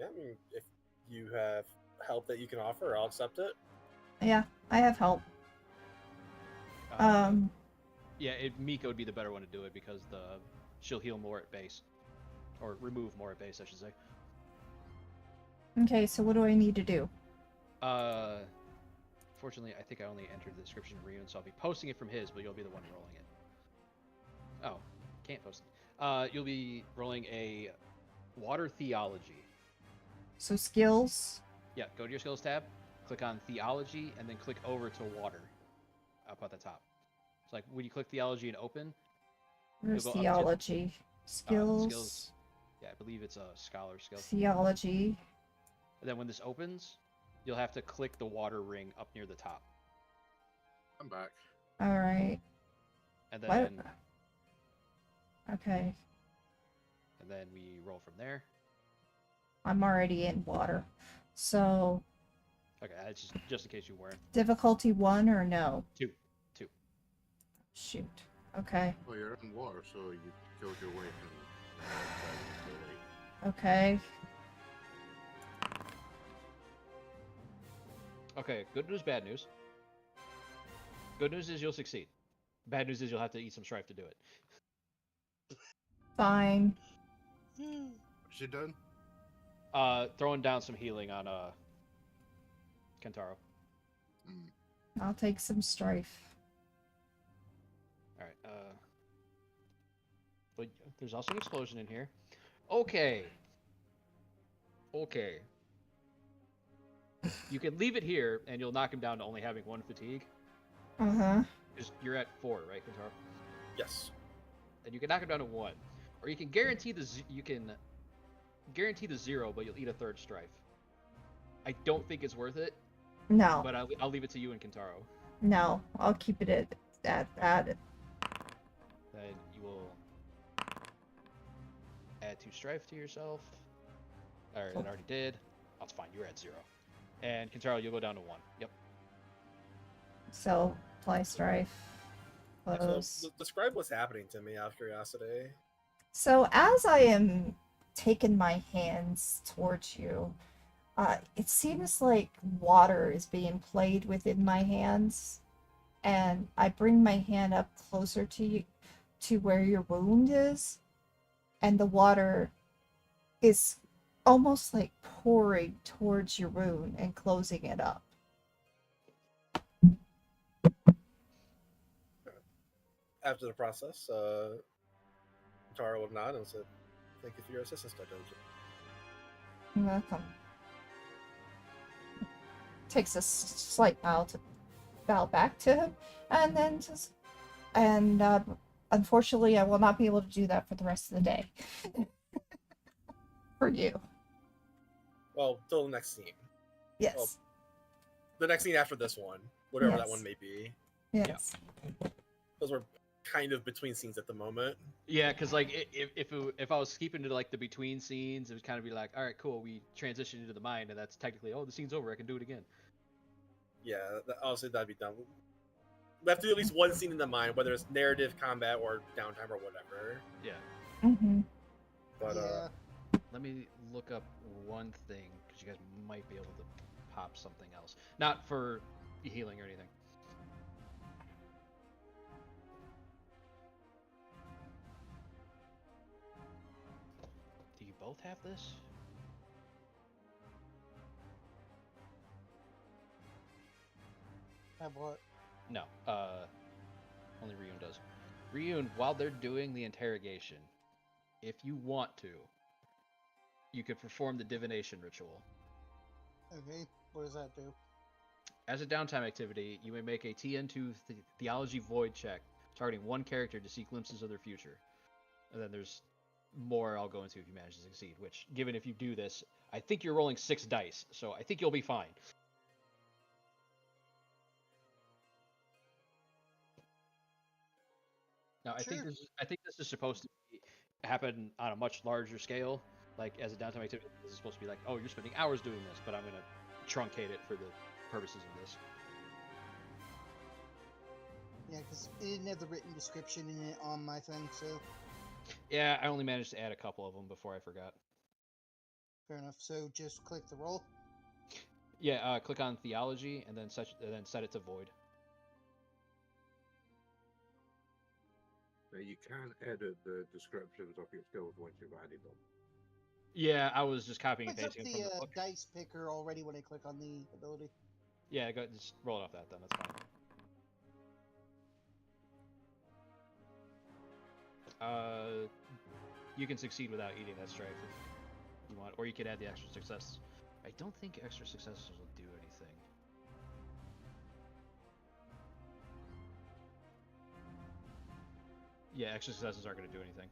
I mean, if you have help that you can offer, I'll accept it. Yeah, I have help. Yeah, Mika would be the better one to do it because she'll heal more at base, or remove more at base, I should say. Okay, so what do I need to do? Fortunately, I think I only entered the description of Ryun, so I'll be posting it from his, but you'll be the one rolling it. Oh, can't post it. You'll be rolling a Water Theology. So skills. Yeah, go to your skills tab, click on Theology, and then click over to Water up at the top. It's like when you click Theology and open. Where's You'll go up to- theology? Skills. skills. Yeah, I believe it's a scholar skill. Theology. And then when this opens, you'll have to click the water ring up near the top. I'm back. All right. And What? then Okay. And then we roll from there. I'm already in water. So, Okay, that's just in case you weren't. difficulty 1 or no? 2. Shoot. Okay. Oh, you're in water, so you killed your way from. Okay. Okay, good news, bad news. Good news is you'll succeed. Bad news is you'll have to eat some strife to do it. Fine. What's she done? Throwing down some healing on Kentaro. I'll take some strife. Alright, but there's also an explosion in here. Okay. You can leave it here, and you'll knock him down to only having 1 fatigue. Uh-huh. Because you're at 4, right, Kentaro? Yes. And you can knock him down to 1. Or you can guarantee the 0, but you'll eat a 3rd strife. I don't think it's worth it, No. but I'll leave it to you and Kentaro. No. I'll keep it at it. Then you will add 2 strife to yourself. Alright, it already did. That's fine, you're at 0. And Kentaro, you'll go down to 1. Yep. So, apply strife. Close. So, describe what's happening to me out of curiosity. So, as I am taking my hands towards you, it seems like water is being played within my hands, and I bring my hand up closer to you, to where your wound is, and the water is almost like pouring towards your wound and closing it up. After the process, Tara will nod and said, "Thank you for your assistance, Dungeon." You're welcome. Takes a slight bow back to him, and then just, and unfortunately, I will not be able to do that for the rest of the day. For you, Well, till the next scene. yes, Well, the next scene after this one, whatever that Yes. one may be. yes, Those were kind of between scenes at the moment. Yeah, because like if I was skipping to like the between scenes, it would kind of be like, all right, cool, we transition into the mind, and that's technically, oh, the scene's over, I can do it again. Yeah, honestly, that'd be done. We have to do at least one scene in the mind, whether it's narrative, combat, or downtime, or whatever. Yeah. mm-hmm. But Yeah. Let me look up one thing because you guys might be able to pop something else, not for healing or anything. Do you both have this? Have what? No. Only Ryun does. Ryun, while they're doing the interrogation, if you want to, you could perform the divination ritual. Okay. What does that do? As a downtime activity, you may make a TN2 Theology Void check, targeting one character to see glimpses of their future. And then there's more I'll go into if you manage to succeed, which, given if you do this, I think you're rolling 6 dice, so I think you'll be fine. Now, I think Sure. this is supposed to happen on a much larger scale. Like, as a downtime activity, this is supposed to be like, oh, you're spending hours doing this, but I'm going to truncate it for the purposes of this. Yeah, because it didn't have the written description in it on my thing, so Yeah, I only managed to add a couple of them before I forgot. fair enough. So just click the roll. Yeah, click on Theology and then set it to Void. You can edit the descriptions of your skills once you've added them. Yeah, I was just copying and Brings up pasting it from the the book. dice picker already when I click on the ability. Yeah, just roll it off that then. That's fine. You can succeed without eating that strife if you want, or you could add the extra success. I don't think extra successes will do anything. Yeah, extra successes aren't going to do anything.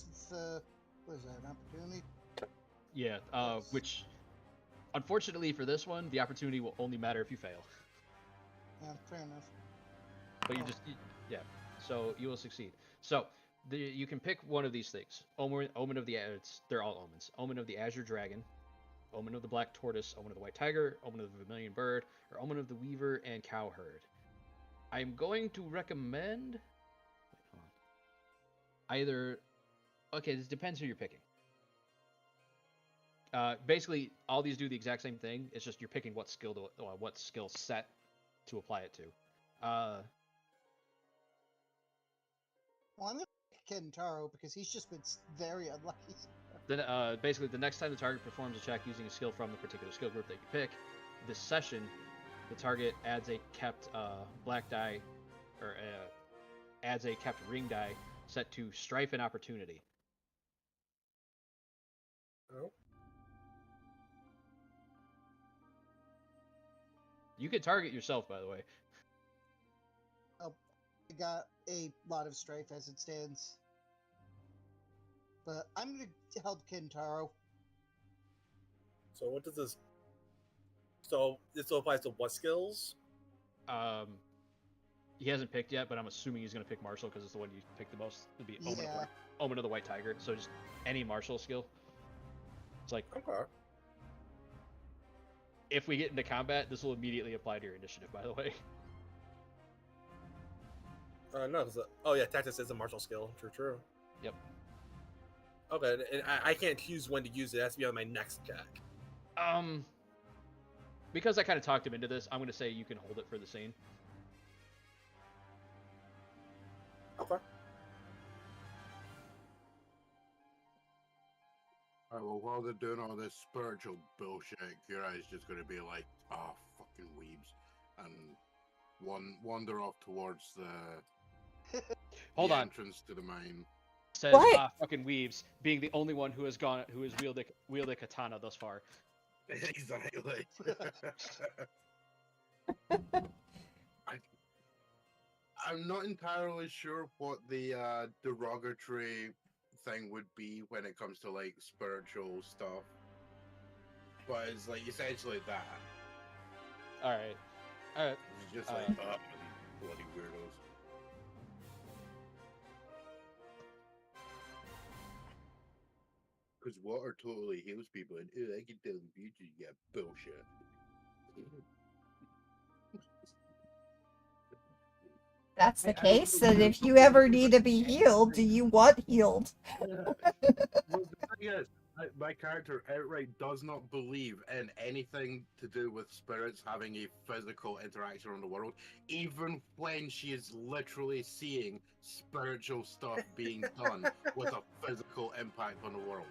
It's what is that? An opportunity? Yeah, Yes. which, unfortunately for this one, the opportunity will only matter if you fail. Yeah, fair enough. But yeah. So you will succeed. So you can pick one of these things. Omen of the they're all omens. Omen of the Azure Dragon, Omen of the Black Tortoise, Omen of the White Tiger, Omen of the Vermilion Bird, or Omen of the Weaver and Cowherd. I'm going to recommend. Wait, hold on. Either. Okay, this depends who you're picking. Basically, all these do the exact same thing. It's just you're picking what skill set to apply it to. Well, I'm gonna pick Kentaro because he's just been very unlucky. Then, basically, the next time the target performs a check using a skill from the particular skill group that you pick, this session, the target adds a kept black die, or adds a kept ring die set to Strife and Opportunity. Oh. You can target yourself, by the way. I got a lot of strife as it stands. But I'm going to help Kentaro. So what does this... So this applies to what skills? He hasn't picked yet, but I'm assuming he's going to pick Martial because it's the one you picked the most. It'd be Yeah. Omen of the White Tiger. So just any Martial skill. It's like, Okay. if we get into combat, this will immediately apply to your initiative, by the way. No, oh yeah, Tactics is a martial skill. True. Yep. Okay, and I can't choose when to use it. It has to be on my next check. Because I kind of talked him into this, I'm going to say you can hold it for the scene. Okay. Alright, well, while they're doing all this spiritual bullshit, Kurai's just gonna be like, oh, fucking weebs, and wander off towards the Hold on. entrance to the mine. Says What? fucking weebs, being the only one who has wielded katana thus far. Exactly. I'm not entirely sure what the derogatory thing would be when it comes to like spiritual stuff, but it's like essentially that. All right. It's just like these bloody weirdos. Because water totally heals people, and I can tell the future, yeah, bullshit. That's the I don't case. know And where- if you ever need to be healed, do you want healed? Well, the thing is, my character outright does not believe in anything to do with spirits having a physical interaction on the world, even when she is literally seeing spiritual stuff being done with a physical impact on the world.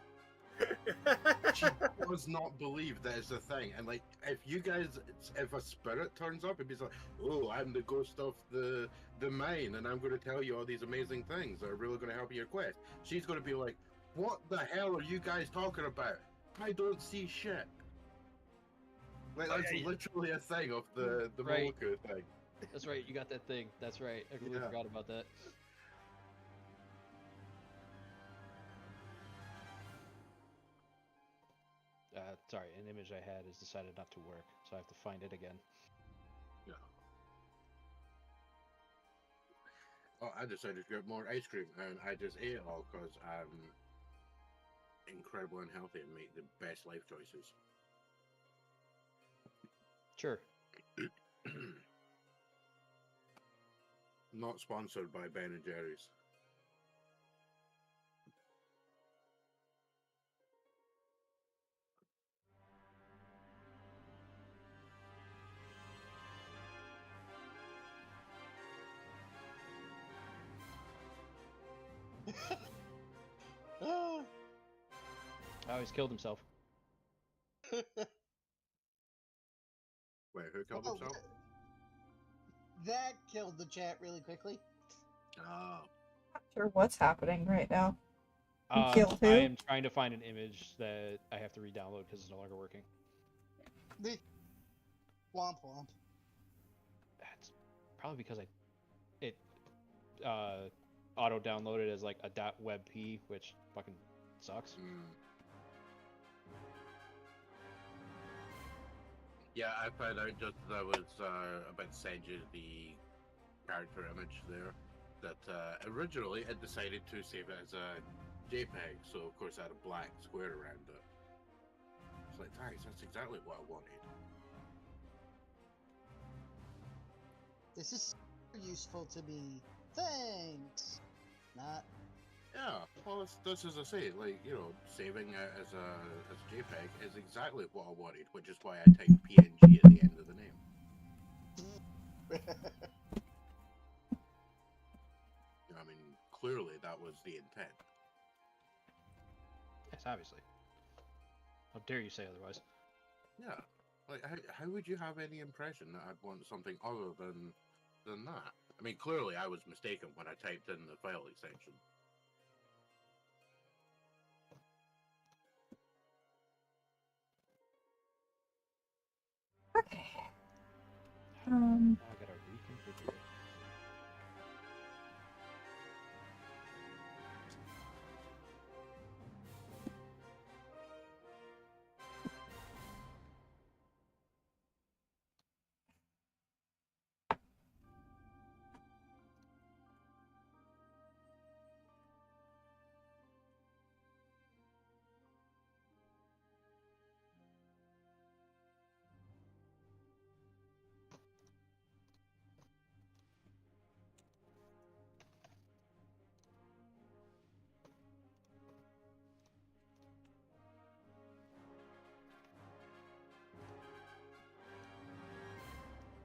She does not believe that it's a thing. And like, if a spirit turns up, it'd be like, oh, I'm the ghost of the mine, and I'm going to tell you all these amazing things that are really going to help your quest. She's going to be like, what the hell are you guys talking about? I don't see shit. Like, that's literally a thing of the Right. Moloku thing. That's right. You got that thing. That's right. I completely Yeah. forgot about that. Sorry, an image I had has decided not to work, so I have to find it again. Yeah. Oh, I decided to get more ice cream, and I just ate it all because I'm incredible and healthy and make the best life choices. Sure. Not sponsored by Ben and Jerry's. Oh, he's killed himself. Wait, who killed Oh, himself? that killed the chat really quickly. Oh. Not sure what's happening right now. You killed who? I am trying to find an image that I have to re-download because it's no longer working. The womp womp. That's probably because it auto-downloaded as like a .webp, which fucking sucks. Mm. Yeah, I found out just as I was about to send you the character image there that originally it decided to save it as a JPEG, so of course I had a black square around it. It's like, thanks, that's exactly what I wanted. This is useful to me. Thanks. Not. Yeah, well, this as I say, like, you know, saving it as a JPEG is exactly what I wanted, which is why I typed PNG at the end of the name. I mean, clearly that was the intent. Yes, obviously. How dare you say otherwise? Yeah, like, how would you have any impression that I'd want something other than that? I mean, clearly I was mistaken when I typed in the file extension. Okay. Now I gotta reconfigure it.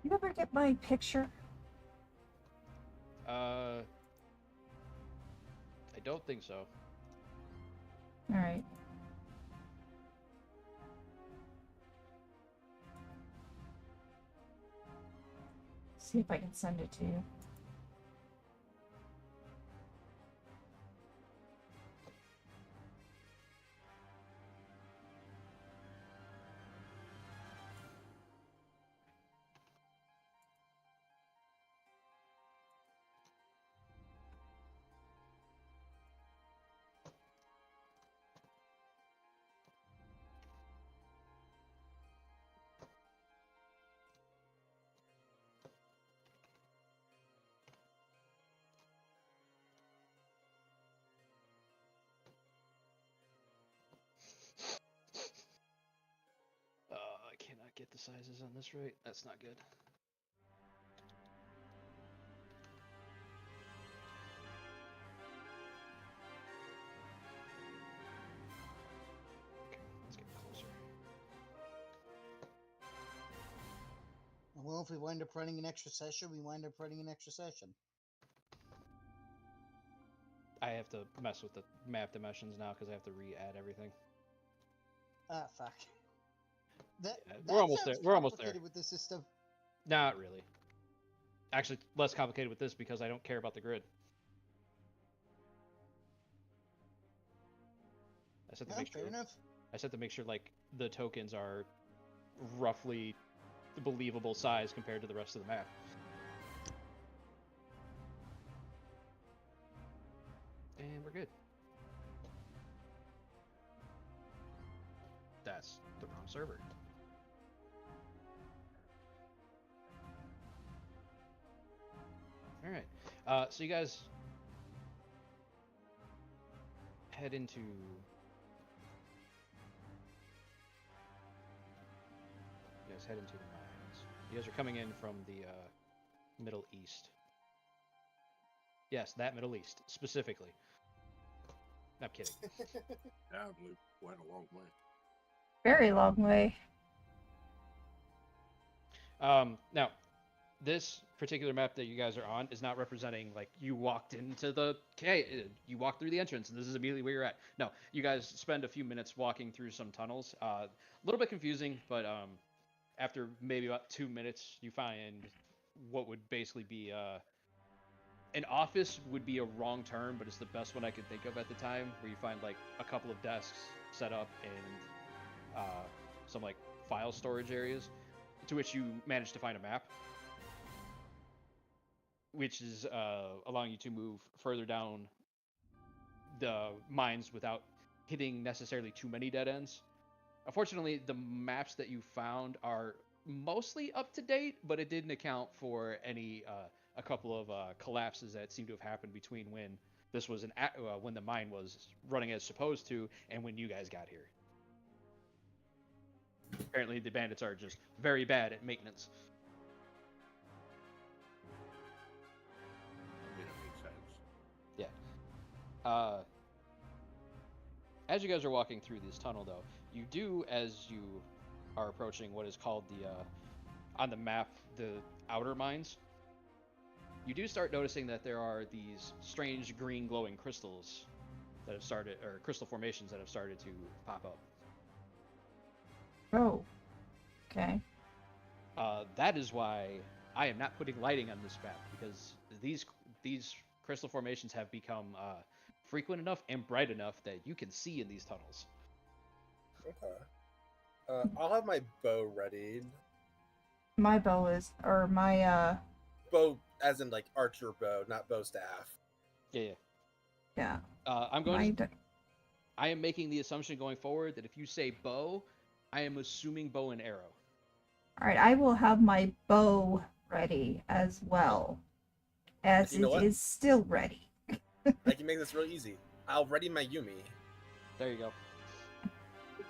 You ever get my picture? I don't think so. All right. See if I can send it to you. I cannot get the sizes on this right. That's not good. Okay, let's get closer. Well, if we wind up running an extra session, we wind up running an extra session. I have to mess with the map dimensions now because I have to re-add everything. Ah, fuck. That, Yeah, that we're almost sounds there. We're almost there. complicated with the system. Not really. Actually, less complicated with this because I don't care about the grid. I just have to No, make sure. fair enough. I just have to make sure like the tokens are roughly the believable size compared to the rest of the map. And we're good. That's the wrong server. All right. So you guys head into. You guys head into the mines. You guys are coming in from the Middle East. Yes, that Middle East specifically. No, I'm kidding. Yeah, we went a long way. Very long way. Now, this particular map that you guys are on is not representing like you walked into the you walked through the entrance and this is immediately where you're at. No, you guys spend a few minutes walking through some tunnels. A little bit confusing, but after maybe about 2 minutes, you find what would basically be an office would be a wrong term, but it's the best one I could think of at the time, where you find like a couple of desks set up and some like file storage areas, to which you manage to find a map, which is allowing you to move further down the mines without hitting necessarily too many dead ends. Unfortunately, the maps that you found are mostly up to date, but it didn't account for any a couple of collapses that seem to have happened between when this was when the mine was running as supposed to and when you guys got here. Apparently, the bandits are just very bad at maintenance. I mean, it makes sense. As you guys are walking through this tunnel, though, you do, as you are approaching what is called on the map, the outer mines, you do start noticing that there are these strange green glowing crystals that have started, or crystal formations that have started to pop up. Oh. Okay. That is why I am not putting lighting on this map, because these crystal formations have become frequent enough and bright enough that you can see in these tunnels. Okay. I'll have my bow readied. My bow is, or my, Bow as in like archer bow, not bow staff. Yeah. yeah. I'm My going to... I am making the assumption going forward that if you say bow, I am assuming bow and arrow. Alright, I will have my bow ready as well, as You know it what? is still ready. I can make this real easy. I'll ready my Yumi, There you go.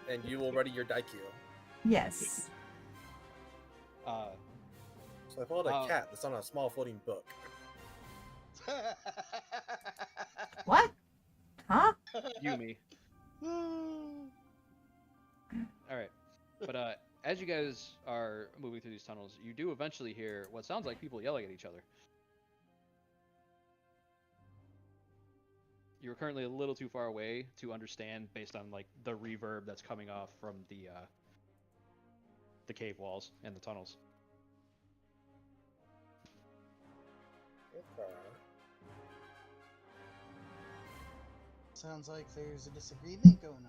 and you will ready your Daikyu. Yes. So I followed a cat that's on a small floating book. What? Huh? Yumi. Alright. But as you guys are moving through these tunnels, you do eventually hear what sounds like people yelling at each other. You're currently a little too far away to understand based on like the reverb that's coming off from the cave walls and the tunnels. Okay. Sounds like there's a disagreement going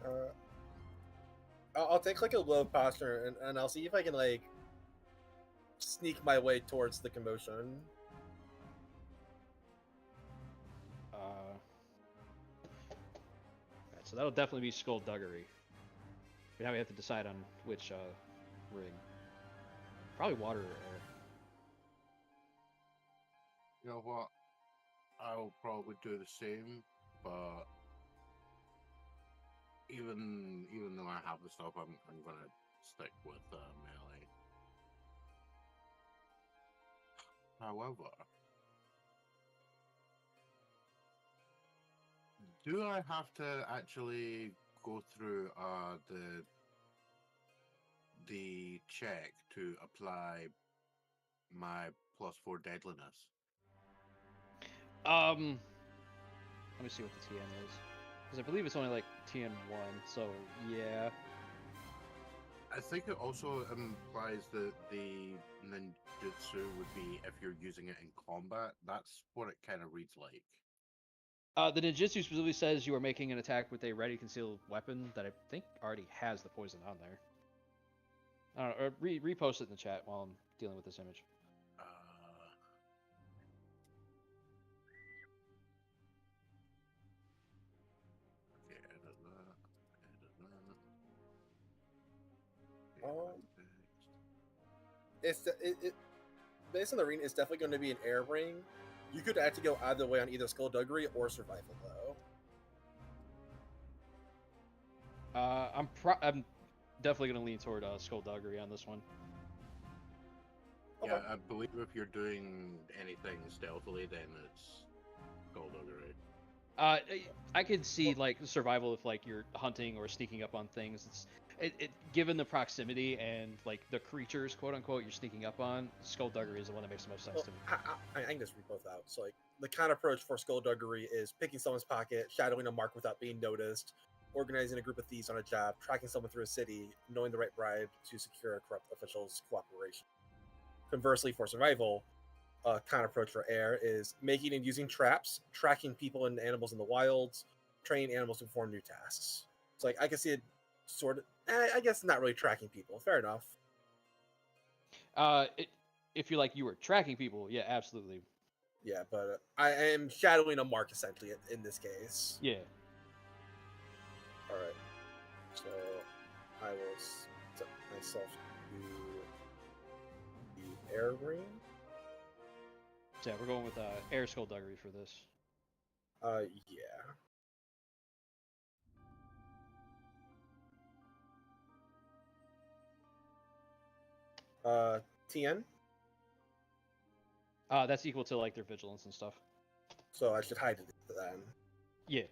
on. I'll take like a low posture and I'll see if I can like sneak my way towards the commotion. Right, so that'll definitely be skullduggery. But now we have to decide on which ring. Probably water or air. You know what? I'll probably do the same, but even though I have the stuff, I'm gonna stick with melee. However, do I have to actually go through the check to apply my +4 deadliness? Let me see what the TN is. Because I believe it's only like TN1, so yeah. I think it also implies that the ninjutsu would be if you're using it in combat. That's what it kind of reads like. The ninjutsu specifically says you are making an attack with a ready concealed weapon that I think already has the poison on there. I don't know, or repost it in the chat while I'm dealing with this image. Okay, edit that. Based on the arena, it's definitely going to be an air ring. You could actually go either way on either skullduggery or survival, though. I'm definitely gonna lean toward skullduggery on this one. Yeah, I believe if you're doing anything stealthily, then it's skullduggery. I could see like survival if like you're hunting or sneaking up on things. Given the proximity and like the creatures, quote unquote, you're sneaking up on, skullduggery is the one that makes the most sense to me. I can just read both out. So like the counter approach for skullduggery is picking someone's pocket, shadowing a mark without being noticed, organizing a group of thieves on a job, tracking someone through a city, knowing the right bribe to secure a corrupt official's cooperation. Conversely, for survival, counter approach for air is making and using traps, tracking people and animals in the wilds, training animals to perform new tasks. So like I can see it sort of, I guess not really tracking people. Fair enough. If you like, you were tracking people, yeah, absolutely. Yeah, but I am shadowing a mark essentially in this case. Yeah. All right. So I will set myself the air ring. So yeah, we're going with air skullduggery for this. Yeah. TN. That's equal to like their vigilance and stuff. So I should hide it then. Yeah.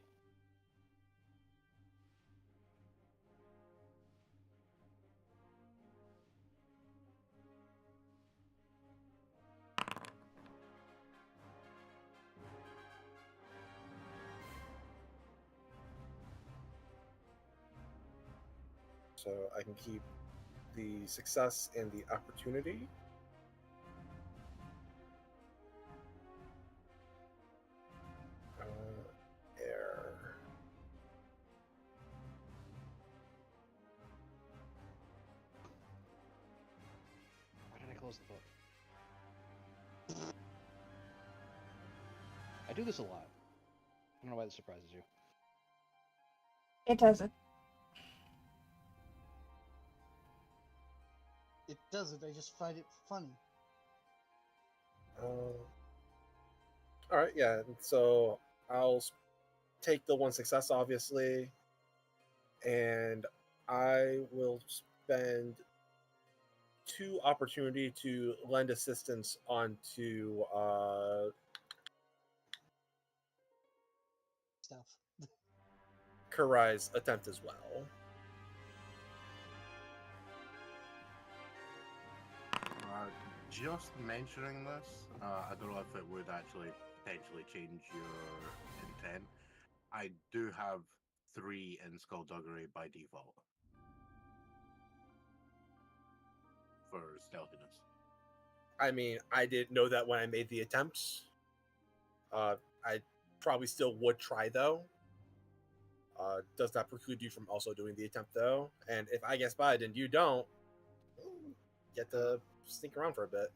So I can keep the success and the opportunity. Air. Why did I close the book? I do this a lot. I don't know why this surprises you. It doesn't. It doesn't. I just find it funny. All right, yeah. So I'll take the one success, obviously, and I will spend 2 opportunity to lend assistance onto Stuff. Kurai's attempt as well. Just mentioning this, I don't know if it would actually potentially change your intent. I do have 3 in skullduggery by default for stealthiness. I mean, I didn't know that when I made the attempt. I probably still would try though. Does not preclude you from also doing the attempt though. And if I get spotted and you don't, get to sneak around for a bit.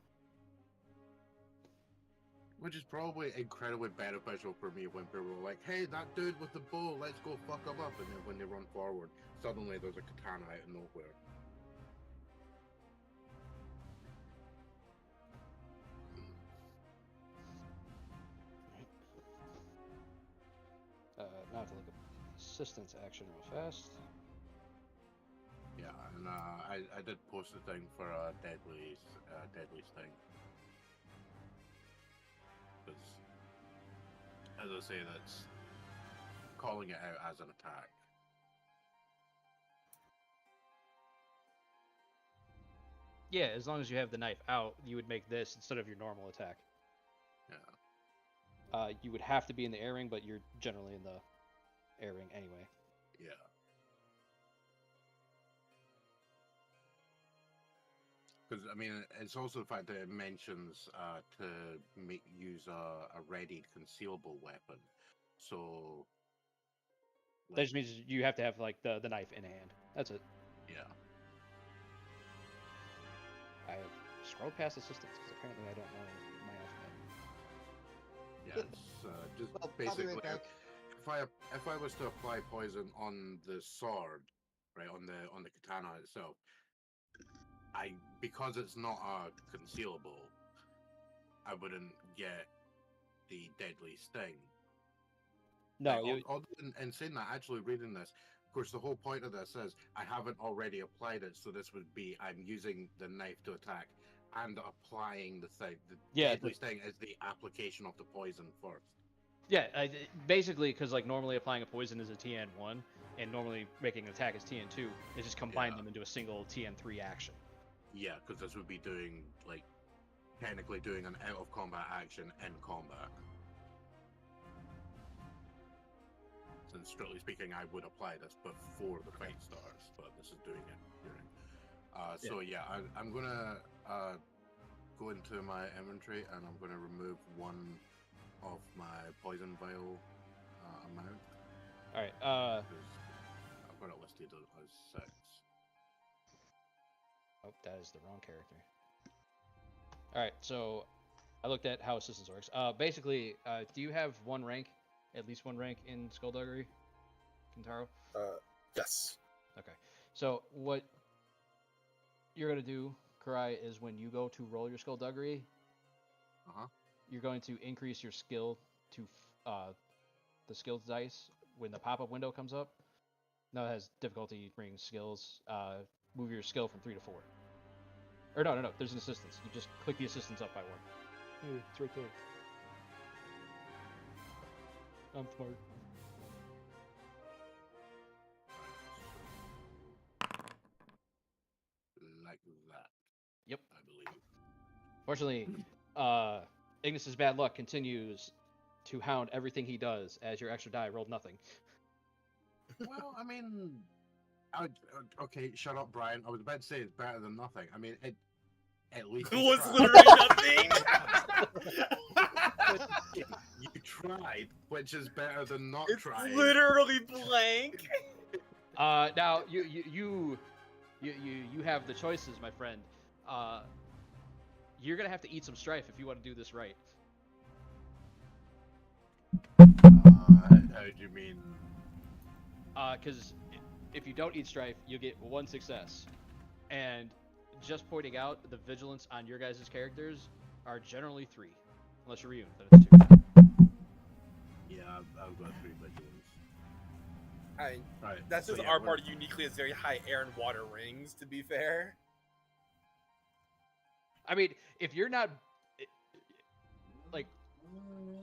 Which is probably incredibly beneficial for me when people are like, hey, that dude with the bow, let's go fuck him up. And then when they run forward, suddenly there's a katana out of nowhere. Now I have to look up assistance action real fast. Yeah, and I did post a thing for Deadly's thing. Because, as I say, that's calling it out as an attack. Yeah, as long as you have the knife out, you would make this instead of your normal attack. Yeah. You would have to be in the air ring, but you're generally in the air ring anyway. Yeah. Because, I mean, it's also the fact that it mentions to use a readied concealable weapon. So... That just means you have to have like the knife in hand. That's it. Yeah. I have scrolled past assistance because apparently I don't know my alphabet. Yeah, it's just Well, I'll be basically... right back. If I was to apply poison on the sword, right, on the katana itself, because it's not a concealable, I wouldn't get the deadly sting. No, Like, and saying that, actually reading this, of course, the whole point of this is I haven't already applied it, so this would be I'm using the knife to attack and applying the thing. The deadly sting is the application of the poison first. Yeah, basically, because like normally applying a poison is a TN1, and normally making an attack is TN2. It just combine them into a single TN3 action. Yeah, because this would be doing like technically doing an out of combat action in combat. Since strictly speaking, I would apply this before the fight starts, but this is doing it during. So yeah, I'm gonna go into my inventory and I'm gonna remove 1 of my poison vial amount. All right. I've got it listed as 6. Oh, that is the wrong character. All right, so I looked at how assistance works. Basically, do you have at least one rank in skullduggery, Kintaro? Yes. Okay. So what you're gonna do, Karai, is when you go to roll your skullduggery, you're going to increase your skill to the skills dice when the pop-up window comes up. Now it has difficulty bringing skills. Move your skill from 3 to 4. Or no. There's an assistance. You just click the assistance up by 1. Hey, it's right there. I'm smart. Like that. Yep. I believe. Fortunately, Ignis's bad luck continues to hound everything he does, as your extra die rolled nothing. Well, I mean, okay, shut up, Brian. I was about to say it's better than nothing. I mean, at least It you was tried. literally nothing. You tried, which is better than not It's trying. literally blank. Now you have the choices, my friend. You're gonna have to eat some strife if you want to do this right. How do you mean? Because if you don't eat strife, you'll get 1 success. And just pointing out, the vigilance on your guys' characters are generally 3, unless you're Ryun, then it's 2. Yeah, I've got 3 vigilance. Right. That's so just yeah, our we're- party uniquely has very high air and water rings, to be fair. I mean, if you're not, like,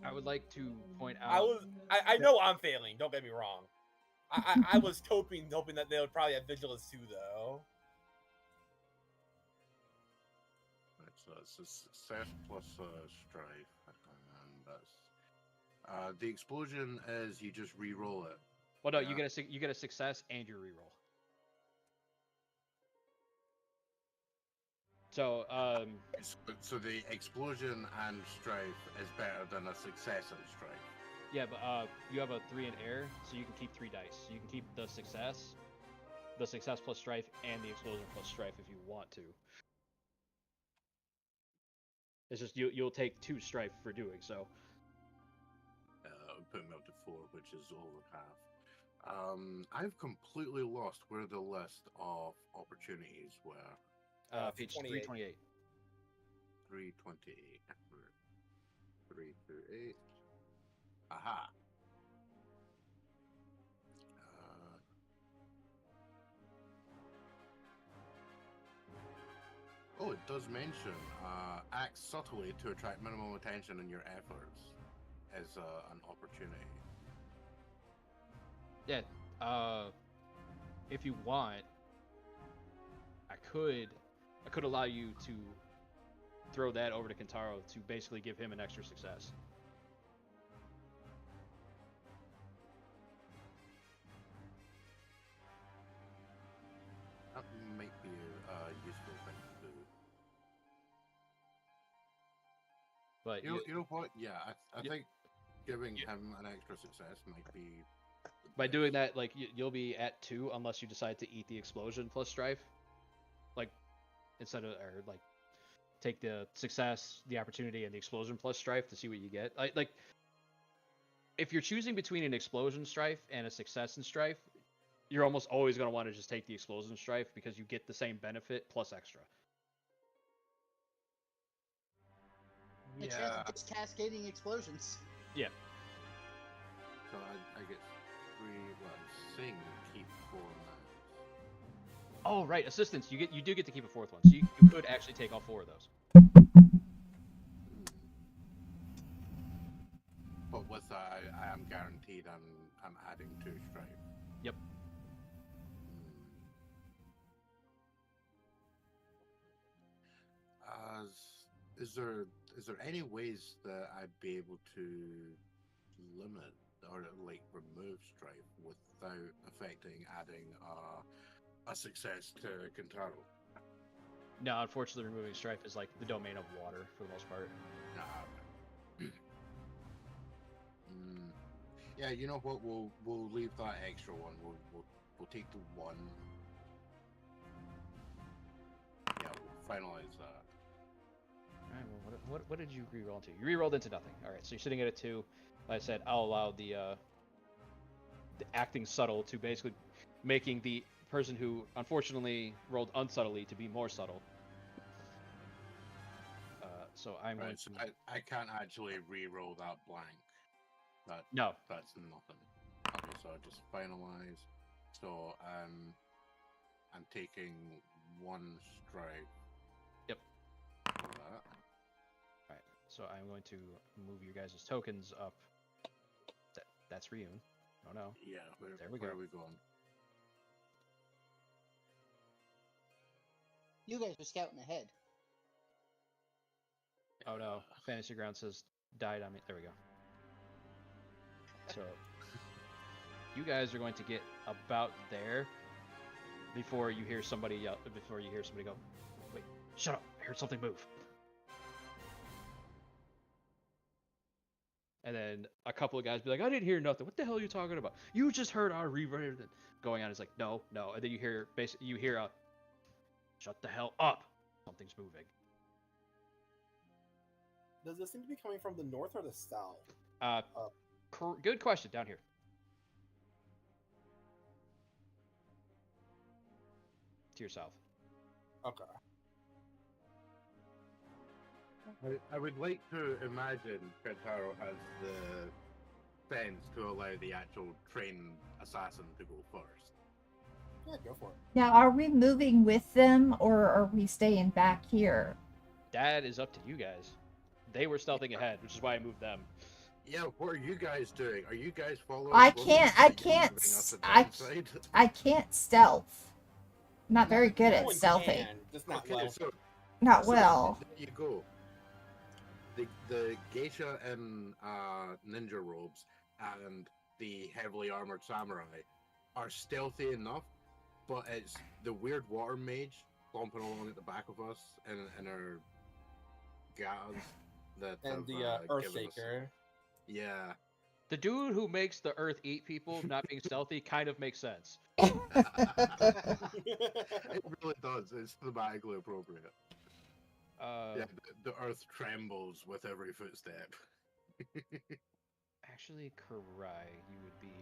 I would like to point out. I know I'm failing, don't get me wrong. I was hoping that they would probably have vigilance too, though. Right, so it's a success plus strife, and that's the explosion is you just re-roll it. Well, no, Yeah. you get a success and your reroll. So, So the explosion and strife is better than a success and strife. yeah, but you have a 3 in air, so you can keep 3 dice. So you can keep the success plus strife, and the explosion plus strife if you want to. It's just you'll take 2 strife for doing so. Put me up to 4, which is over half. I've completely lost where the list of opportunities were. Page 28. 328. 328. 328. Aha. Oh, it does mention act subtly to attract minimum attention in your efforts as an opportunity. Yeah. If you want, I could allow you to throw that over to Kentaro to basically give him an extra success. That might be a useful thing to do. But You know what? Yeah, I think giving him an extra success might be. by doing that, like you'll be at 2 unless you decide to eat the explosion plus strife. Like instead of or like take the success, the opportunity, and the explosion plus strife to see what you get. Like if you're choosing between an explosion strife and a success and strife, you're almost always going to want to just take the explosion strife because you get the same benefit plus extra. The chance of just cascading explosions. Yeah. So I get 3. Well, sing keep 4 now. Oh right, assistance. You do get to keep a 4th one, so you could actually take all 4 of those. But with that, I am guaranteed I'm adding 2 strife. Yep. Is there any ways that I'd be able to limit or like remove strife without affecting adding a success to Kentaro? No, unfortunately, removing strife is like the domain of water for the most part. Nah. Yeah, you know what? We'll leave that extra one. We'll take the 1. Yeah, we'll finalize that. Alright, well, what did you reroll into? You rerolled into nothing. Alright, so you're sitting at a 2. Like I said, I'll allow the acting subtle to basically making the person who unfortunately rolled unsubtly to be more subtle. So I'm going Right, to... so I can't actually re-roll that blank. No. That's nothing. Okay, so I just finalize. So I'm taking 1 strike. Yep. For that. Alright, so I'm going to move your guys' tokens up. That's Ryun. Oh no. Yeah, There we where go. are we going? You guys are scouting ahead. Oh no. Fantasy Ground says died on me. There we go. So you guys are going to get about there before you hear somebody yell, before you hear somebody go, wait, shut up, I heard something move. And then a couple of guys be like, I didn't hear nothing. What the hell are you talking about? You just heard our reverb going on. It's like, no. And then you hear a, shut the hell up. Something's moving. Does this seem to be coming from the north or the south? Good question. Down here. To your south. Okay. I would like to imagine Kentaro has the sense to allow the actual trained assassin to go first. Yeah, go for it. Now, are we moving with them or are we staying back here? That is up to you guys. They were stealthing ahead, which is why I moved them. Yeah, what are you guys doing? Are you guys following? I Volley? can't Are you moving us alongside? I can't stealth. Not very good No at one stealthing. can, just not Okay, well. so Not so well. there you go. The geisha in ninja robes and the heavily armored samurai are stealthy enough, but it's the weird water mage stomping along at the back of us in our guards that And have, the Earth given us- Shaker. Yeah. The dude who makes the earth eat people not being stealthy kind of makes sense. It really does. It's thematically appropriate. Yeah, the earth trembles with every footstep. Actually, Karai, you would be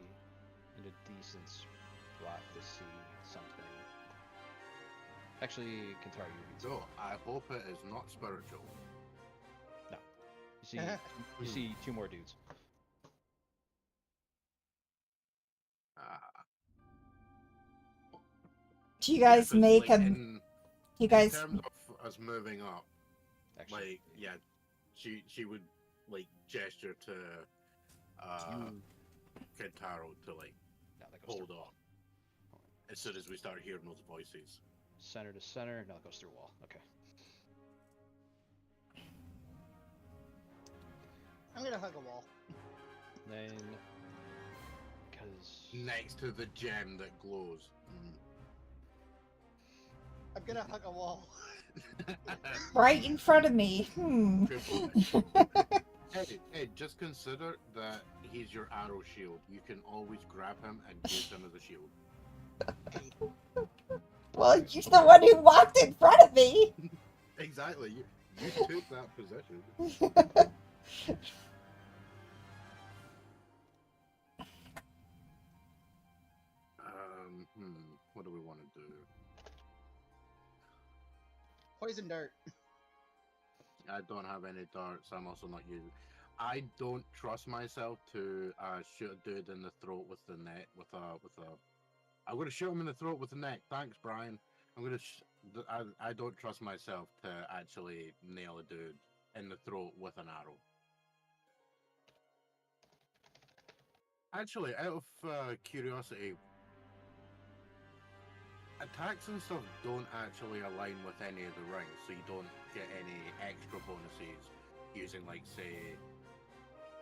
in a decent spot to see something. Actually, Kentaro, you would be. So I hope it is not spiritual. You see two more dudes. Do you guys Yeah, make like, a... in You guys... terms of us moving up, Actually, like, yeah, she would like gesture to Kentaro to like no, that goes hold through up as soon as we start hearing those voices. center to center. No, it goes through wall. Okay. I'm gonna hug a wall. Then, because Next to the gem that glows. I'm gonna hug a wall. Right in front of me. Hey, just consider that he's your arrow shield. You can always grab him and use him as a shield. Well, you're the one who walked in front of me. Exactly. You took that position. What do we want to do? Poison dart. I don't have any darts. I'm also not using. I don't trust myself to shoot a dude in the throat with the net with a. I'm gonna shoot him in the throat with the neck. Thanks, Brian. I'm gonna. I don't trust myself to actually nail a dude in the throat with an arrow. Actually, out of curiosity, attacks and stuff don't actually align with any of the rings, so you don't get any extra bonuses using, like, say,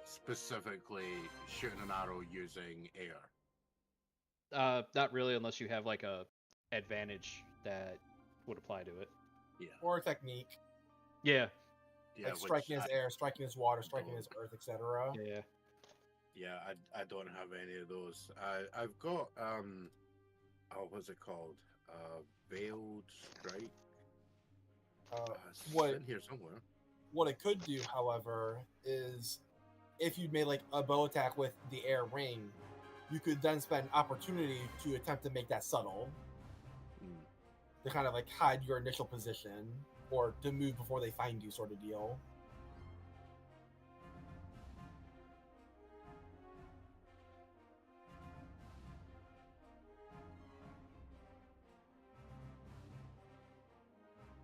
specifically shooting an arrow using air. Not really, unless you have like a advantage that would apply to it. Yeah. Or a technique. Yeah. Yeah, Like striking his air, striking his water, striking his earth, etc. Yeah. Yeah, I don't have any of those. I've got what's it called? Veiled Strike. It's What in here somewhere. what it could do, however, is if you made like a bow attack with the air ring, you could then spend opportunity to attempt to make that subtle. to kind of like hide your initial position or to move before they find you, sort of deal.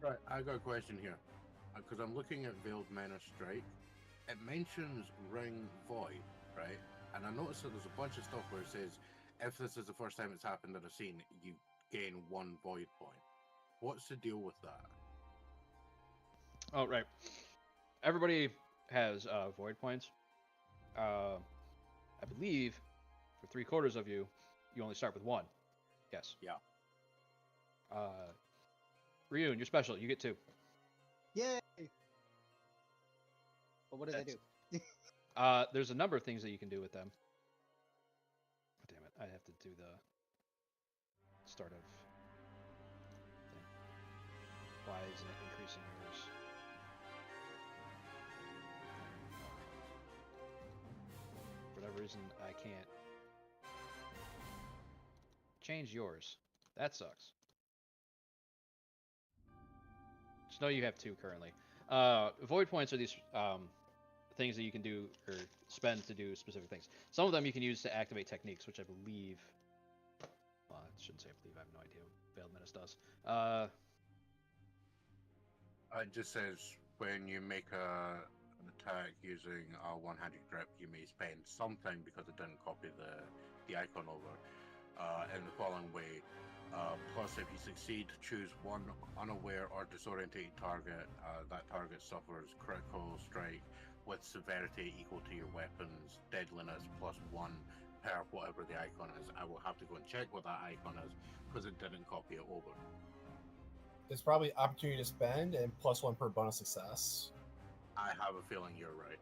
Right, I got a question here. Because I'm looking at Veiled Menace Strike. It mentions Ring Void, right? And I noticed that there's a bunch of stuff where it says, if this is the first time it's happened at a scene, you gain 1 Void point. What's the deal with that? Oh, right. Everybody has void points. I believe for 3/4 of you, you only start with 1. Yes. Yeah. Ryun, you're special. You get 2. Yay! But what do they do? There's a number of things that you can do with them. Oh, damn it. I have to do the start of thing. Why isn't it increasing yours? For whatever reason, I can't change yours. That sucks. Just know you have 2 currently. Void points are these things that you can do or spend to do specific things. Some of them you can use to activate techniques, which I believe. Well, I shouldn't say I believe. I have no idea what Veiled Menace does. It just says when you make an attack using a one-handed grip, you may spend something because it didn't copy the icon over in the following way. Plus, if you succeed, choose one unaware or disorientated target. That target suffers critical strike with severity equal to your weapon's deadliness plus 1 per whatever the icon is. I will have to go and check what that icon is because it didn't copy it over. It's probably opportunity to spend and +1 per bonus success. I have a feeling you're right.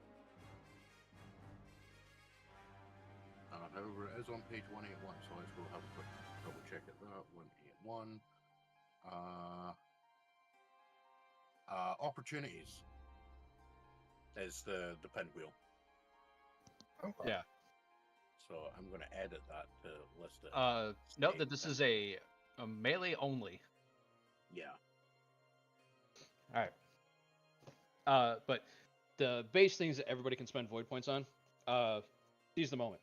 However, it is on page 181, so let's go have a quick double check at that. 181. Opportunities is the pinwheel. Okay. Yeah. So I'm going to edit that to list it. Note that this is a melee only. Yeah. All right. But the base things that everybody can spend void points on, seize the moment.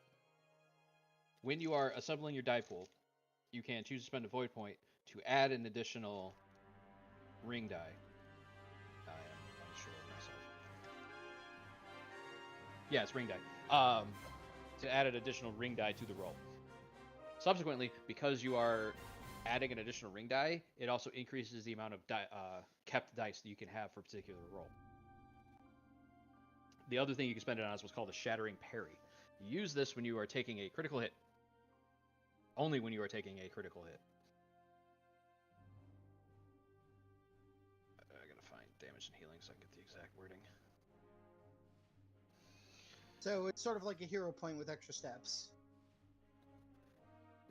When you are assembling your die pool, you can choose to spend a void point to add an additional ring die. I am unsure of myself. Yeah, it's ring die. To add an additional ring die to the roll. Subsequently, because you are adding an additional ring die, it also increases the amount of kept dice that you can have for a particular roll. The other thing you can spend it on is what's called a shattering parry. You use this when you are taking a critical hit. Only when you are taking a critical hit. I gotta find damage and healing so I can get the exact wording. So it's sort of like a hero point with extra steps.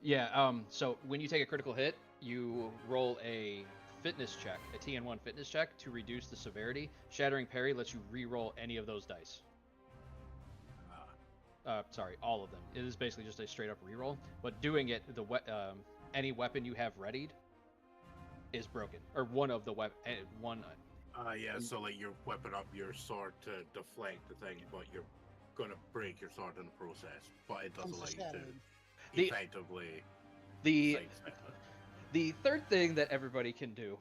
Yeah, so when you take a critical hit, you roll a fitness check, a TN1 fitness check to reduce the severity. Shattering parry lets you re-roll any of those dice. Sorry, all of them. It is basically just a straight up reroll, but doing it, any weapon you have readied is broken, or one of the one. Yeah, so like you're whipping up your sword to deflect the thing, but you're gonna break your sword in the process. But it does allow you to effectively. The third thing that everybody can do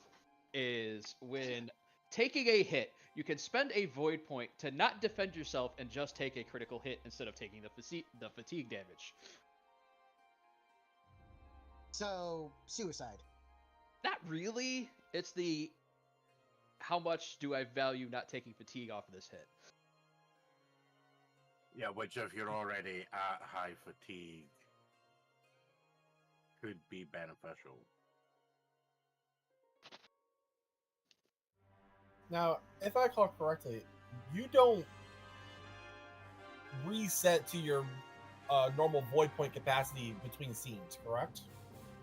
is when taking a hit, you can spend a void point to not defend yourself and just take a critical hit instead of taking the fatigue damage. So, suicide. Not really. It's the how much do I value not taking fatigue off of this hit. Yeah, which if you're already at high fatigue could be beneficial. Now, if I recall correctly, you don't reset to your normal void point capacity between scenes, correct?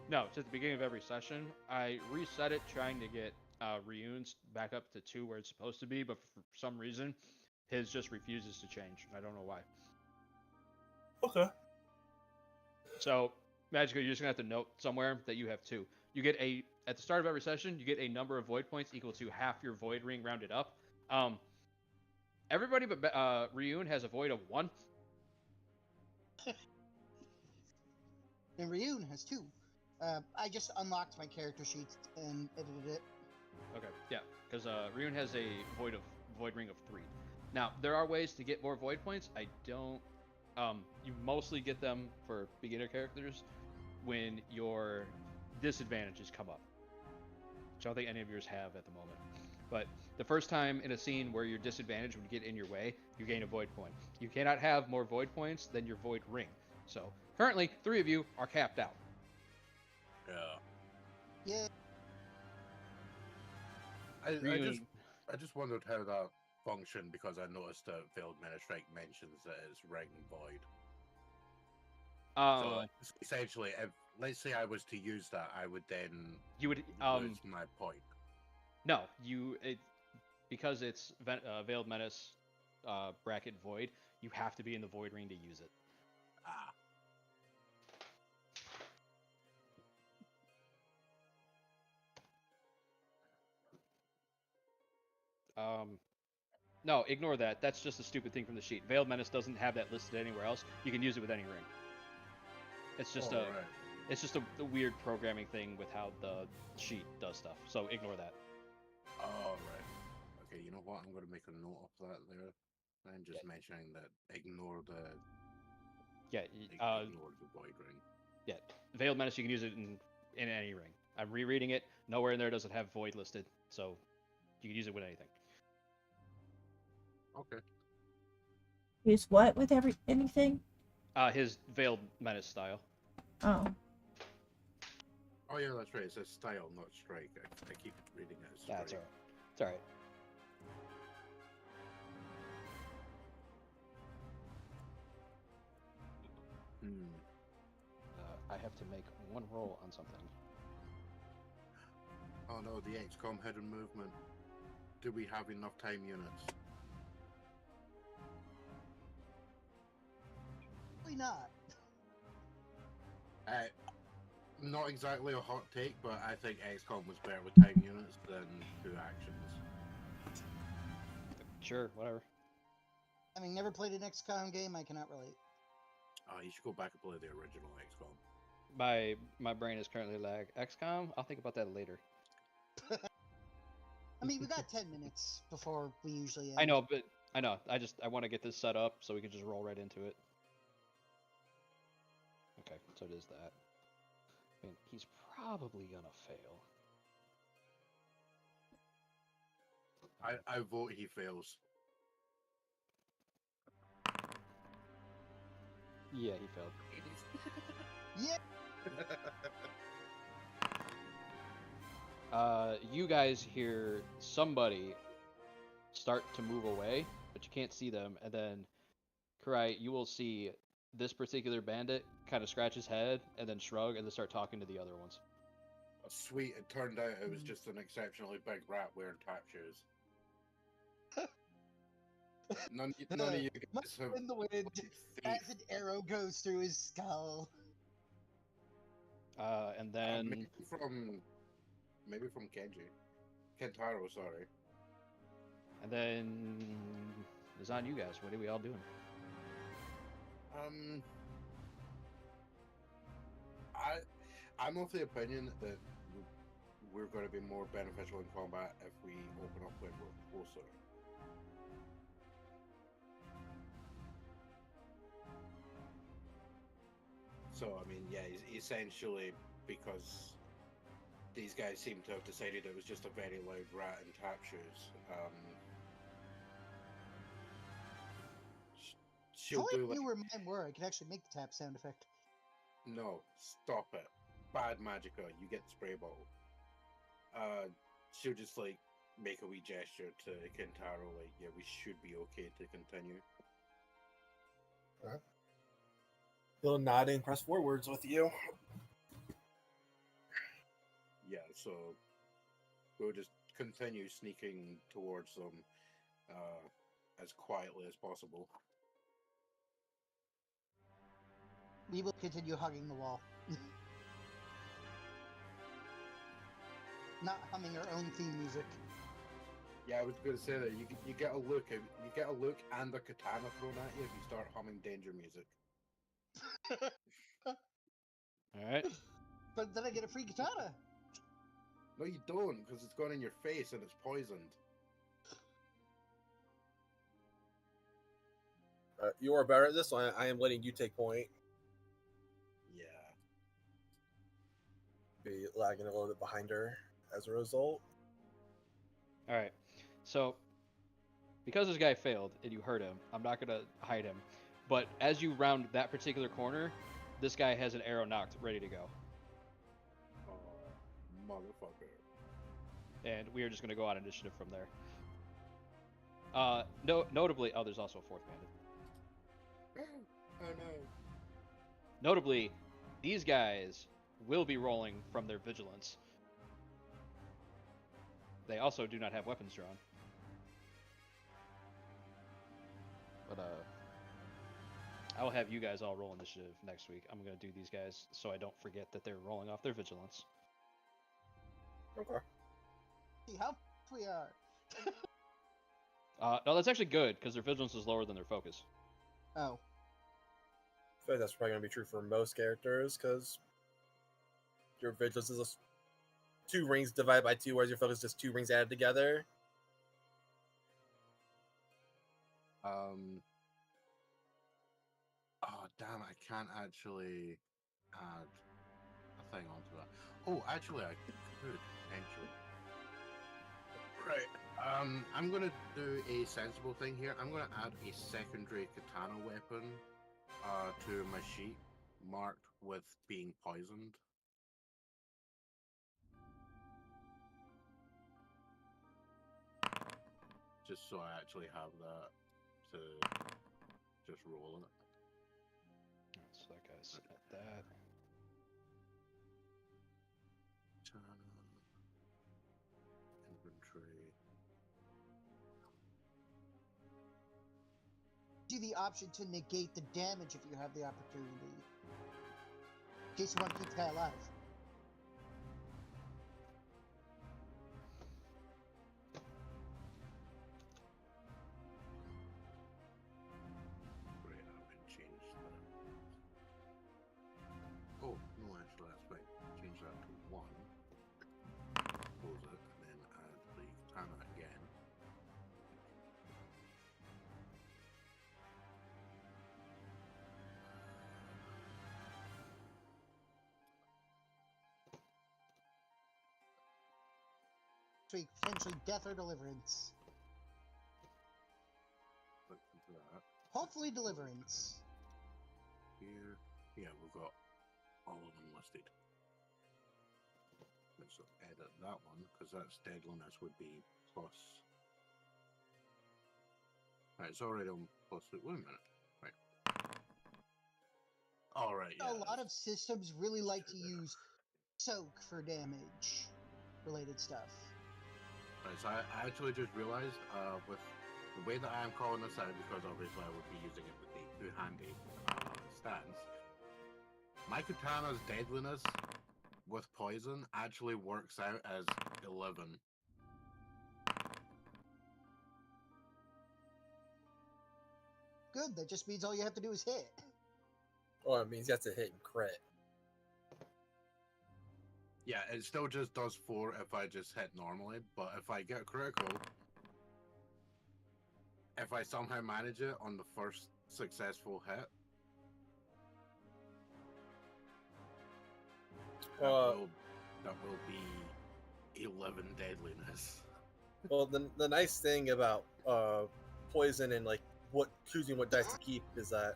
No, it's at the beginning of every session. I reset it trying to get Ryun's back up to 2 where it's supposed to be, but for some reason, his just refuses to change. I don't know why. Okay. So, magically, you're just going to have to note somewhere that you have 2. You get a at the start of every session, you get a number of void points equal to half your void ring rounded up. Everybody but Ryun has a void of 1. And Ryun has 2. I just unlocked my character sheet and edited it. Okay, yeah, because Ryun has a void ring of 3. Now there are ways to get more void points. I don't. You mostly get them for beginner characters when your disadvantages come up, which I don't think any of yours have at the moment. But the first time in a scene where your disadvantage would get in your way, you gain a void point. You cannot have more void points than your void ring. So currently, 3 of you are capped out. Yeah. Yeah. I just wondered how that functioned because I noticed that Veiled Strike mentions that it's ring void. So essentially, if let's say I was to use that, I would then you would lose my point. No, because it's Veiled Menace bracket void, you have to be in the void ring to use it. No, ignore that. That's just a stupid thing from the sheet. Veiled Menace doesn't have that listed anywhere else. You can use it with any ring. It's just it's just a weird programming thing with how the sheet does stuff. So ignore that. Oh, right. Okay, you know what? I'm going to make a note of that there. I'm just mentioning that ignore the void ring. Yeah, Veiled Menace, you can use it in any ring. I'm rereading it. Nowhere in there does it have void listed, so you can use it with anything. Okay. Use what with anything? His Veiled Menace style. Oh. Oh yeah, that's right. It says style, not strike. I keep reading it as strike. That's alright. It's alright. I have to make one roll on something. Oh no, the XCOM hidden movement. Do we have enough time units? Probably not. Not exactly a hot take, but I think XCOM was better with time units than 2 actions. Sure, whatever. Having never played an XCOM game, I cannot relate. You should go back and play the original XCOM. My brain is currently lag. XCOM? I'll think about that later. I mean, we got 10 minutes before we usually end. I know. I want to get this set up so we can just roll right into it. Okay, so it is that. I mean, he's probably gonna fail. I vote he fails. Yeah, he failed. Yeah. You guys hear somebody start to move away, but you can't see them, and then, Kurai, you will see this particular bandit kind of scratch his head, and then shrug, and then start talking to the other ones. Oh, sweet, it turned out it was just an exceptionally big rat wearing tap shoes. None of you guys have in the wind as an arrow goes through his skull. And then maybe from Kentaro, sorry. And then it's on you guys. What are we all doing? I'm of the opinion that we're going to be more beneficial in combat if we open up when we're closer. So, I mean, yeah, essentially, because these guys seem to have decided it was just a very loud rat in tap shoes. She'll I do like... knew where mine were. I could actually make the tap sound effect. No, stop it. Bad Magica, you get the spray bottle. She'll just, like, make a wee gesture to Kentaro, like, yeah, we should be okay to continue. Okay. He'll nod and press forwards with you. Yeah, so we'll just continue sneaking towards them as quietly as possible. We will continue hugging the wall. not humming our own theme music. Yeah, I was going to say that you get a look and a katana thrown at you if you start humming danger music. All right. But then I get a free katana. No, you don't, because it's gone in your face and it's poisoned. You are better at this, so I am letting you take point. Yeah. Be lagging a little bit behind her as a result. All right. So, because this guy failed and you hurt him, I'm not gonna hide him. But as you round that particular corner, this guy has an arrow knocked, ready to go, Oh, motherfucker. and we are just gonna go on initiative from there. Notably, there's also a fourth bandit. Oh no. Notably, these guys will be rolling from their vigilance. They also do not have weapons drawn. But I will have you guys all roll initiative next week. I'm gonna do these guys so I don't forget that they're rolling off their vigilance. Okay. See how we are. No, that's actually good because their vigilance is lower than their focus. Oh. I feel like that's probably going to be true for most characters, because your vigilance is 2 rings divided by 2, whereas your focus is just 2 rings added together. Oh damn! I can't actually add a thing onto that. Oh, actually, I could potentially. Right. I'm gonna do a sensible thing here. I'm gonna add a secondary katana weapon to my sheet marked with being poisoned. Just so I actually have that to just roll it. So that guy's at that. Katana, inventory. Do the option to negate the damage if you have the opportunity. In case you want to keep the guy alive. Right, I can change that. Oh, no, actually, that's fine. Change that to 1. Close it, and then add the katana again. So potentially death or deliverance. Click into that. Hopefully deliverance. Here. Yeah, we've got all of them listed. Let's edit that one, because that's deadliness would be plus. Right, it's already on plus. Wait a minute. Right. Alright, yeah. A lot of systems really like to use soak for damage related stuff. Right, so I actually just realized with the way that I am calling this out, because obviously I would be using it with the two-handed stance, my katana's deadliness with poison actually works out as 11. Good, that just means all you have to do is hit. Well, it means you have to hit and crit. Yeah, it still just does 4 if I just hit normally, but if I get critical, if I somehow manage it on the first successful hit, that will be 11 deadliness. Well, the nice thing about poison and like choosing what dice to keep is that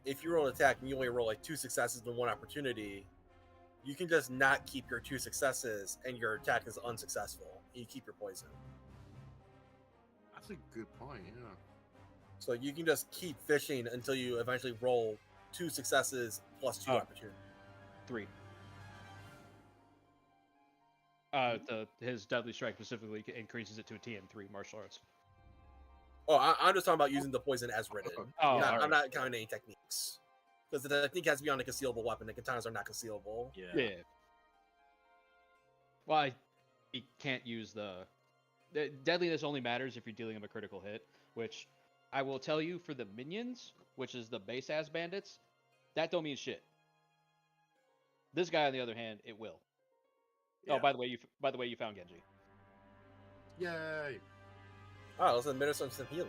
if you roll an attack and you only roll like 2 successes and 1 opportunity, you can just not keep your 2 successes and your attack is unsuccessful. You keep your poison. That's a good point, yeah. So you can just keep fishing until you eventually roll 2 successes plus 2 opportunity. 3. His deadly strike specifically increases it to a TN3 martial arts. Oh, I'm just talking about using the poison as written. Oh, I'm not counting any techniques. Because the technique has to be on a concealable weapon. The katanas are not concealable. Yeah. Yeah. Well, he can't use the deadliness only matters if you're dealing him a critical hit, which I will tell you for the minions, which is the base ass bandits, that don't mean shit. This guy, on the other hand, it will. Yeah. Oh, by the way, you found Genji. Yay! Oh, let's administer some healing.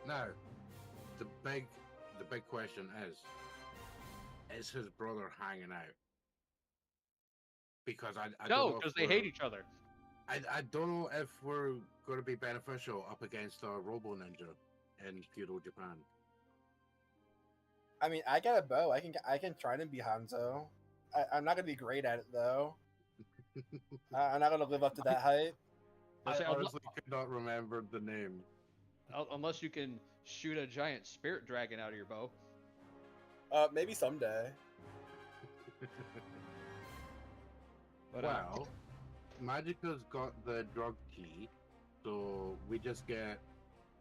Now, the big question is his brother hanging out? Because I don't No, know because if they hate each other. I don't know if we're going to be beneficial up against Robo Ninja in feudal Japan. I mean, I got a bow. I can try to be Hanzo. I'm not gonna be great at it though. I'm not gonna live up to that hype. I'll I say, honestly could not remember the name. unless you can shoot a giant spirit dragon out of your bow. Maybe someday. But, Well, Magica's got the drug key, so we just get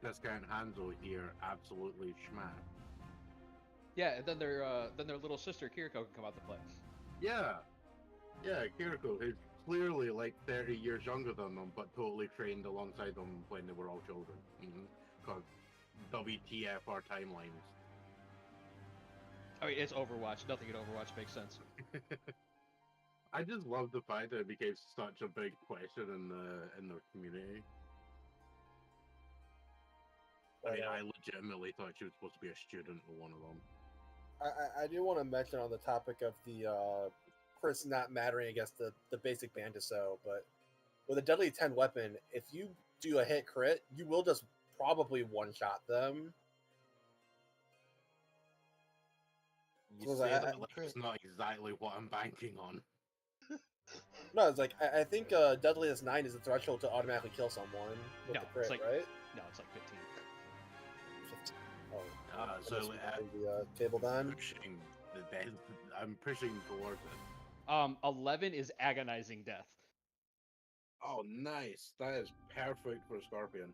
Discount Hanzo here absolutely schmack. yeah, and then their little sister Kiriko can come out to play. Yeah, Kiriko, who's clearly like 30 years younger than them, but totally trained alongside them when they were all children. Because WTF our timelines. I mean, it's Overwatch. Nothing in Overwatch makes sense. I just love the fact that it became such a big question in the community. I mean, I legitimately thought she was supposed to be a student of one of them. I do want to mention on the topic of the Chris not mattering against the basic Bandiso, but with a deadly 10 weapon, if you do a hit crit, you will just probably one-shot them. You So say I- that like it's not exactly what I'm banking on. No, it's like I think deadliest 9 is the threshold to automatically kill someone with No, the crit, it's like- right? No, it's like 15. 15. Oh, So the table then. I'm pushing towards it. 11 is agonizing death. Oh, nice. That is perfect for Scorpion.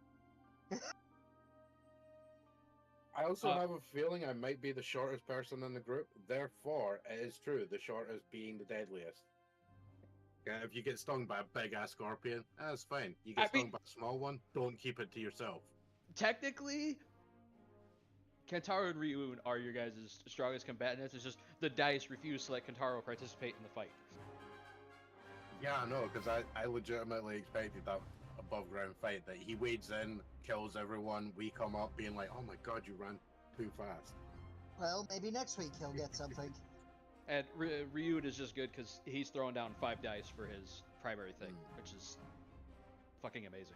I also have a feeling I might be the shortest person in the group. Therefore, it is true, the shortest being the deadliest. Yeah, if you get stung by a big-ass scorpion, that's fine. You get stung by a small one, don't keep it to yourself. Technically, Kentaro and Ryun are your guys' strongest combatants. It's just the dice refuse to let Kentaro participate in the fight. Yeah, I know, because I legitimately expected that above-ground fight, that he wades in, kills everyone, we come up being like, oh my god, you ran too fast. Well, maybe next week he'll get something. And Ryun is just good because he's throwing down 5 dice for his primary thing, which is fucking amazing.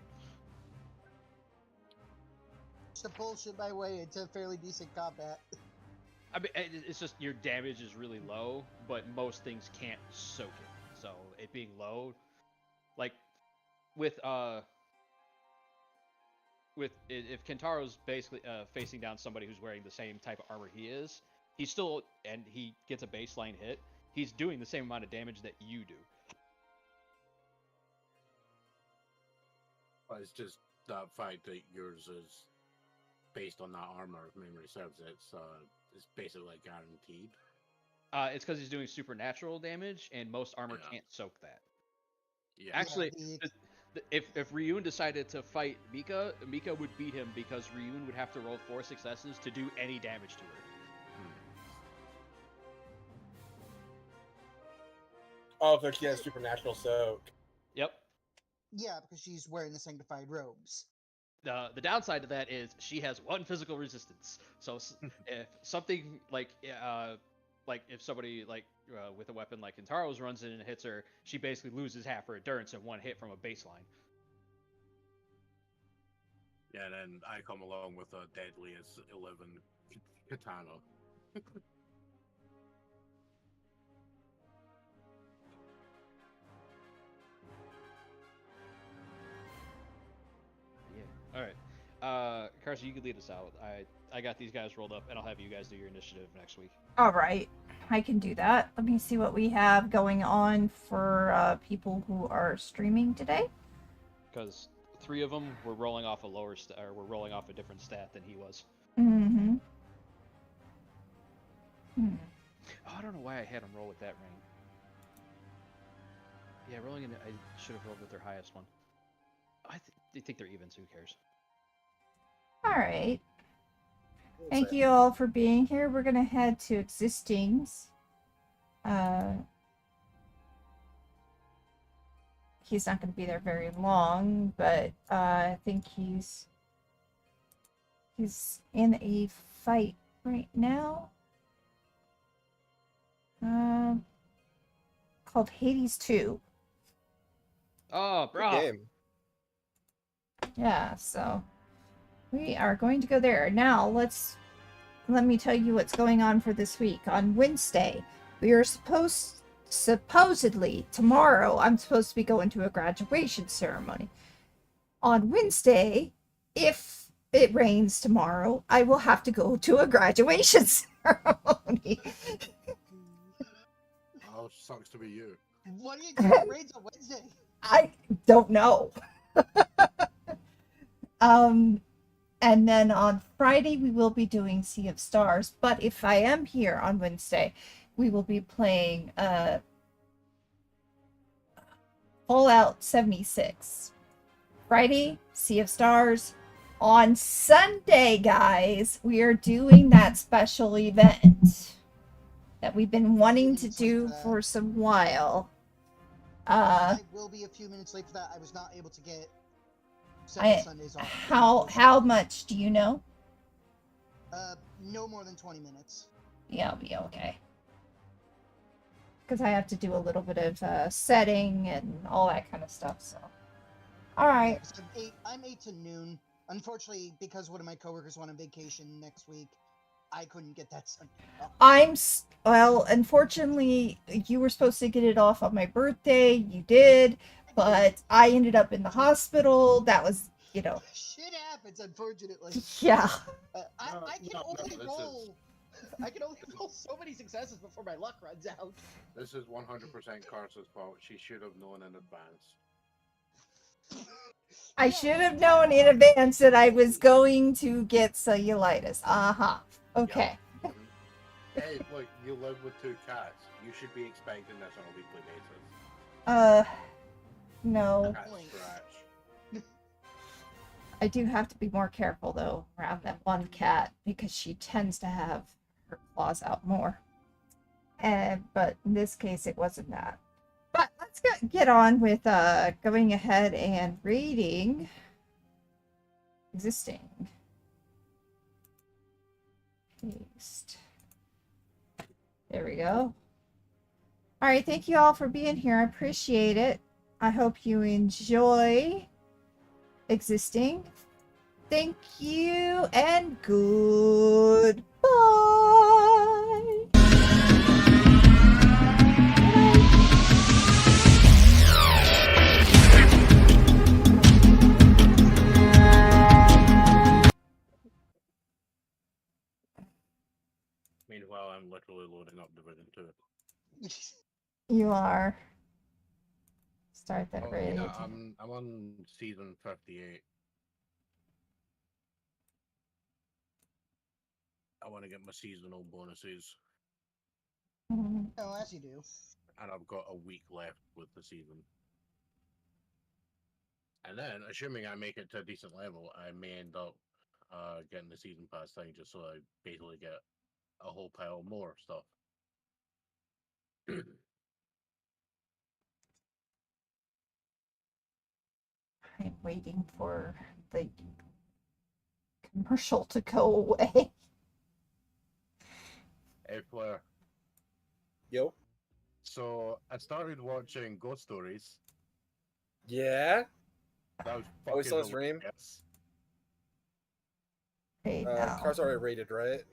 Just to bullshit my way into fairly decent combat. I mean, it's just your damage is really low, but most things can't soak it. So it being low, like with if Kentaro's basically facing down somebody who's wearing the same type of armor he is, he's still, and he gets a baseline hit, he's doing the same amount of damage that you do. But it's just that fact that yours is based on that armor, if memory serves, it's basically guaranteed. It's because he's doing supernatural damage, and most armor can't soak that. Yeah. Actually, if Ryun decided to fight Mika, Mika would beat him because Ryun would have to roll 4 successes to do any damage to her. Oh, because she has supernatural soak. Yep. Yeah, because she's wearing the sanctified robes. The downside to that is she has 1 physical resistance. So if something like if somebody with a weapon like Kentaro's runs in and hits her, she basically loses half her endurance in 1 hit from a baseline. Yeah, and then I come along with a deadliest 11 katana. Yeah. All right. Carson, you can lead us out. I got these guys rolled up, and I'll have you guys do your initiative next week. All right, I can do that. Let me see what we have going on for people who are streaming today. Because 3 of them were rolling off a were rolling off a different stat than he was. Mm-hmm. Oh, I don't know why I had them roll with that ring. Yeah, rolling in. I should have rolled with their highest one. They think they're evens. Who cares? All right. Thank you all for being here. We're gonna head to existings. He's not gonna be there very long, but I think he's in a fight right now. Called Hades 2. Oh, bro. Game. Yeah, so we are going to go there. Now, let me tell you what's going on for this week. On Wednesday, we are supposedly, tomorrow, I'm supposed to be going to a graduation ceremony. On Wednesday, if it rains tomorrow, I will have to go to a graduation ceremony. Oh, sucks to be you. What are you doing raids on Wednesday? I don't know. And then on Friday we will be doing Sea of Stars. But if I am here on Wednesday, we will be playing Fallout 76. Friday, Sea of Stars. On Sunday, guys, we are doing that special event that we've been wanting to do for some while. I will be a few minutes late for that. I was not able to get several Sundays off. How much do you know? No more than 20 minutes. Yeah, I'll be okay. Because I have to do a little bit of setting and all that kind of stuff, so. Alright. Yeah, I'm 8 to noon. Unfortunately, because one of my coworkers went on vacation next week, I couldn't get that Sunday off. Well, unfortunately, you were supposed to get it off on my birthday. You did, but I ended up in the hospital. That was, Shit happens, unfortunately. Yeah. I can only roll so many successes before my luck runs out. This is 100% Carsa's fault. She should have known in advance. I should have known in advance that I was going to get cellulitis. Okay. Yep. Hey, look, you live with 2 cats. You should be expecting this on a weekly basis. No. Cat scratch. I do have to be more careful, though, around that one cat, because she tends to have her claws out more. But in this case, it wasn't that. But let's get on with going ahead and reading existing. Paste. There we go. All right, thank you all for being here. I appreciate it. I hope you enjoy existing. Thank you and goodbye. Meanwhile, I'm literally loading up Division 2. You are. Start that raid. Yeah, I'm on season 58. I want to get my seasonal bonuses. Oh, as you do. And I've got a week left with the season. And then, assuming I make it to a decent level, I may end up getting the season pass thing just so I basically get a whole pile more stuff. I'm waiting for the commercial to go away. Hey, Flair. Yo. So, I started watching Ghost Stories. Yeah. That was Always fucking on stream. hilarious. Hey, no. Car's already rated, right?